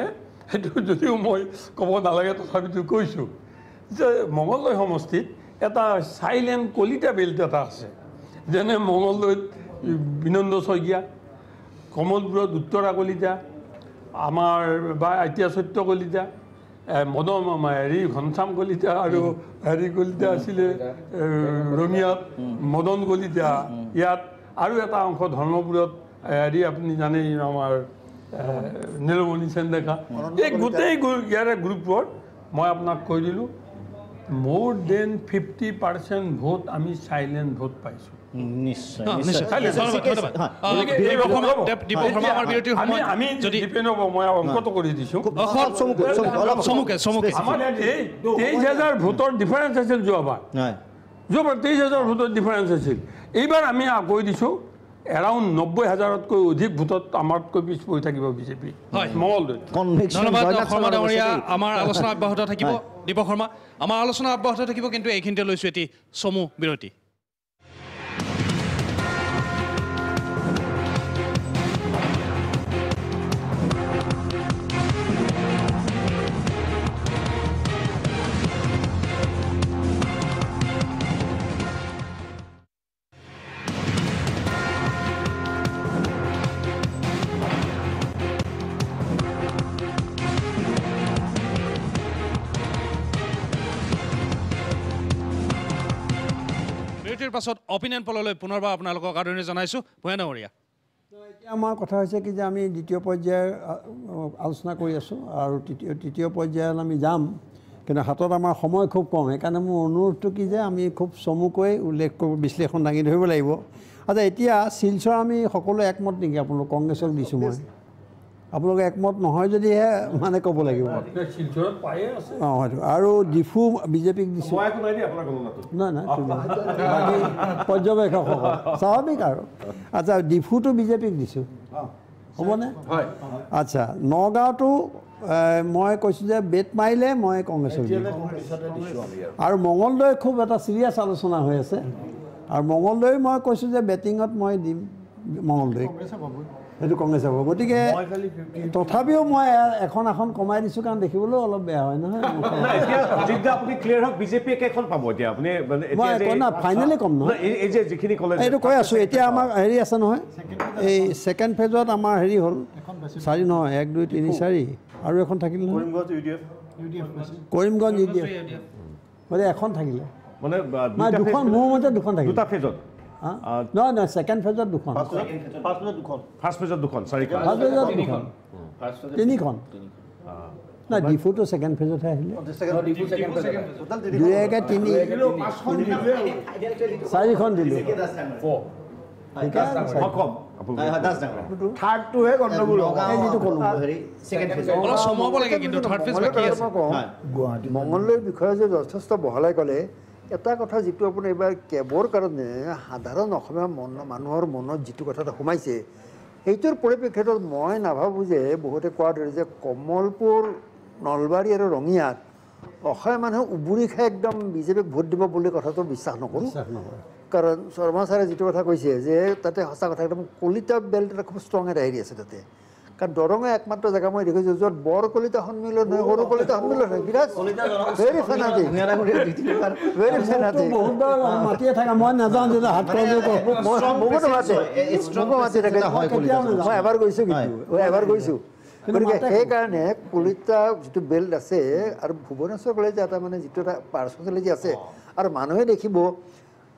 সেইটো যদিও মই ক'ব নালাগে তথাপিতো কৈছোঁ যে মঙলদৈ সমষ্টিত এটা চাইলেণ্ট কলিতা বেল্ট এটা আছে যেনে মঙলদৈত বিনন্দ শইকীয়া কমলপুৰত উত্তৰা কলিতা আমাৰ বা এতিয়া সত্য কলিতা মদন হেৰি ঘনশ্যাম কলিতা আৰু হেৰি কলিতা আছিলে ৰঙিয়াত মদন কলিতা ইয়াত আৰু এটা অংশ ধৰ্মপুৰত হেৰি আপুনি জানেই আমাৰ নীলমণি সেনডেকা এই গোটেই ইয়াৰে গ্ৰুপৰ মই আপোনাক কৈ দিলোঁ more than 50% ভোট আমি সাইলেন্ট ভোট পাইছো
নিশ্চয়
আমি যদি মই অংকটো কৰি দিছোঁ আমাৰ 23,000 ভোটৰ ডিফাৰেন্স আছিল যোৱাবাৰ 23,000 ভোটৰ ডিফাৰেন্স আছিল এইবাৰ আমি কৈ দিছোঁ এৰাউণ্ড 90,000তকৈ অধিক ভোটত আমাতকৈ পিছ পৰি থাকিব বিজেপি মঙলদৈ
ধন্যবাদ শৰ্মা ডাঙৰীয়া আমাৰ আলোচনা অব্যাহত থাকিব দীপক শৰ্মা আমাৰ আলোচনা অব্যাহত থাকিব কিন্তু এইখিনিতে লৈছোঁ এটি চমু বিৰতি বিৰতিৰ পাছত অপিনিয়ন পললৈ পুনৰবাৰ আপোনালোকক আদৰণি জনাইছোঁ ভূঞা ডাঙৰীয়া
এতিয়া আমাৰ কথা হৈছে কি যে আমি দ্বিতীয় পৰ্যায়ৰ আলোচনা কৰি আছোঁ আৰু তৃতীয় পৰ্যায়ত আমি যাম, কিন্তু হাতত আমাৰ সময় খুব কম। সেইকাৰণে মোৰ অনুৰোধটো কি যে আমি খুব চমুকৈ উল্লেখ কৰিব, বিশ্লেষণ দাঙি ধৰিব লাগিব। আচ্ছা, এতিয়া শিলচৰ আমি সকলোৱে একমত নেকি? আপোনালোক কংগ্ৰেছক দিছোঁ মই, আপোনালোকে একমত নহয় যদিহে মানে ক'ব লাগিব। অঁ হয়তো। আৰু ডিফু বিজেপিক দিছোঁ। নাই নাই, বাকী পৰ্যবেক্ষকসকল স্বাভাৱিক আৰু। আচ্ছা, ডিফুটো বিজেপিক দিছোঁ, হ'বনে? আচ্ছা, নগাঁৱতো মই কৈছোঁ যে বেট মাৰিলে মই কংগ্ৰেছক দিম। আৰু মঙলদৈ খুব এটা চিৰিয়াছ আলোচনা হৈ আছে, আৰু মঙলদৈ মই কৈছোঁ যে বেটিঙত মই দিম মঙলদৈক, সেইটো কংগ্ৰেছ হ'ব। গতিকে তথাপিও মই এখন কমাই দিছোঁ, কাৰণ দেখিবলৈও অলপ বেয়া হয় নহয়। ফাইনেলি কম নহয়, এইটো কৈ আছোঁ। এতিয়া আমাৰ হেৰি আছে নহয়, এই ছেকেণ্ড ফেজত আমাৰ হেৰি হ'ল 4 নহয়, 1 2 3 4 আৰু এখন থাকিল নহয়, কৰিমগঞ্জ UDF, মানে এখন থাকিলে মানে দুখন, মোৰ মতে দুখন থাকিল দুটা ফেজত। নহয় নহয়, ছেকেণ্ড ফেজত দুখন,
ফাৰ্ষ্ট ফেজত দুখন,
3খন। নাই, ডিফুটো ছেকেণ্ড ফেজতহে আহিলে, 2 1 3 4খন দিলোঁ।
থাৰ্ডটোহে গণ্ডগোল
যিটো ক'লোঁ
মঙলদৈৰ বিষয়ে যে যথেষ্ট বহলাই ক'লে, এটা কথা যিটো আপোনাৰ এইবাৰ কেবৰ কাৰণে সাধাৰণ অসমীয়া মানুহৰ মনত যিটো কথা সোমাইছে, সেইটোৰ পৰিপ্ৰেক্ষিতত মই নাভাবোঁ যে বহুতে কোৱাৰ দৰে যে কমলপুৰ, নলবাৰী আৰু ৰঙিয়াত অসমীয়া মানুহে উবুৰি খাই একদম বিজেপিক ভোট দিব বুলি কথাটো বিশ্বাস নকৰোঁ। কাৰণ শৰ্মা ছাৰে যিটো কথা কৈছে যে তাতে সঁচা কথা, একদম কলিতা বেল্ট এটা খুব ষ্ট্ৰং এটা হেৰি আছে তাতে। কাৰণ দৰঙে একমাত্ৰ জেগা মই দেখিছোঁ য'ত বৰ কলিতা সন্মিলন হয়, সৰু কলিতা সন্মিলন হয়, বিৰাট ভেৰি ফেনাটিক, ভেৰি ফেনাটিক।
বহুতবাৰ মাতিয়ে থাকে, মই নাযাওঁ যেতিয়া হাত
বহুতো মাতে, মাতি থাকে, মই এবাৰ গৈছোঁ, কিন্তু এবাৰ গৈছোঁ। গতিকে সেইকাৰণে কলিতা যিটো বেল্ট আছে আৰু ভুৱনেশ্বৰ কলেজীয়া এটা মানে যিটো এটা পাৰ্চনেলিটি আছে, আৰু মানুহে দেখিব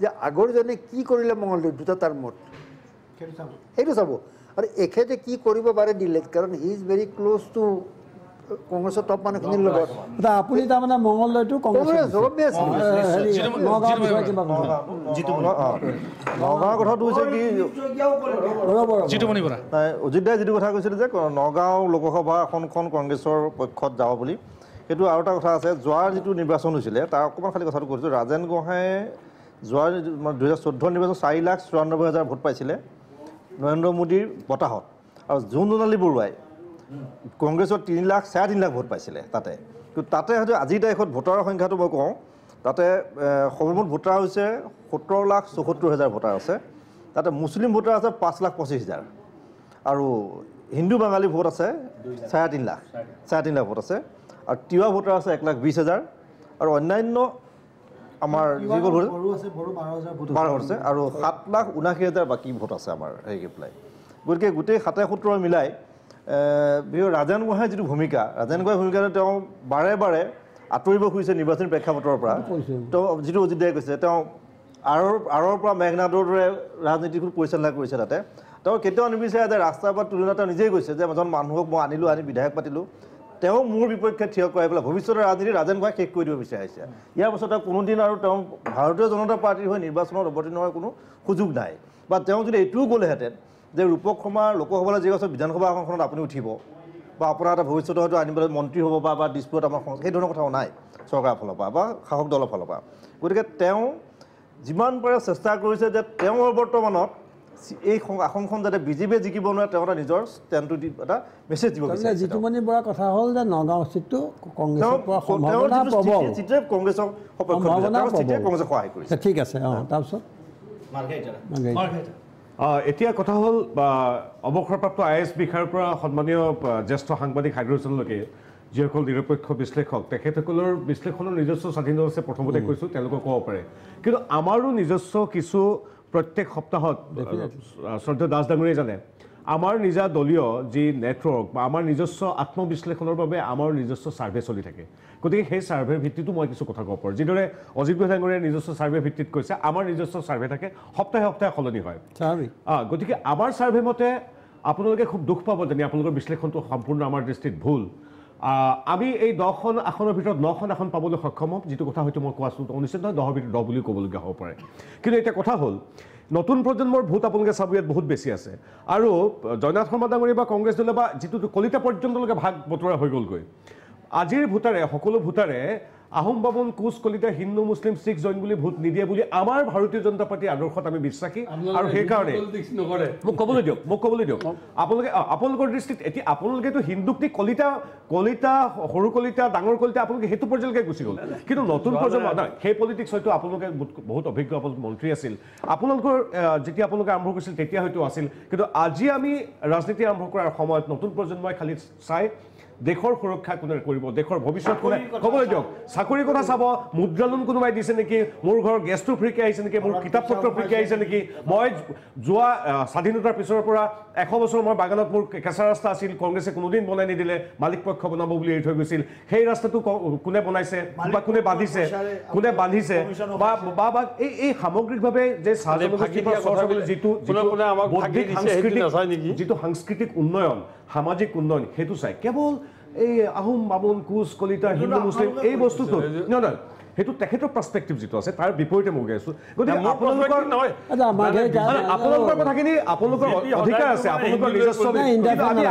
যে আগৰজনে কি কৰিলে মঙলদৈত দুটা টাৰ্মত, সেইটো চাব। আৰু এখেতে কি কৰিব পাৰে দিল্লীত, কাৰণ he is very close to কংগ্ৰেছৰ টপ মানুহখিনিৰ লগত।
আপুনি তাৰমানে মঙলদৈটো
নগাঁৱৰ কথাটো হৈছে কি, অযোধ্যাই যিটো কথা কৈছিলে যে নগাঁও লোকসভা আসনখন কংগ্ৰেছৰ পক্ষত যাব বুলি, সেইটো আৰু এটা কথা আছে। যোৱাৰ যিটো নিৰ্বাচন হৈছিলে তাৰ অকণমান খালী কথাটো কৈছোঁ, ৰাজেন গোহাঁয়ে যোৱাৰ 2014 নিৰ্বাচন 4,94,000 ভোট পাইছিলে নৰেন্দ্ৰ মোদীৰ বতাহত, আৰু জোন দোনালী বৰুৱাই কংগ্ৰেছৰ 3,00,000 3.5 ভোট পাইছিলে তাতে। কিন্তু তাতে হয়তো আজিৰ তাৰিখত ভোটাৰৰ সংখ্যাটো মই কওঁ, তাতে সৰ্বমুঠ ভোটাৰ হৈছে 17,74,000 ভোটাৰ আছে। তাতে মুছলিম ভোটাৰ আছে 5,25,000, আৰু হিন্দু বাঙালী ভোট আছে 3.5 লাখ ভোট আছে, আৰু তিৱা ভোটাৰ আছে 1,20,000, আৰু অন্যান্য আমাৰ যিবোৰ ভোট 12 আছে, আৰু 7,79,000 বাকী ভোট আছে আমাৰ হেৰি পেলাই। গতিকে গোটেই 7 মিলাই ৰাজেন গোহাঁইৰ যিটো ভূমিকা, ৰাজেন গোহাঁইৰ ভূমিকাটো তেওঁ বাৰে বাৰে আঁতৰিব খুজিছে নিৰ্বাচনী প্ৰেক্ষাপটৰ পৰা। তেওঁ যিটো অযোধ্যাই কৈছে, তেওঁ আঁৰৰ পৰা মেঘনাদৰ দৰে ৰাজনীতিক পৰিচালনা কৰিছে। তাতে তেওঁ কেতিয়াও নিবিচাৰে যে ৰাস্তাৰ পৰা তুলনা, তেওঁ নিজেই কৈছে যে এজন মানুহক মই আনি বিধায়ক পাতিলোঁ, তেওঁ মোৰ বিপক্ষে থিয় কৰাই পেলাই ভৱিষ্যতৰ ৰাজনীতি ৰাজেন গোহাঁই শেষ কৰি দিব বিচাৰিছে। ইয়াৰ পাছত কোনোদিন আৰু তেওঁ ভাৰতীয় জনতা পাৰ্টীৰ হৈ নিৰ্বাচনত অৱতীৰ্ণ হোৱাৰ কোনো সুযোগ নাই। বা তেওঁ যদি এইটোও ক'লেহেঁতেন যে ৰূপক শৰ্মাৰ লোকসভালৈ যি আছে বিধানসভা আসনখনত আপুনি উঠিব, বা আপোনাৰ এটা ভৱিষ্যতে হয়তো আনিবলৈ মন্ত্ৰী হ'ব, বা দিছপুৰত আমাৰ সেই ধৰণৰ কথাও নাই চৰকাৰৰ ফালৰ পৰা বা শাসক দলৰ ফালৰ পৰা। গতিকে তেওঁ যিমান পাৰে চেষ্টা কৰিছে যে তেওঁৰ বৰ্তমানত এই আসনখন যাতে বিজেপিয়ে জিকিব নোৱাৰে, তেওঁ এটা নিজৰ ষ্টেণ্ডটো দি এটা মেছেজ দিব বিচাৰিছে।
জিতুমণি বৰাৰ কথা হ'ল যে নগাঁও চিটটো কংগ্ৰেছক
সহায় কৰিছে।
ঠিক আছে, তাৰপিছত
এতিয়া কথা হ'ল অৱসৰপ্ৰাপ্ত IAS বিষয়াৰ পৰা সন্মানীয় জ্যেষ্ঠ সাংবাদিক হাইড্ৰজনলৈকে যিসকল নিৰপেক্ষ বিশ্লেষক, তেখেতসকলৰ বিশ্লেষণৰ নিজস্ব স্বাধীনতা আছে, প্ৰথমতে কৈছোঁ, তেওঁলোকে ক'ব পাৰে। কিন্তু আমাৰো নিজস্ব কিছু প্ৰত্যেক সপ্তাহত শ্ৰদ্ধেয় দাস ডাঙৰীয়ে জানে আমাৰ নিজা দলীয় যি নেটৱৰ্ক বা আমাৰ নিজস্ব আত্মবিশ্লেষণৰ বাবে আমাৰ নিজস্ব ছাৰ্ভে চলি থাকে গতিকে সেই ছাৰ্ভেৰ ভিত্তিতো মই কিছু কথা ক'ব পাৰোঁ যিদৰে অজিত ডাঙৰীয়াই নিজস্ব ছাৰ্ভে ভিত্তিত কৈছে আমাৰ নিজস্ব ছাৰ্ভে থাকে সপ্তাহে সপ্তাহে সলনি হয় গতিকে আমাৰ ছাৰ্ভে মতে আপোনালোকে খুব দুখ পাব যেনে আপোনালোকৰ বিশ্লেষণটো সম্পূৰ্ণ আমাৰ দৃষ্টিত ভুল আমি এই 10খন আসনৰ ভিতৰত 9খন আসন পাবলৈ সক্ষম হ'ম যিটো কথা হয়তো মই কোৱাটো অনুচিত নহয় 10ৰ ভিতৰত 10 বুলি ক'বলগীয়া হ'ব পাৰে কিন্তু এতিয়া কথা হ'ল নতুন প্ৰজন্মৰ ভোট আপোনালোকে চাব ইয়াত বহুত বেছি আছে আৰু জয়নাথ শৰ্মা ডাঙৰীয়া বা কংগ্ৰেছ দলে বা যিটো কলিতা পৰ্যন্তলৈকে ভাগ বতৰা হৈ গ'লগৈ আজিৰ ভোটাৰে সকলো ভোটাৰে আহোম বামুণ কোচ কলিতা হিন্দু মুছলিম শিখ জৈন বুলি ভোট নিদিয়ে বুলি আমাৰ ভাৰতীয় জনতা পাৰ্টীৰ আদৰ্শত আমি বিশ্বাসী আৰু সেইকাৰণে মোক ক'বলৈ দিয়ক আপোনালোকৰ দৃষ্টিত এতিয়া আপোনালোকেতো হিন্দুক নি কলিতা সৰু কলিতা ডাঙৰ কলিতা আপোনালোকে সেইটো পৰ্যায়লৈকে গুচি গ'ল কিন্তু নতুন প্ৰজন্ম নহয় সেই পলিটিক্স হয়তো আপোনালোকে বহুত অভিজ্ঞ মন্ত্ৰী আছিল আপোনালোকৰ যেতিয়া আপোনালোকে আৰম্ভ কৰিছিল তেতিয়া হয়তো আছিল কিন্তু আজি আমি ৰাজনীতি আৰম্ভ কৰাৰ সময়ত নতুন প্ৰজন্মই খালি চাই দেশৰ সুৰক্ষা কোনে কৰিব দেশৰ ভৱিষ্যত কোনে ক'বলৈ দিয়ক চাকৰিৰ কথা চাব মুদ্ৰা লোন কোনোবাই দিছে নেকি মোৰ ঘৰৰ গেছটো ফ্ৰীকৈ আহিছে নেকি মোৰ কিতাপ পত্ৰ ফ্ৰীকৈ আহিছে নেকি মই যোৱা স্বাধীনতাৰ পিছৰ পৰা 100 বছৰ মই বাগানত মোৰ কেঁচা ৰাস্তা আছিল কংগ্ৰেছে কোনোদিন বনাই নিদিলে মালিক পক্ষ বনাব বুলি এৰি থৈ গৈছিল সেই ৰাস্তাটো কোনে বনাইছে বা কোনে বান্ধিছে বা এই সামগ্ৰিকভাৱে যে যিটো সাংস্কৃতিক উন্নয়ন সামাজিক উন্নয়ন সেইটো চাই কেৱল এই আহোম বামুণ কোচ কলিতা হিন্দু মুছলিম এই বস্তুটো নহয় সেইটো তেখেতৰ পাৰ্সপেক্টিভ যিটো আছে তাৰ বিপৰীতে মই গৈছো গতিকে আপোনালোকৰ কথাখিনি আপোনালোকৰ অধিকাৰ আছে আপোনালোকৰ নিজস্ব আমি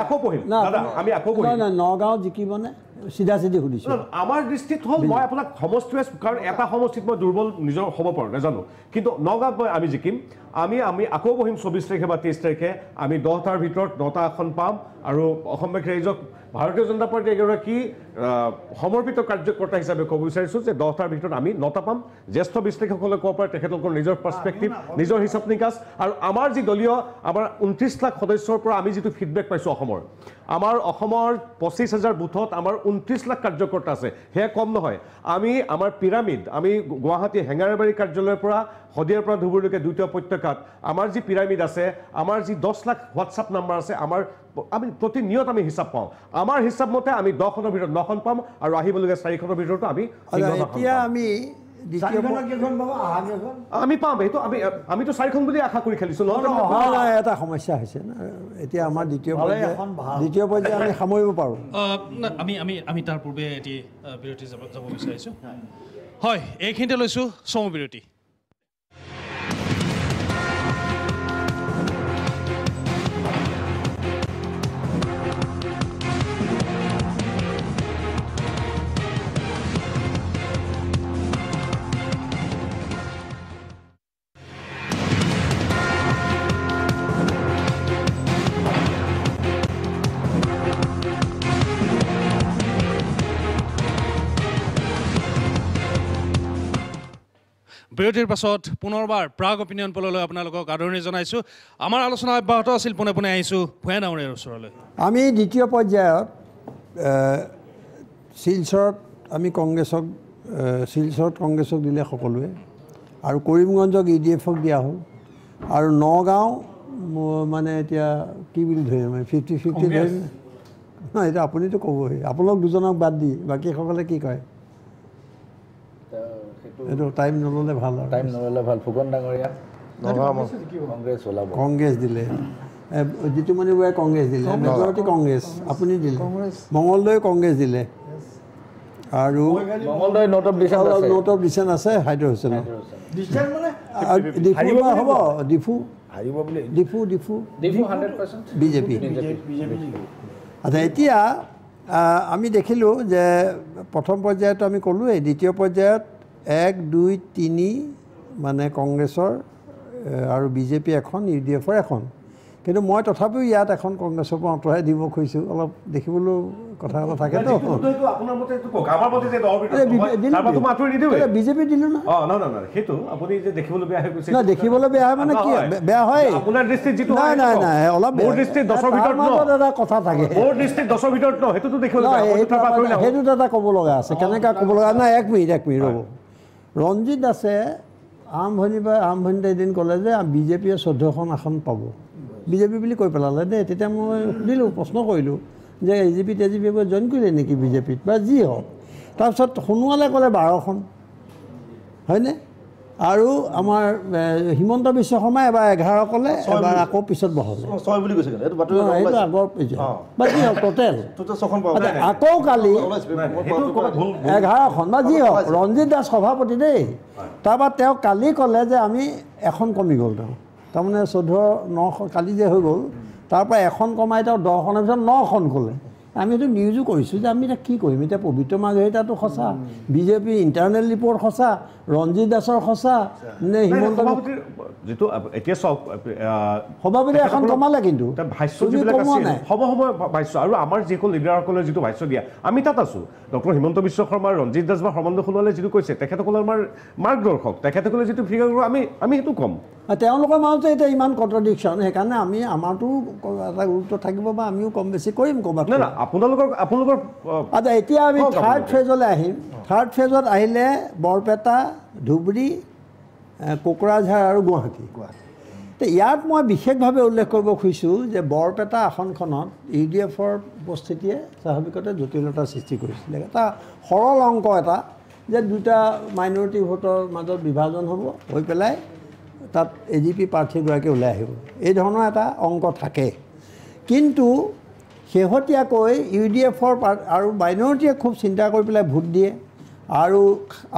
আকৌ পঢ়িম
নগাঁও জিকিবনে চিধা সুধিছো
আমাৰ দৃষ্টিত হ'ল মই আপোনাক সমষ্টিৱাইজ কাৰণ এটা সমষ্টিত মই দুৰ্বল নিজৰ হ'ব পাৰোঁ নাজানো কিন্তু নগাঁৱত মই আমি জিকিম আমি আকৌ বহিম 24 তাৰিখে বা 23 তাৰিখে আমি 10টাৰ ভিতৰত 9টা আসন পাম আৰু অসমবাসী ৰাইজক ভাৰতীয় জনতা পাৰ্টীৰ এগৰাকী সমৰ্পিত কাৰ্যকৰ্তা হিচাপে ক'ব বিচাৰিছোঁ যে 10টাৰ ভিতৰত আমি 9টা পাম জ্যেষ্ঠ বিশ্লেষকসকলে ক'ব পাৰে তেখেতলোকৰ নিজৰ পাৰ্সপেক্টিভ নিজৰ হিচাপ নিকাচ আৰু আমাৰ যি দলীয় আমাৰ 29 লাখ সদস্যৰ পৰা আমি যিটো ফিডবেক পাইছোঁ আমাৰ অসমৰ 25,000 বুথত আমাৰ 29 লাখ কাৰ্যকৰ্তা আছে সেয়া কম নহয় আমি আমাৰ পিৰামিড আমি গুৱাহাটী হেঙাৰাবাৰী কাৰ্যালয়ৰ পৰা শদিয়াৰ পৰা ধুবুৰীলৈকে দুটা উপত্যকাত আমাৰ যি পিৰামিড আছে আমাৰ যি 10 লাখ হোৱাটছআপ নাম্বাৰ আছে আমি প্ৰতিনিয়ত আমি হিচাপ পাওঁ আমাৰ হিচাপ মতে আমি 10খনৰ ভিতৰত 9খন পাম আৰু আহিবলগীয়া 4খনৰ ভিতৰতো আমি
এতিয়া
আমি পাম এইটো আমিতো 4খন বুলি আশা কৰি খেলিছোঁ
নহয় এটা সমস্যা হৈছে না এতিয়া আমাৰ দ্বিতীয় পৰ্যায়ে আমি সামৰিব পাৰোঁ
আমি তাৰ পূৰ্বে এটি বিৰতি যাব বিচাৰিছোঁ হয় এইখিনিতে লৈছোঁ চমু বিৰতি বিৰতিৰ পাছত পুনৰবাৰ প্ৰাগ অপিনিয়ন পললৈ আপোনালোকক আদৰণি জনাইছোঁ আমাৰ আলোচনা অব্যাহত আছিল পোনে আহিছোঁ ভূঞা ডাঙৰীয়াৰ ওচৰলৈ
আমি দ্বিতীয় পৰ্যায়ত শিলচৰত আমি শিলচৰত কংগ্ৰেছক দিলে সকলোৱে আৰু কৰিমগঞ্জক EDF-ক দিয়া হ'ল আৰু নগাঁও মানে এতিয়া কি বুলি ধৰিম 50-50 ধৰিম নহয় এতিয়া আপুনিতো ক'বই আপোনালোক দুজনক বাদ দি বাকীসকলে কি কয় এইটো টাইম নল'লে ভাল
ফুকন ডাঙৰীয়া
কংগ্ৰেছ দিলে জিতুমণি বৰাই কংগ্ৰেছ দিলে মেজৰিটি কংগ্ৰেছ আপুনি দিলে মঙলদৈ কংগ্ৰেছ দিলে আৰু
মঙলদৈ নোট
অফ ডিচেণ্ট আছে হাইদ্ৰ হুছেইনৰ হ'ব ডিফু বিজেপি আচ্ছা এতিয়া আমি দেখিলোঁ যে প্ৰথম পৰ্যায়ত আমি ক'লোৱেই দ্বিতীয় পৰ্যায়ত 1, 2, 3 মানে কংগ্ৰেছৰ আৰু বিজেপি এখন UDF-ৰ এখন কিন্তু মই তথাপিও ইয়াত এখন কংগ্ৰেছৰ পৰা আঁতৰাই দিব খুজিছোঁ অলপ দেখিবলৈ কথা এটা থাকেতো বিজেপি দিলোঁ না দেখিবলৈ বেয়া হয় মানে কি বেয়া হয় নাই অলপ এটা কথা থাকে সেইটোত এটা ক'ব লগা আছে কেনেকৈ ক'ব লগা নাই এক মিনিট ৰ'ব ৰঞ্জিত দাসে আৰম্ভণিতে এদিন ক'লে যে বিজেপিয়ে 14খন আসন পাব বিজেপি বুলি কৈ পেলালে দেই। তেতিয়া মই সুধিলোঁ, প্ৰশ্ন কৰিলোঁ যে এজিপি তেজিপিয়ে জইন কৰিলে নেকি বিজেপিত বা যি হওক। তাৰপিছত সোণোৱালে ক'লে 12খন, হয়নে? আৰু আমাৰ হিমন্ত বিশ্ব শৰ্মাই এবাৰ 11 ক'লে, এবাৰ আকৌ পিছত বহালে। সেইটো আগৰ বা যি হওক টোটেল আকৌ কালি 11খন বা যি হওক। ৰঞ্জিত দাস সভাপতি দেই। তাৰপৰা তেওঁ কালি ক'লে যে আমি এখন কমি গ'ল। তেওঁ তাৰমানে 14-9 কালি যে হৈ গ'ল, তাৰপৰা এখন কমাই তেওঁ 10খনৰ পিছত 9খন ক'লে। আমি এইটো নিউজো কৰিছোঁ যে আমি এতিয়া কি কৰিম। এতিয়া পবিত্ৰ মাৰ্ঘেৰিটাটো সঁচা, বিজেপি ইণ্টাৰনেল ৰিপৰ্ট সঁচা, ৰঞ্জিত দাসৰ সঁচা নে হিমন্ত
যিটো এতিয়া চাওক
সভাপতি এখন কমালে কিন্তু
ভাষ্য হ'ব ভাষ্য আৰু আমাৰ যিসকল লিডাৰসকলে যিটো ভাষ্য দিয়া আমি তাত আছোঁ। ডক্টৰ হিমন্ত বিশ্ব শৰ্মা, ৰঞ্জিত দাস বা সৰ্বানন্দ সোণোৱালে যিটো কৈছে তেখেতসকল আমাৰ মাৰ্গদৰ্শক, তেখেতসকলে যিটো ফিগাৰ কৰোঁ আমি সেইটো ক'ম।
তেওঁলোকৰ মাজতে এতিয়া ইমান কণ্ট্ৰডিকশ্যন, সেইকাৰণে আমি আমাৰতো এটা গুৰুত্ব থাকিব বা আমিও কম বেছি কৰিম ক'ৰবাত।
নাই না আপোনালোকৰ
আচ্ছা, এতিয়া আমি থাৰ্ড ফেজলৈ আহিম। থাৰ্ড ফেজত আহিলে বৰপেটা, ধুবুৰী, কোকৰাঝাৰ আৰু গুৱাহাটী। ইয়াত মই বিশেষভাৱে উল্লেখ কৰিব খুজিছোঁ যে বৰপেটা আসনখনত UDFৰ উপস্থিতিয়ে স্বাভাৱিকতে জটিলতাৰ সৃষ্টি কৰিছিলে। এটা সৰল অংক এটা যে দুটা মাইনৰিটি ভোটৰ মাজত বিভাজন হ'ব, হৈ পেলাই তাত AGP প্ৰাৰ্থীগৰাকী ওলাই আহিব, এই ধৰণৰ এটা অংক থাকে। কিন্তু শেহতীয়াকৈ UDFৰ আৰু মাইনৰিটিয়ে খুব চিন্তা কৰি পেলাই ভোট দিয়ে। আৰু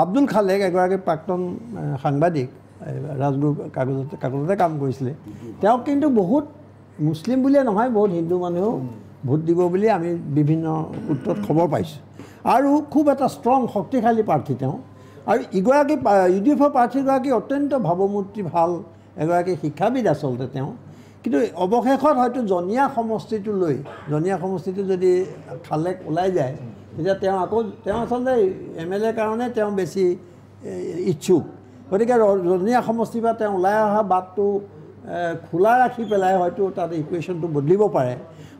আব্দুল খালেক এগৰাকী প্ৰাক্তন সাংবাদিক, ৰাজগুৰু কাকততে কাম কৰিছিলে, তেওঁক কিন্তু বহুত মুছলিম বুলিয়ে নহয় বহুত হিন্দু মানুহেও ভোট দিব বুলি আমি বিভিন্ন সূত্ৰত খবৰ পাইছোঁ। আৰু খুব এটা ষ্ট্ৰং শক্তিশালী প্ৰাৰ্থী তেওঁ। আৰু ইগৰাকী UDFৰ প্ৰাৰ্থীগৰাকী অত্যন্ত ভাৱমূৰ্তি ভাল এগৰাকী শিক্ষাবিদ আচলতে তেওঁ। কিন্তু অৱশেষত হয়তো জনীয়া সমষ্টিটো লৈ, জনীয়া সমষ্টিটো যদি খালেক ওলাই যায় তেতিয়া তেওঁ আচলতে MLA কাৰণে তেওঁ বেছি ইচ্ছুক। গতিকে জনীয়া সমষ্টিৰ পৰা তেওঁ ওলাই অহা বাটটো খোলা ৰাখি পেলাই হয়তো তাত ইকুৱেশ্যনটো বদলিব পাৰে।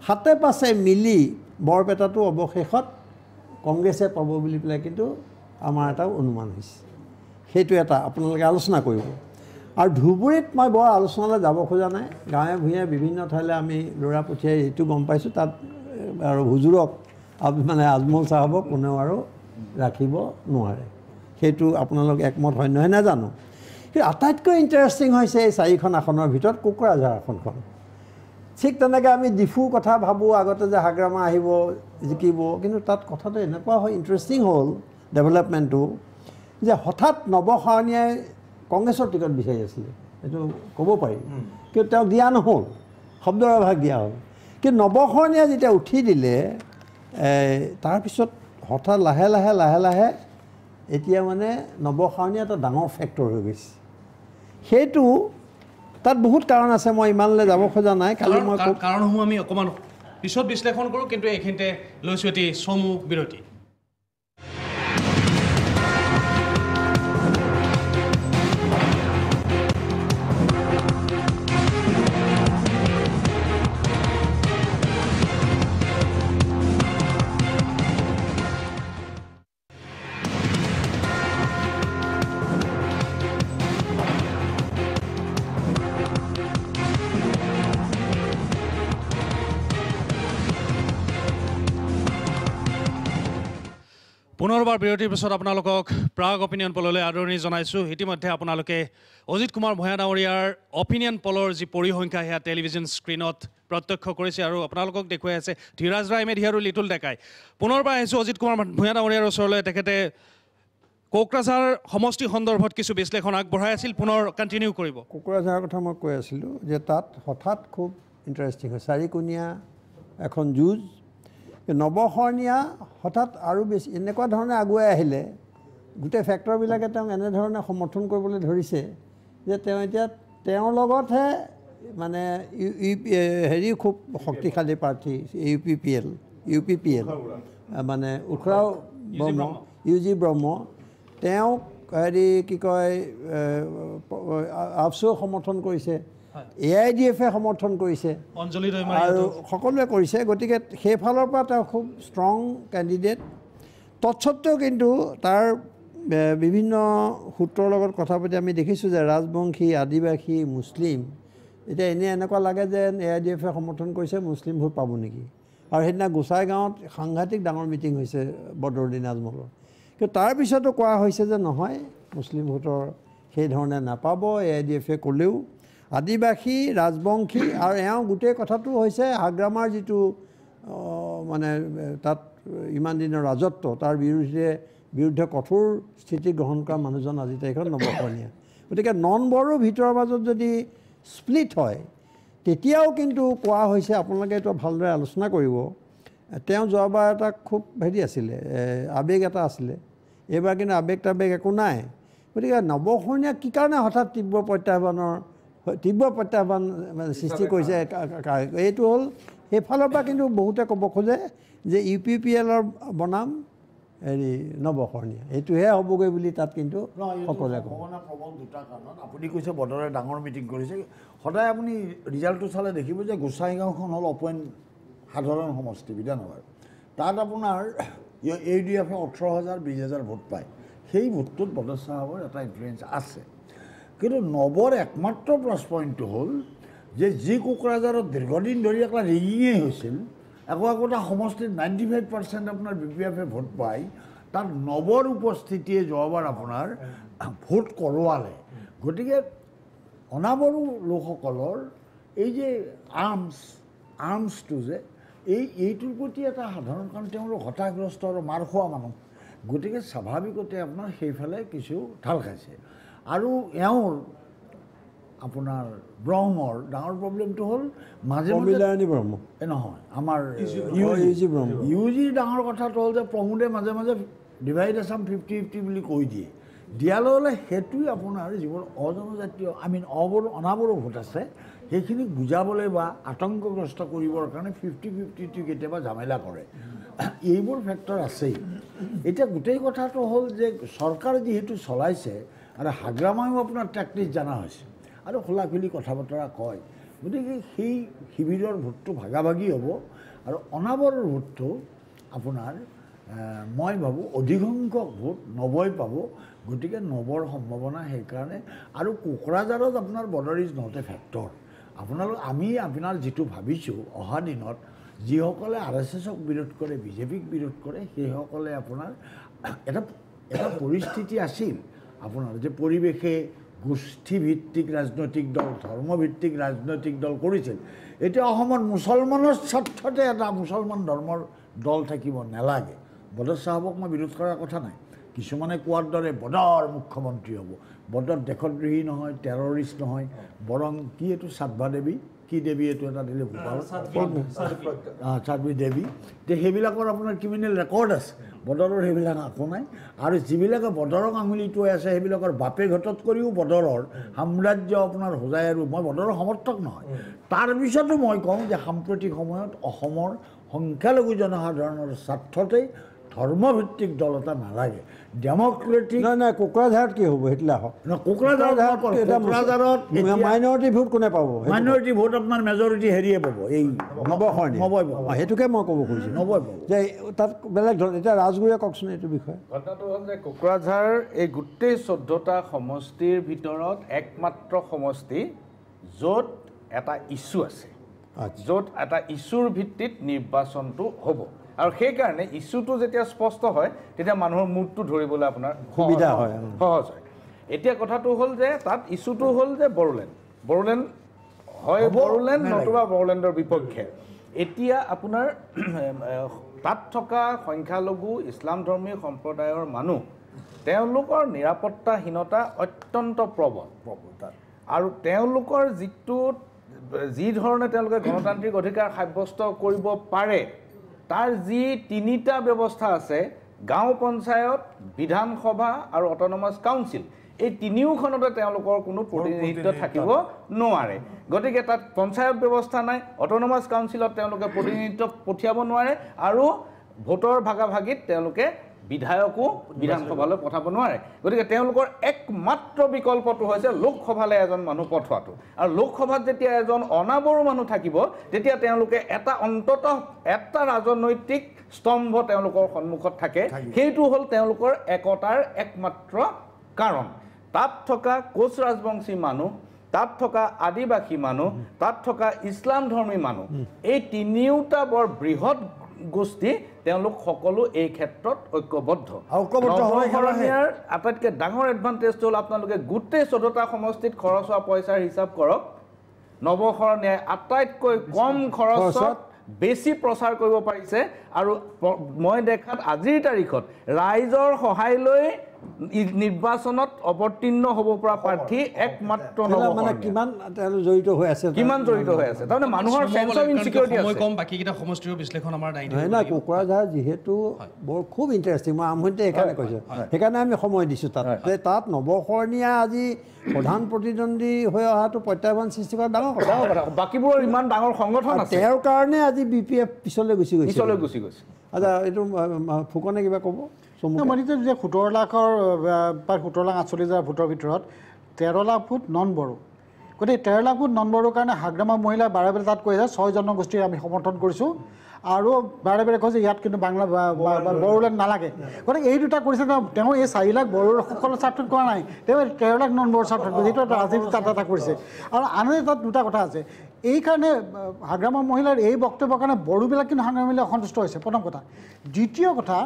হাতে পাছে মিলি বৰপেটাটো অৱশেষত কংগ্ৰেছে পাব বুলি পেলাই কিন্তু আমাৰ এটা অনুমান হৈছে। সেইটো এটা আপোনালোকে আলোচনা কৰিব। আৰু ধুবুৰীত মই বৰ আলোচনালৈ যাব খোজা নাই। গাঁৱে ভূঞে বিভিন্ন ঠাইলৈ আমি ল'ৰা পঠিয়াই এইটো গম পাইছোঁ, তাত আৰু হুজুৰক মানে আজমল চাহাবক কোনেও আৰু ৰাখিব নোৱাৰে। সেইটো আপোনালোক একমত হয় নহয় নাজানো। কিন্তু আটাইতকৈ ইণ্টাৰেষ্টিং হৈছে এই 4খন আসনৰ ভিতৰত কোকৰাঝাৰ আসনখন। ঠিক তেনেকৈ আমি ডিফুৰ কথা ভাবোঁ আগতে যে হাগ্ৰামা আহিব জিকিব, কিন্তু তাত কথাটো এনেকুৱা হয় ইণ্টাৰেষ্টিং হ'ল ডেভেলপমেণ্টটো যে হঠাৎ নৱশৰণীয়াই কংগ্ৰেছৰ টিকট বিচাৰি আছিলে, এইটো ক'ব পাৰি, কিন্তু তেওঁক দিয়া নহ'ল, শব্দৰ আভাস দিয়া হ'ল। কিন্তু নৱশৰণীয়া যেতিয়া উঠি দিলে তাৰপিছত হঠাৎ লাহে লাহে এতিয়া মানে নৱশৰণীয়া এটা ডাঙৰ ফেক্টৰ হৈ গৈছে। সেইটো তাত বহুত কাৰণ আছে, মই ইমানলৈ যাব খোজা নাই। খালি মই
কাৰণসমূহ আমি অকণমান পিছত বিশ্লেষণ কৰোঁ, কিন্তু এইখিনিতে লৈছোঁ এটি চমু বিৰতি। পুনৰবাৰ বিৰতিৰ পিছত আপোনালোকক প্ৰাগ অপিনিয়ন পললৈ আদৰণি জনাইছোঁ। ইতিমধ্যে আপোনালোকে অজিত কুমাৰ ভূঞা ডাঙৰীয়াৰ অপিনিয়ন পলৰ যি পৰিসংখ্যা সেয়া টেলিভিজন স্ক্ৰীণত প্ৰত্যক্ষ কৰিছে আৰু আপোনালোকক দেখুৱাই আছে ধীৰাজ ৰায় মেধি আৰু লিটুল ডেকাই। পুনৰবাৰ আহিছোঁ অজিত কুমাৰ ভূঞা ডাঙৰীয়াৰ ওচৰলৈ। তেখেতে কোকৰাঝাৰ সমষ্টি সন্দৰ্ভত কিছু বিশ্লেষণ আগবঢ়াই আছিল, পুনৰ কণ্টিনিউ কৰিব।
কোকৰাঝাৰৰ কথা মই কৈ আছিলোঁ যে তাত হঠাৎ খুব ইণ্টাৰেষ্টিং হয়, 4কোণীয়া এখন যুঁজ। নৱশৰণীয়া হঠাৎ আৰু বেছি এনেকুৱা ধৰণে আগুৱাই আহিলে গোটেই ফেক্টৰবিলাকে তেওঁক এনেধৰণে সমৰ্থন কৰিবলৈ ধৰিছে যে তেওঁ এতিয়া তেওঁৰ লগতহে মানে হেৰি খুব শক্তিশালী প্ৰাৰ্থী UPPL মানে উখৰাও ব্ৰহ্ম, UG ব্ৰহ্ম, তেওঁক হেৰি কি কয় আফচুও সমৰ্থন কৰিছে, AIDFে সমৰ্থন কৰিছে আৰু সকলোৱে কৰিছে। গতিকে সেইফালৰ পৰা তেওঁ খুব ষ্ট্ৰং কেণ্ডিডেট। তৎসত্ত্বেও কিন্তু তাৰ বিভিন্ন সূত্ৰৰ লগত কথা পাতি আমি দেখিছোঁ যে ৰাজবংশী, আদিবাসী, মুছলিম এতিয়া এনেকুৱা লাগে যে AIDF সমৰ্থন কৰিছে মুছলিম ভোট পাব নেকি আৰু সেইদিনা গোসাইগাঁৱত সাংঘাতিক ডাঙৰ মিটিং হৈছে বদৰুদ্দিন আজমলৰ কিন্তু তাৰপিছতো কোৱা হৈছে যে নহয় মুছলিম ভোটৰ সেই ধৰণে নাপাব AIDF ক'লেও আদিবাসী ৰাজবংশী আৰু এওঁ গোটেই কথাটো হৈছে হাগ্ৰামাৰ যিটো মানে তাত ইমান দিনৰ ৰাজত্ব তাৰ বিৰুদ্ধে কঠোৰ স্থিতি গ্ৰহণ কৰা মানুহজন আজি তাৰিখত নৱকৰণীয়া গতিকে নন বড়োৰ ভিতৰৰ মাজত যদি স্প্লিট হয় তেতিয়াও কিন্তু কোৱা হৈছে আপোনালোকে এইটো ভালদৰে আলোচনা কৰিব তেওঁ যোৱাবাৰ এটা খুব হেৰি আছিলে আৱেগ এটা আছিলে এইবাৰ কিন্তু আৱেগ একো নাই গতিকে নৱকৰণীয়া কি কাৰণে হঠাৎ তীব্ৰ প্ৰত্যাহ্বান সৃষ্টি কৰিছে এইটো হ'ল সেইফালৰ পৰা কিন্তু বহুতে ক'ব খোজে যে UPPLৰ বনাম হেৰি নৱকৰণীয়া এইটোহে হ'বগৈ বুলি তাত কিন্তু সকলোৱে
প্ৰবল দুটা কাৰণত আপুনি কৈছে বদৰে ডাঙৰ মিটিং কৰিছে সদায় আপুনি ৰিজাল্টটো চালে দেখিব যে গোসাইগাঁওখন হ'ল অপেন সাধাৰণ সমষ্টি বিধানসভাৰ তাত আপোনাৰ AIDF 18,000 20,000 ভোট পায় সেই ভোটটোত বদৰ চাহাবৰ এটা ইনফ্লুৱেঞ্চ আছে কিন্তু নৱৰ একমাত্ৰ প্লাছ পইণ্টটো হ'ল যে যি কোকৰাঝাৰত দীৰ্ঘদিন ধৰি এটা ৰিগিঙেই হৈছিল একোটা সমষ্টিত 95% আপোনাৰ BPF ভোট পায় তাত নৱৰ উপস্থিতিয়ে যোৱাবাৰ আপোনাৰ ভোট কৰোৱালে গতিকে অনাবৰু লোকসকলৰ এই যে আৰ্মছটো যে এইটোৰ প্ৰতি এটা সাধাৰণ কাৰণ তেওঁলোক হতাশগ্ৰস্ত আৰু মাৰ খোৱা মানুহ গতিকে স্বাভাৱিকতে আপোনাৰ সেইফালে কিছু ঢাল খাইছে আৰু এওঁৰ আপোনাৰ ব্ৰহ্মৰ ডাঙৰ প্ৰব্লেমটো হ'ল মাজে নহয় আমাৰ UG ডাঙৰ কথাটো হ'ল যে প্ৰমোদে মাজে মাজে ডিভাইড আছাম 50-50 বুলি কৈ দিয়ে দিয়ালৈ হ'লে সেইটোৱে আপোনাৰ যিবোৰ অজনজাতীয় অনাবৰো ভোট আছে সেইখিনিক বুজাবলৈ বা আতংকগ্ৰস্ত কৰিবৰ কাৰণে 50-50 কেতিয়াবা ঝামেলা কৰে এইবোৰ ফেক্টৰ আছেই এতিয়া গোটেই কথাটো হ'ল যে চৰকাৰ যিহেতু চলাইছে আৰু হাগ্ৰামায়ো আপোনাৰ টেকনিক জনা হৈছে আৰু খোলাখুলি কথা বতৰা কয় গতিকে সেই শিবিৰৰ ভোটটো ভাগাভাগি হ'ব আৰু অনাবৰৰ ভোটটো আপোনাৰ মই ভাবোঁ অধিকসংখ্যক ভোট নৱই পাব গতিকে নৱৰ সম্ভাৱনা সেইকাৰণে আৰু কোকৰাঝাৰত আপোনাৰ border is not a factor আপোনাৰ যিটো ভাবিছোঁ অহা দিনত যিসকলে RSSক বিৰোধ কৰে BJPক বিৰোধ কৰে সেইসকলে আপোনাৰ এটা পৰিস্থিতি আছিল আপোনাৰ যে পৰিৱেশে গোষ্ঠীভিত্তিক ৰাজনৈতিক দল ধৰ্মভিত্তিক ৰাজনৈতিক দল কৰিছিল এতিয়া অসমত মুছলমানৰ স্বাৰ্থতে এটা মুছলমান ধৰ্মৰ দল থাকিব নালাগে বদৰ চাহাবক মই বিৰোধ কৰাৰ কথা নাই কিছুমানে কোৱাৰ দৰে বদৰ মুখ্যমন্ত্ৰী হ'ব বদৰ দেশদ্ৰোহী নহয় টেৰৰিষ্ট নহয় বৰং কি এইটো সাধবা দেৱী কি দেৱী এইটো এটা দিলে সাধবী দেৱী তে সেইবিলাকৰ আপোনাৰ ক্ৰিমিনেল ৰেকৰ্ড আছে বদৰৰ সেইবিলাক একো নাই আৰু যিবিলাকে বদৰক আঙুলি টোৱাই আছে সেইবিলাকৰ বাপে ঘটত কৰিও বদৰৰ সাম্ৰাজ্য আপোনাৰ হোজাই আৰু মই বদৰৰ সমৰ্থক নহয় তাৰপিছতো মই কওঁ যে সাম্প্ৰতিক সময়ত অসমৰ সংখ্যালঘু জনসাধাৰণৰ স্বাৰ্থতেই ধৰ্মভিত্তিক দল এটা নালাগে ডেমক্ৰেটিক
নাই কোকৰাঝাৰত কি হ'ব সেইটোলা হওক
কোকৰাঝাৰত
মাইনৰিটি ভোট কোনে পাব
মাইনৰিটি ভোট আপোনাৰ মেজৰিটি হেৰিয়ে পাব এই নৱই পাব
সেইটোকে মই ক'ব খুজিছোঁ
নৱই পাব
যে তাত বেলেগ ধৰণ এতিয়া ৰাজগুৰুৱে কওকচোন এইটো বিষয়ে
ঘটনাটো হ'ল যে কোকৰাঝাৰ এই গোটেই 14টা সমষ্টিৰ ভিতৰত একমাত্ৰ সমষ্টি য'ত এটা ইছ্যু আছে য'ত এটা ইছ্যুৰ ভিত্তিত নিৰ্বাচনটো হ'ব আৰু সেইকাৰণে ইছ্যুটো যেতিয়া স্পষ্ট হয় তেতিয়া মানুহৰ মুডটো ধৰিবলৈ আপোনাৰ
সুবিধা হয়
সহজ হয় এতিয়া কথাটো হ'ল যে তাত ইছ্যুটো হ'ল যে বড়োলেণ্ড হয় বড়োলেণ্ড নতুবা বড়োলেণ্ডৰ বিপক্ষে এতিয়া আপোনাৰ তাত থকা সংখ্যালঘু ইছলাম ধৰ্মী সম্প্ৰদায়ৰ মানুহ তেওঁলোকৰ নিৰাপত্তাহীনতা অত্যন্ত প্ৰবল আৰু তেওঁলোকৰ যি ধৰণে তেওঁলোকে গণতান্ত্ৰিক অধিকাৰ সাব্যস্ত কৰিব পাৰে তাৰ যি 3টা ব্যৱস্থা আছে গাঁও পঞ্চায়ত বিধানসভা আৰু অট'নমাছ কাউন্সিল এই তিনিওখনতে তেওঁলোকৰ কোনো প্ৰতিনিধিত্ব থাকিব নোৱাৰে গতিকে তাত পঞ্চায়ত ব্যৱস্থা নাই অট'নমাছ কাউন্সিলত তেওঁলোকে প্ৰতিনিধিত্ব পঠিয়াব নোৱাৰে আৰু ভোটৰ ভাগাভাগিত তেওঁলোকে বিধায়কো বিধানসভালৈ পঠাব নোৱাৰে গতিকে তেওঁলোকৰ একমাত্ৰ বিকল্পটো হৈছে লোকসভালৈ এজন মানুহ পঠোৱাটো আৰু লোকসভাত যেতিয়া এজন অনাবৰো মানুহ থাকিব তেতিয়া তেওঁলোকে অন্ততঃ এটা ৰাজনৈতিক স্তম্ভ তেওঁলোকৰ সন্মুখত থাকে সেইটো হ'ল তেওঁলোকৰ একতাৰ একমাত্ৰ কাৰণ তাত থকা কোচ ৰাজবংশী মানুহ তাত থকা আদিবাসী মানুহ, তাত থকা ইছলাম ধৰ্মী মানুহ, এই তিনিওটা বৰ বৃহৎ গোষ্ঠী, তেওঁলোক সকলো এই ক্ষেত্ৰত ঐক্যবদ্ধ। নৱশৰণীয়াৰ আটাইতকৈ ডাঙৰ এডভান্টেজটো হ'ল আপোনালোকে গোটেই 14টা সমষ্টিত খৰচ হোৱা পইচাৰ হিচাপ কৰক। নৱশৰণীয়াই আটাইতকৈ কম খৰচত বেছি প্ৰচাৰ কৰিব পাৰিছে, আৰু মই দেখাত আজিৰ তাৰিখত ৰাইজৰ সহায় লৈ নিৰ্বাচনত অৱতীৰ্ণ হ'ব পৰা প্ৰাৰ্থী একমাত্ৰ
মানে কিমান জড়িত হৈ আছে,
তাৰমানে মানুহৰ চেন্স অফ ইনচিকিউৰিটি আছে।
বাকীকেইটা সমষ্টিৰ বিশ্লেষণ আমাৰ নাই
নাই। কোকৰাঝাৰ যিহেতু বৰ খুব ইণ্টাৰেষ্টিং, মই আৰম্ভণিতে সেইকাৰণে কৈছোঁ, সেইকাৰণে আমি সময় দিছোঁ তাত। যে তাত নৱশৰণীয়া আজি প্ৰধান প্ৰতিদ্বন্দ্বী হৈ অহাটো প্ৰত্যাহ্বান সৃষ্টি কৰা ডাঙৰ কথা।
বাকীবোৰৰ ইমান ডাঙৰ সংগঠন আছে,
তেওঁৰ কাৰণে আজি BPF পিছলৈ গুচি গৈছে। আচ্ছা, এইটো ফুকনে কিবা ক'ব?
মই যে 17 লাখৰ প্ৰায় 17 লাখ 48,000 ভোটৰ ভিতৰত 13 লাখ ভোট নন বড়ো। গতিকে 13 লাখ ভোট নন বড়োৰ কাৰণে হাগ্ৰামা মহিলাই বাৰে বাৰে তাত কৈছে 6 জনগোষ্ঠীৰ আমি সমৰ্থন কৰিছোঁ, আৰু বাৰে বাৰে কৈছে ইয়াত কিন্তু বাংলা বড়োলেণ্ড নালাগে। গতিকে এই দুটা কৰিছে। তেওঁ এই 4 লাখ বড়োৰ সকলো স্বাৰ্থত কৰা নাই, তেওঁ 13 লাখ নন বড়োৰ স্বাৰ্থত কৰিছে। এইটো এটা ৰাজনীতি তাত এটা কৰিছে। আৰু আনহাতে তাত দুটা কথা আছে। এইকাৰণে হাগ্ৰামা মহিলাৰ এই বক্তব্যৰ কাৰণে বড়োবিলাক কিন্তু হাগ্ৰামা মহিলা অসন্তুষ্ট হৈছে, প্ৰথম কথা। দ্বিতীয় কথা,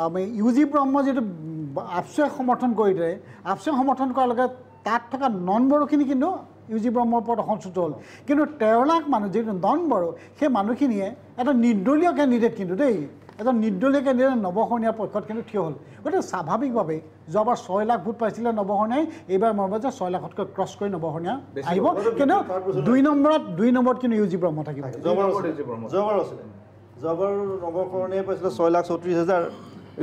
আমি UG ব্ৰহ্ম যিটো আপচুৱে সমৰ্থন কৰিলে, আপচুৱে সমৰ্থন কৰাৰ লগে তাত থকা নন বড়োখিনি কিন্তু UG ব্ৰহ্মৰ ওপৰত অসন্তুষ্ট হ'ল। কিন্তু 13 লাখ মানুহ যিটো নন বড়ো, সেই মানুহখিনিয়ে এটা নিৰ্দলীয় কেণ্ডিডেট, কিন্তু দেই এজন নিৰ্দলীয় কেণ্ডিডেট নৱশৰণীয়াৰ পক্ষত কিন্তু থিয় হ'ল। গতিকে স্বাভাৱিকভাৱেই যোৱাবাৰ 6 লাখ ভোট পাইছিলে নৱশৰণীয়াই, এইবাৰ মই ভাবোঁ যে 6 লাখতকৈ ক্ৰছ কৰি নৱশৰণীয়া আহিব। কিন্তু 2 নম্বৰত কিন্তু UG ব্ৰহ্ম থাকিব।
যোৱাবাৰ নৱশৰণীয়াই পাইছিলে 6,34,000,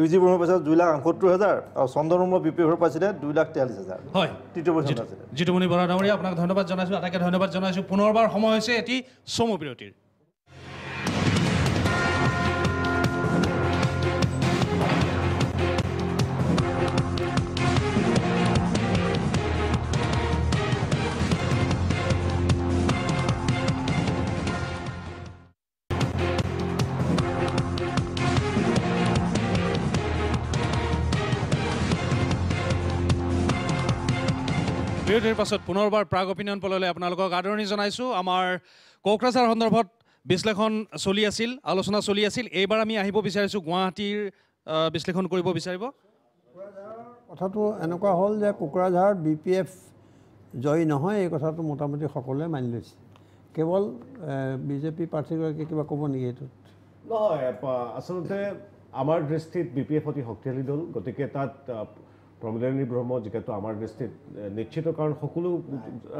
UG ব্ৰহ্ম পাইছিলে 2,68,000, আৰু চন্দ্ৰমোহন BPF পাইছিলে 2,43,000।
হয়,
তৃতীয় পজিশ্যন আছিলে।
জিতুমণি বৰা ডাঙৰীয়া, আপোনাক ধন্যবাদ জনাইছোঁ, আটাইকে ধন্যবাদ জনাইছোঁ। পুনৰবাৰ সময় হৈছে এটি চমু বিৰতিৰ। বিৰতিৰ পাছত পুনৰবাৰ প্ৰাগ অপিনিয়ন পললৈ আপোনালোকক আদৰণি জনাইছোঁ। আমাৰ কোকৰাঝাৰ সন্দৰ্ভত বিশ্লেষণ চলি আছিল, আলোচনা চলি আছিল। এইবাৰ আমি আহিব বিচাৰিছোঁ গুৱাহাটীৰ বিশ্লেষণ কৰিব বিচাৰিব।
কথাটো এনেকুৱা হ'ল যে কোকৰাঝাৰত BPF জয়ী নহয়, এই কথাটো মোটামুটি সকলোৱে মানি লৈছে। কেৱল BJP প্ৰাৰ্থীগৰাকীয়ে কিবা ক'ব নেকি এইটোত?
নহয়, আচলতে আমাৰ দৃষ্টিত BPF অতি শক্তিশালী দল, গতিকে তাত প্ৰমোদেনী ব্ৰহ্ম যিহেতু আমাৰ দৃষ্টিত নিশ্চিত, কাৰণ সকলো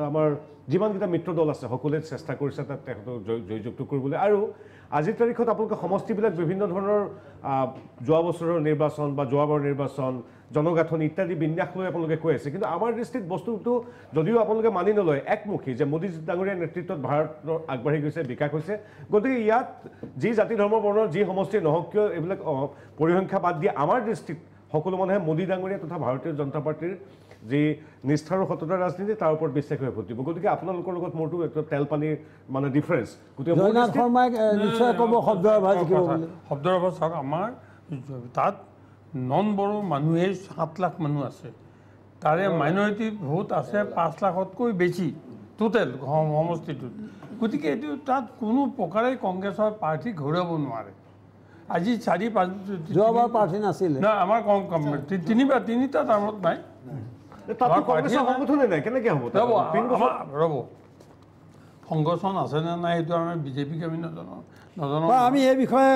আমাৰ যিমানকেইটা মিত্ৰ দল আছে সকলোৱে চেষ্টা কৰিছে তাত তেখেতক জয়যুক্ত কৰিবলৈ। আৰু আজিৰ তাৰিখত আপোনালোকে সমষ্টিবিলাক বিভিন্ন ধৰণৰ যোৱা বছৰৰ নিৰ্বাচন বা যোৱাবাৰৰ নিৰ্বাচন, জনগাঁথনি ইত্যাদি বিন্যাস লৈ আপোনালোকে কৈ আছে, কিন্তু আমাৰ দৃষ্টিত বস্তুটো যদিও আপোনালোকে মানি নলয় একমুখী যে মোদী ডাঙৰীয়াৰ নেতৃত্বত ভাৰত আগবাঢ়ি গৈছে, বিকাশ হৈছে। গতিকে ইয়াত যি জাতি ধৰ্ম বৰ্ণৰ যি সমষ্টি নহওক কিয় এইবিলাক পৰিসংখ্যা বাদ দিয়ে আমাৰ দৃষ্টিত সকলো মানুহে মোদী ডাঙৰীয়া তথা ভাৰতীয় জনতা পাৰ্টীৰ যি নিষ্ঠা আৰু সততাৰ ৰাজনীতি তাৰ ওপৰত বিশ্বাস হৈ ভোট দিব। গতিকে আপোনালোকৰ লগত মোৰতো একটা তেল পানীৰ মানে ডিফাৰেঞ্চ। গতিকে
শব্দৰ চাওক, আমাৰ তাত নন বড়ো মানুহে 7 লাখ মানুহ আছে, তাৰে মাইনৰিটি ভোট আছে 5 লাখতকৈ বেছি টোটেল সমষ্টিটোত। গতিকে এইটো তাত কোনো প্ৰকাৰে কংগ্ৰেছৰ প্ৰাৰ্থী ঘূৰাব নোৱাৰে। আজি 4-5
যোৱাবাৰ প্ৰাৰ্থী নাছিলে,
না আমাৰ তিনিটা টাৰ্মত নাই। ৰ'ব, সংগঠন আছেনে নাই সেইটো আমাৰ BJPক আমি নাজানো।
আমি এই বিষয়ে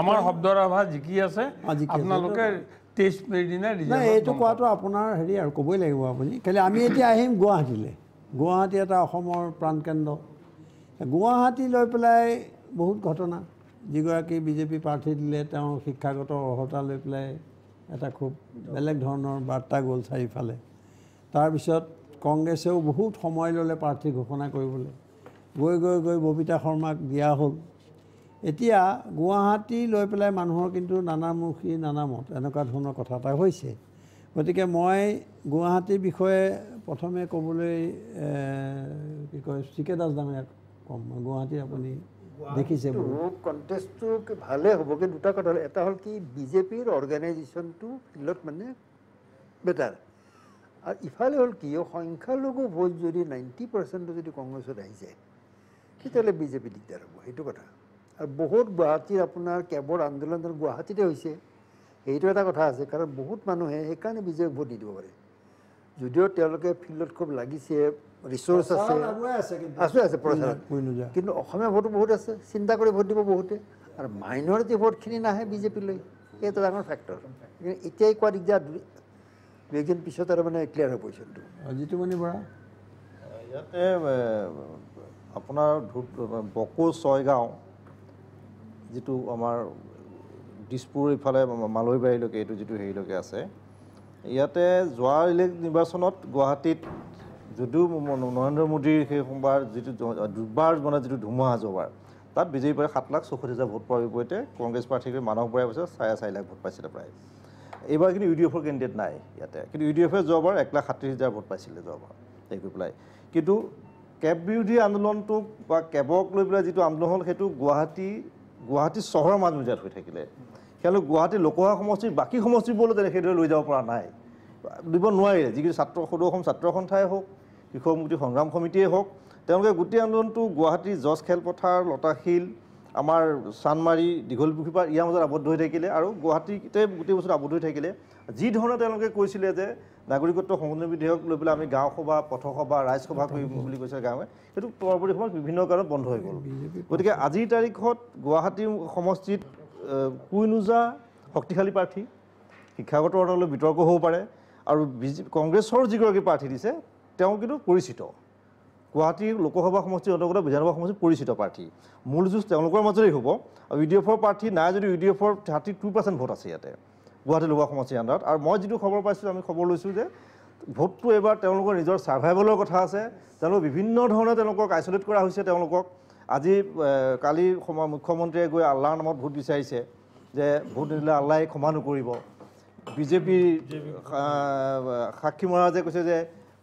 আমাৰ শব্দৰ আভাস জিকি আছে, আপোনালোকে 23 মে'ৰ দিনা
এইটো কোৱাটো আপোনাৰ হেৰি আৰু ক'বই লাগিব আপুনি। কেলৈ আমি এতিয়া আহিম গুৱাহাটীলৈ। গুৱাহাটী এটা অসমৰ প্ৰাণকেন্দ্ৰ। গুৱাহাটী লৈ পেলাই বহুত ঘটনা। যিগৰাকী BJP প্ৰাৰ্থী দিলে তেওঁৰ শিক্ষাগত অৰ্হতা লৈ পেলাই এটা খুব বেলেগ ধৰণৰ বাৰ্তা গ'ল চাৰিওফালে। তাৰপিছত কংগ্ৰেছেও বহুত সময় ল'লে প্ৰাৰ্থী ঘোষণা কৰিবলৈ, গৈ গৈ গৈ ববিতা শৰ্মাক দিয়া হ'ল। এতিয়া গুৱাহাটী লৈ পেলাই মানুহৰ কিন্তু নানামুখী নানামত এনেকুৱা ধৰণৰ কথা এটা হৈছে। গতিকে মই গুৱাহাটীৰ বিষয়ে প্ৰথমে ক'বলৈ কি কয় চিকে দাস ডাঙৰীয়াক ক'ম। গুৱাহাটী আপুনি দেখিছে
কণ্টেষ্টটো ভালেই হ'ব, কিন্তু দুটা কথা হ'ল, এটা হ'ল কি BJPৰ অৰ্গেনাইজেশ্যনটো ফিল্ডত মানে বেটাৰ, আৰু ইফালে হ'ল কি সংখ্যালঘু ভোট যদি 90% যদি কংগ্ৰেছত আহি যায় তেতিয়াহ'লে বিজেপি দিগদাৰ হ'ব সেইটো কথা আৰু বহুত গুৱাহাটীৰ আপোনাৰ কেবৰ আন্দোলন গুৱাহাটীতে হৈছে সেইটো এটা কথা আছে কাৰণ বহুত মানুহে সেইকাৰণে বিজেপিক ভোট নিদিব পাৰে যদিও তেওঁলোকে ফিল্ডত খুব লাগিছে ৰিচোৰ্চ আছে প্ৰচাৰত কিন্তু অসমীয়া ভোটো বহুত আছে চিন্তা কৰি ভোট দিব বহুতে আৰু মাইনৰিটি ভোটখিনি নাহে বিজেপিলৈ এইটো ডাঙৰ ফেক্টৰ এতিয়াই কোৱা দিগদাৰ 2 দিন পিছত আৰু মানে ক্লিয়াৰ হৈ পজিশ্যনটো
জিতুমণি বৰা
ইয়াতে আপোনাৰ বকো ছয়গাঁও যিটো আমাৰ দিছপুৰ ইফালে মালৈবাৰীলৈকে এইটো যিটো হেৰিলৈকে আছে ইয়াতে যোৱা নিৰ্বাচনত গুৱাহাটীত যদিও নৰেন্দ্ৰ মোদীৰ সেই সোমবাৰ যিটো দুবাৰ মানে যিটো ধুমুহা যোৱাবাৰ তাত বিজেপিৰ পৰা 7,64,000 ভোট পোৱাৰ বিপৰীতে কংগ্ৰেছ প্ৰাৰ্থীৰ মানস বৰাই পাইছে 4.5 লাখ ভোট পাইছিলে প্ৰায় এইবাৰ কিন্তু UDFৰ কেণ্ডিডেট নাই ইয়াতে কিন্তু UDFে যোৱাবাৰ 1,30,000 ভোট পাইছিলে যোৱাবাৰ এই কৰি পেলাই কিন্তু কেব বিৰোধী আন্দোলনটোক বা কেবক লৈ পেলাই যিটো আন্দোলন হ'ল সেইটো গুৱাহাটী চহৰৰ মাজমজিয়াত হৈ থাকিলে তেওঁলোক গুৱাহাটী লোকসভা সমষ্টিৰ বাকী সমষ্টিবোৰলৈ তেনেকৈ সেইদৰে লৈ যাব পৰা নাই দিব নোৱাৰিলে যিটো সদৌ অসম ছাত্ৰ সন্থাই হওক কৃষক মুক্তি সংগ্ৰাম সমিতিয়ে হওক তেওঁলোকে গোটেই আন্দোলনটো গুৱাহাটীৰ জজ খেলপথাৰ লতাশিল আমাৰ চানমাৰী দীঘলপুখুৰী পৰা ইয়াৰ মাজত আবদ্ধ হৈ থাকিলে আৰু গুৱাহাটীতে গোটেই বস্তু আবদ্ধ হৈ থাকিলে যি ধৰণে তেওঁলোকে কৈছিলে যে নাগৰিকত্ব সংশোধনী বিধেয়ক লৈ পেলাই আমি গাঁও সভা পথসভা ৰাজসভা কৰিম বুলি কৈছে গাঁৱে সেইটো পৰৱৰ্তী সময়ত বিভিন্ন কাৰণত বন্ধ হৈ গ'ল গতিকে আজিৰ তাৰিখত গুৱাহাটী সমষ্টিত কুইনোজা শক্তিশালী প্ৰাৰ্থী শিক্ষাগত অৰ্থলৈ বিতৰ্ক হ'ব পাৰে আৰু কংগ্ৰেছৰ যিগৰাকী প্ৰাৰ্থী দিছে তেওঁ কিন্তু পৰিচিত গুৱাহাটীৰ লোকসভা সমষ্টিৰ অন্তৰ্গত বিধানসভা সমষ্টিৰ পৰিচিত প্ৰাৰ্থী মূল যুঁজ তেওঁলোকৰ মাজতেই হ'ব আৰু UDFৰ প্ৰাৰ্থী নাই যদি UDFৰ 32% ভোট আছে ইয়াতে গুৱাহাটী লোকসভা সমষ্টিৰ আণ্ডাৰত আৰু মই যিটো খবৰ পাইছোঁ আমি খবৰ লৈছোঁ যে ভোটটো এবাৰ তেওঁলোকৰ নিজৰ ছাৰ্ভাইভেলৰ কথা আছে তেওঁলোক বিভিন্ন ধৰণে তেওঁলোকক আইচলেট কৰা হৈছে তেওঁলোকক আজি কালি মুখ্যমন্ত্ৰীয়ে গৈ আল্লাহৰ নামত ভোট বিচাৰিছে যে ভোট নিদিলে আল্লাহে ক্ষমা নকৰিব বিজেপিৰ সাক্ষী মহাৰাজে কৈছে যে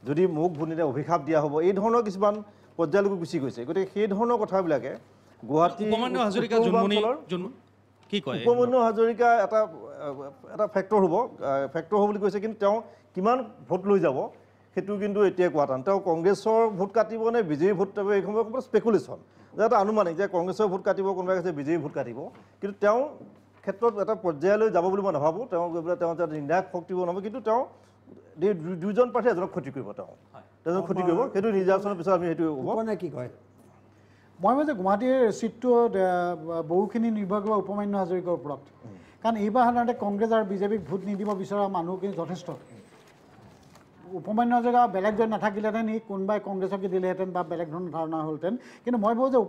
যদি মোক ভোট নিদিলে অভিশাপ দিয়া হ'ব এই ধৰণৰ কিছুমান পৰ্যায়লৈকে গুচি গৈছে গতিকে সেই ধৰণৰ কথাবিলাকে গুৱাহাটী উপমান্যু হাজৰিকা এটা ফেক্টৰ হ'ব বুলি কৈছে কিন্তু তেওঁ কিমান ভোট লৈ যাব সেইটো কিন্তু এতিয়া কোৱা টান তেওঁ কংগ্ৰেছৰ ভোট কাটিব নে বিজেপিৰ ভোট কাটিব এই সময়ত স্পেকুলেশ্যন যে এটা আনুমানিক যে কংগ্ৰেছৰ ভোট কাটিব কোনোবাই কৈছে বিজেপিৰ ভোট কাটিব কিন্তু তেওঁ ক্ষেত্ৰত এটা পৰ্যায়লৈ যাব বুলি মই নাভাবোঁ তেওঁ গৈ পেলাই তেওঁ এটা নিৰ্ণায়ক শক্তি বনাব কিন্তু তেওঁ দুজন প্ৰাৰ্থী এজনক ক্ষতি কৰিব তেওঁ ক্ষতি কৰিব সেইটো নিৰ্বাচনৰ পিছত আমি সেইটো হ'ব
নে কি কয়
মই ভাবোঁ যে গুৱাহাটীৰ চিটটো বহুখিনি নিৰ্ভৰ কৰিব উপমান্যু হাজৰিকাৰ ওপৰত কাৰণ এইবাৰ সাধাৰণতে কংগ্ৰেছ আৰু বিজেপিক ভোট নিদিব বিচৰা মানুহখিনি যথেষ্ট উপমান্যু হাজৰিকা বেলেগ জন নাথাকিলেহেঁতেন সি কোনোবাই কংগ্ৰেছকে দিলেহেঁতেন বা বেলেগ ধৰণৰ ধাৰণা হ'লহেঁতেন কিন্তু মই ভাবোঁ যে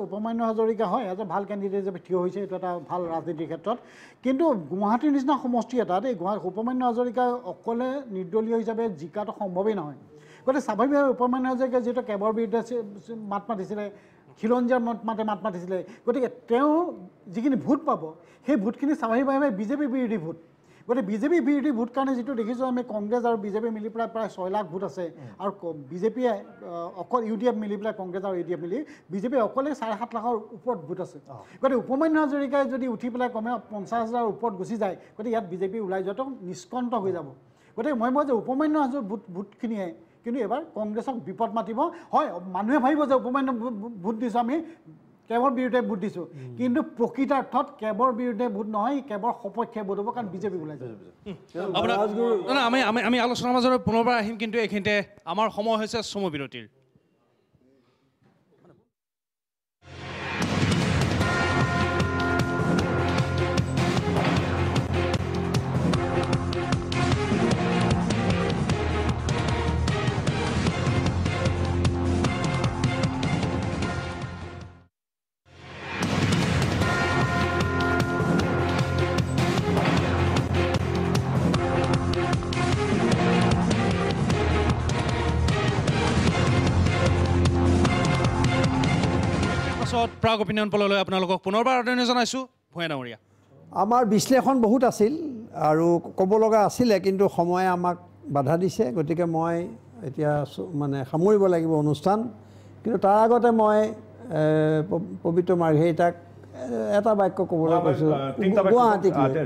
উপমান্যু হাজৰিকা হয় এজন ভাল কেণ্ডিডেট হিচাপে থিয় হৈছে এইটো এটা ভাল ৰাজনীতিৰ ক্ষেত্ৰত কিন্তু গুৱাহাটীৰ নিচিনা সমষ্টি এটাত এই উপমান্যু হাজৰিকা অকলে নিৰ্দলীয় হিচাপে জিকাটো সম্ভৱেই নহয় গতিকে স্বাভাৱিকভাৱে উপমান্যু হাজৰিকাই যিহেতু কেবৰ বিৰুদ্ধে মাত মাতিছিলে খিলঞ্জীয়াৰ মাত মাতিছিলে গতিকে তেওঁ যিখিনি ভোট পাব সেই ভোটখিনি স্বাভাৱিকভাৱে বিজেপি বিৰোধী ভোট গতিকে বিজেপি বিৰোধী ভোট কাৰণে যিটো দেখিছোঁ আমি কংগ্ৰেছ আৰু বিজেপি মিলি পেলাই প্ৰায় 6 লাখ ভোট আছে আৰু বিজেপিয়ে অকল UDF মিলি পেলাই কংগ্ৰেছ আৰু UDF মিলি বিজেপিয়ে অকলে 7.5 লাখৰ ওপৰত ভোট আছে গতিকে উপমান্যু হাজৰিকাই যদি উঠি পেলাই কমে 50,000 ওপৰত গুচি যায় গতিকে ইয়াত বিজেপি ওলাই যোৱাটো নিষ্কণ্ট হৈ যাব গতিকে মই ভাবোঁ যে উপমান্যু হাজৰিকাৰ ভোটখিনিয়ে কিন্তু এবাৰ কংগ্ৰেছক বিপদ মাতিব হয় মানুহে ভাবিব যে উপমান্যু ভোট দিছোঁ আমি কেবৰ বিৰুদ্ধে ভোট দিছোঁ কিন্তু প্ৰকৃতাৰ্থত কেবৰ বিৰুদ্ধে ভোট নহয় কেবৰ সপক্ষে ভোট হ'ব কাৰণ বিজেপি ওলাই যাব
আমি আলোচনাৰ মাজত পুনৰবাৰ আহিম কিন্তু এইখিনিতে আমাৰ সময় হৈছে চমু বিৰতিৰ প্ৰাগ অপিনিয়ন পললৈ আপোনালোকক পুনৰবাৰ আদৰণি জনাইছোঁ ভূঞা ডাঙৰীয়া
আমাৰ বিশ্লেষণ বহুত আছিল আৰু ক'ব লগা আছিলে কিন্তু সময়ে আমাক বাধা দিছে গতিকে মই এতিয়া মানে সামৰিব লাগিব অনুষ্ঠান কিন্তু তাৰ আগতে মই পবিত্ৰ মাৰ্ঘেৰিটাক এটা বাক্য ক'বলৈ কৈছোঁ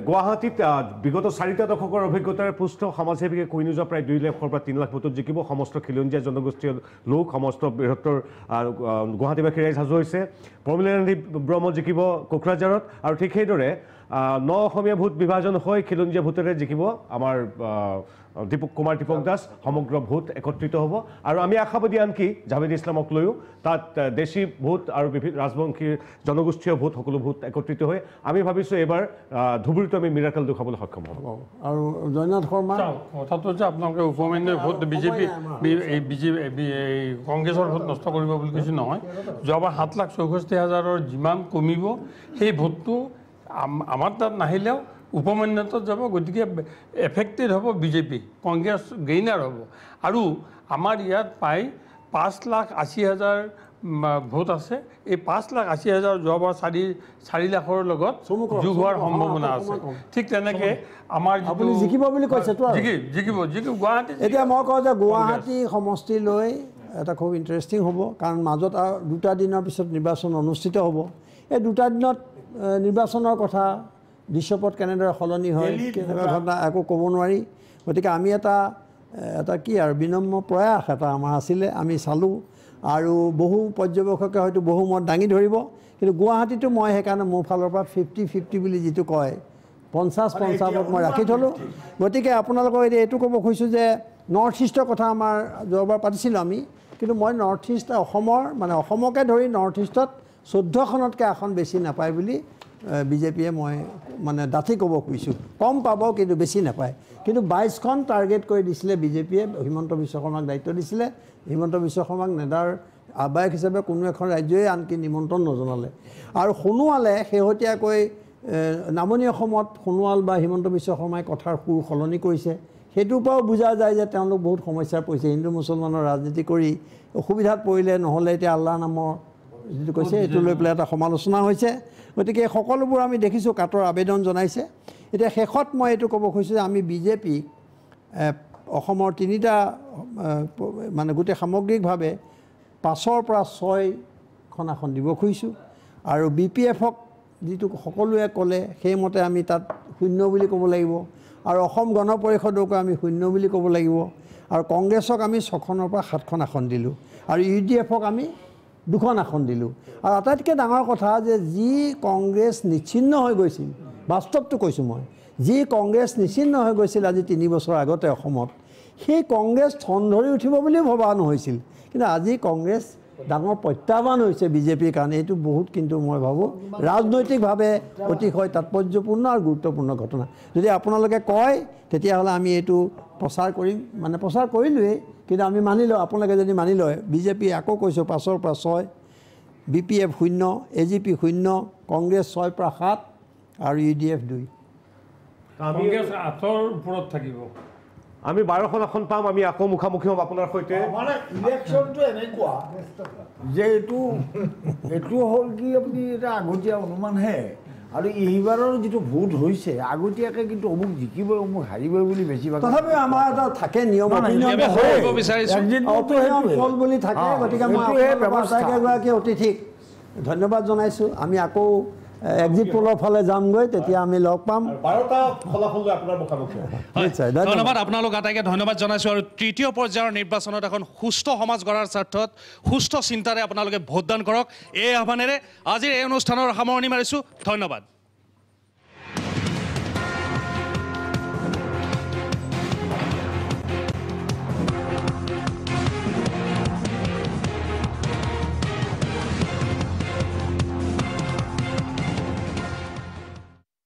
গুৱাহাটীত বিগত 4টা দশকৰ অভিজ্ঞতাৰে পুষ্ট সমাজসেৱীকে কৈ নোযোৱা প্ৰায় 2 লাখৰ পৰা 3 লাখ ভোটত জিকিব সমস্ত খিলঞ্জীয়া জনগোষ্ঠীয় লোক সমস্ত বৃহত্তৰ গুৱাহাটীবাসী ৰাইজ সাজু হৈছে প্ৰমীলা গান্ধী ব্ৰহ্ম জিকিব কোকৰাঝাৰত আৰু ঠিক সেইদৰে 9 অসমীয়া ভোট বিভাজন হৈ খিলঞ্জীয়া ভোটেৰে জিকিব আমাৰ কুমাৰ দীপক দাস সমগ্ৰ ভোট একত্ৰিত হ'ব আৰু আমি আশাবাদী আনকি জাভেদ ইছলামক লৈও তাত দেশী ভোট আৰু বিভিন্ন ৰাজবংশী জনগোষ্ঠীয় ভোট সকলো ভোট একত্ৰিত হৈ আমি ভাবিছোঁ এবাৰ ধুবুৰীটো আমি মিৰাকেল দেখুৱাবলৈ সক্ষম হ'ম
আৰু জয়নাথ শৰ্মা
কথাটো যে আপোনালোকে উপমেন্দ্ৰৰ ভোট বিজেপি কংগ্ৰেছৰ ভোট নষ্ট কৰিব বুলি কৈছোঁ নহয় যোৱাবাৰ 7,64,000 যিমান কমিব সেই ভোটটো আমাৰ তাত নাহিলেও উপমেন্দ্ৰত যাব গতিকে এফেক্টেড হ'ব বিজেপি কংগ্ৰেছ গেইনাৰ হ'ব আৰু আমাৰ ইয়াত প্ৰায় 5,80,000 ভোট আছে এই 5,80,000 যোৱাবাৰ 4 লাখৰ লগত যোগ হোৱাৰ সম্ভাৱনা আছে ঠিক তেনেকৈ আমাৰ
আপুনি জিকিব বুলি কৈছেতো
জিকিব গুৱাহাটী
এতিয়া মই কওঁ যে গুৱাহাটী সমষ্টি লৈ এটা খুব ইণ্টাৰেষ্টিং হ'ব কাৰণ মাজত আৰু 2টা দিনৰ পিছত নিৰ্বাচন অনুষ্ঠিত হ'ব এই 2টা দিনত নিৰ্বাচনৰ কথা দৃশ্যপট কেনেদৰে সলনি হয় কেনেকুৱা ঘটনা একো ক'ব নোৱাৰি গতিকে আমি এটা কি আৰু বিনম্ৰ প্ৰয়াস এটা আমাৰ আছিলে আমি চালোঁ আৰু বহু পৰ্যবেক্ষকে হয়তো বহু মত দাঙি ধৰিব কিন্তু গুৱাহাটীটো মই সেইকাৰণে মোৰ ফালৰ পৰা 50-50 বুলি যিটো কয় 50-50 মই ৰাখি থ'লোঁ গতিকে আপোনালোকক এতিয়া এইটো ক'ব খুজিছোঁ যে নৰ্থ ইষ্টৰ কথা আমাৰ যোৱাবাৰ পাতিছিলোঁ আমি কিন্তু মই নৰ্থ ইষ্ট অসমৰ মানে অসমকে ধৰি নৰ্থ ইষ্টত 14খনতকৈ আসন বেছি নাপায় বুলি বিজেপিয়ে মই মানে ডাঠি ক'ব খুজিছোঁ কম পাব কিন্তু বেছি নাপায় কিন্তু 22খন টাৰ্গেট কৰি দিছিলে বিজেপিয়ে হিমন্ত বিশ্ব শৰ্মাক দায়িত্ব দিছিলে হিমন্ত বিশ্ব শৰ্মাক নেডাৰ আহ্বায়ক হিচাপে কোনো এখন ৰাজ্যই আনকি নিমন্ত্ৰণ নজনালে আৰু সোণোৱালে শেহতীয়াকৈ নামনি অসমত সোণোৱাল বা হিমন্ত বিশ্ব শৰ্মাই কথাৰ সুৰ সলনি কৰিছে সেইটোৰ পৰাও বুজা যায় যে তেওঁলোক বহুত সমস্যাত পৰিছে হিন্দু মুছলমানৰ ৰাজনীতি কৰি অসুবিধাত পৰিলে নহ'লে এতিয়া আল্লাহ নামৰ যিটো কৈছে এইটো লৈ পেলাই এটা সমালোচনা হৈছে গতিকে সকলোবোৰ আমি দেখিছোঁ কাটৰ আবেদন জনাইছে এতিয়া শেষত মই এইটো ক'ব খুজিছোঁ যে আমি বিজেপি অসমৰ 3টা মানে গোটেই সামগ্ৰিকভাৱে 5ৰ পৰা 6খন আসন দিব খুজিছোঁ আৰু BPFক যিটো সকলোৱে ক'লে সেইমতে আমি তাত 0 বুলি ক'ব লাগিব আৰু অসম গণ পৰিষদকো আমি 0 বুলি ক'ব লাগিব আৰু কংগ্ৰেছক আমি 6খনৰ পৰা 7খন আসন দিলোঁ আৰু UDFক আমি 2খন আসন দিলোঁ আৰু আটাইতকৈ ডাঙৰ কথা যে যি কংগ্ৰেছ নিচ্ছিন্ন হৈ গৈছিল বাস্তৱটো কৈছোঁ মই যি কংগ্ৰেছ নিচ্ছিন্ন হৈ গৈছিল আজি 3 বছৰ আগতে অসমত সেই কংগ্ৰেছ ঠন ধৰি উঠিব বুলিও ভবা নহৈছিল কিন্তু আজি কংগ্ৰেছ ডাঙৰ প্ৰত্যাহ্বান হৈছে বিজেপিৰ কাৰণে এইটো বহুত কিন্তু মই ভাবোঁ ৰাজনৈতিকভাৱে অতিশয় তাৎপৰ্যপূৰ্ণ আৰু গুৰুত্বপূৰ্ণ ঘটনা যদি আপোনালোকে কয় তেতিয়াহ'লে আমি এইটো প্ৰচাৰ কৰিম মানে প্ৰচাৰ কৰিলোৱেই কিন্তু আমি মানি লওঁ আপোনালোকে যদি মানি লয় বিজেপি আকৌ কৈছোঁ 5ৰ পৰা 6 BPF 0 AGP 0 কংগ্ৰেছ 6ৰ পৰা 7 আৰু UDF 2
কংগ্ৰেছ 8ৰ ওপৰত থাকিব
আমি 12খন আসন পাম আমি আকৌ মুখামুখি হ'ম আপোনাৰ সৈতে
মানে ইলেকশ্যনটো এনেকুৱা যে এইটো হ'ল কি আপুনি এটা আগতীয়া অনুমানহে আৰু এইবাৰৰ যিটো ভোট হৈছে আগতীয়াকৈ কিন্তু অমুক জিকিবই অমুক হাৰিবই বুলি বেছিভাগ
তথাপিও আমাৰ এটা থাকে নিয়ম ফল বুলি থাকে গতিকে মই এগৰাকী অতিথিক ধন্যবাদ জনাইছোঁ আমি আকৌ এক্সিট পোলৰ ফালে যামগৈ তেতিয়া আমি লগ পাম
12টা ফলাফল লৈ আপোনাৰ মুখামুখি
ধন্যবাদ আপোনালোক আটাইকে ধন্যবাদ জনাইছোঁ আৰু 3য় পৰ্যায়ৰ নিৰ্বাচনত এখন সুস্থ সমাজ গঢ়াৰ স্বাৰ্থত সুস্থ চিন্তাৰে আপোনালোকে ভোটদান কৰক এই আহ্বানেৰে আজিৰ এই অনুষ্ঠানৰ সামৰণি মাৰিছোঁ ধন্যবাদ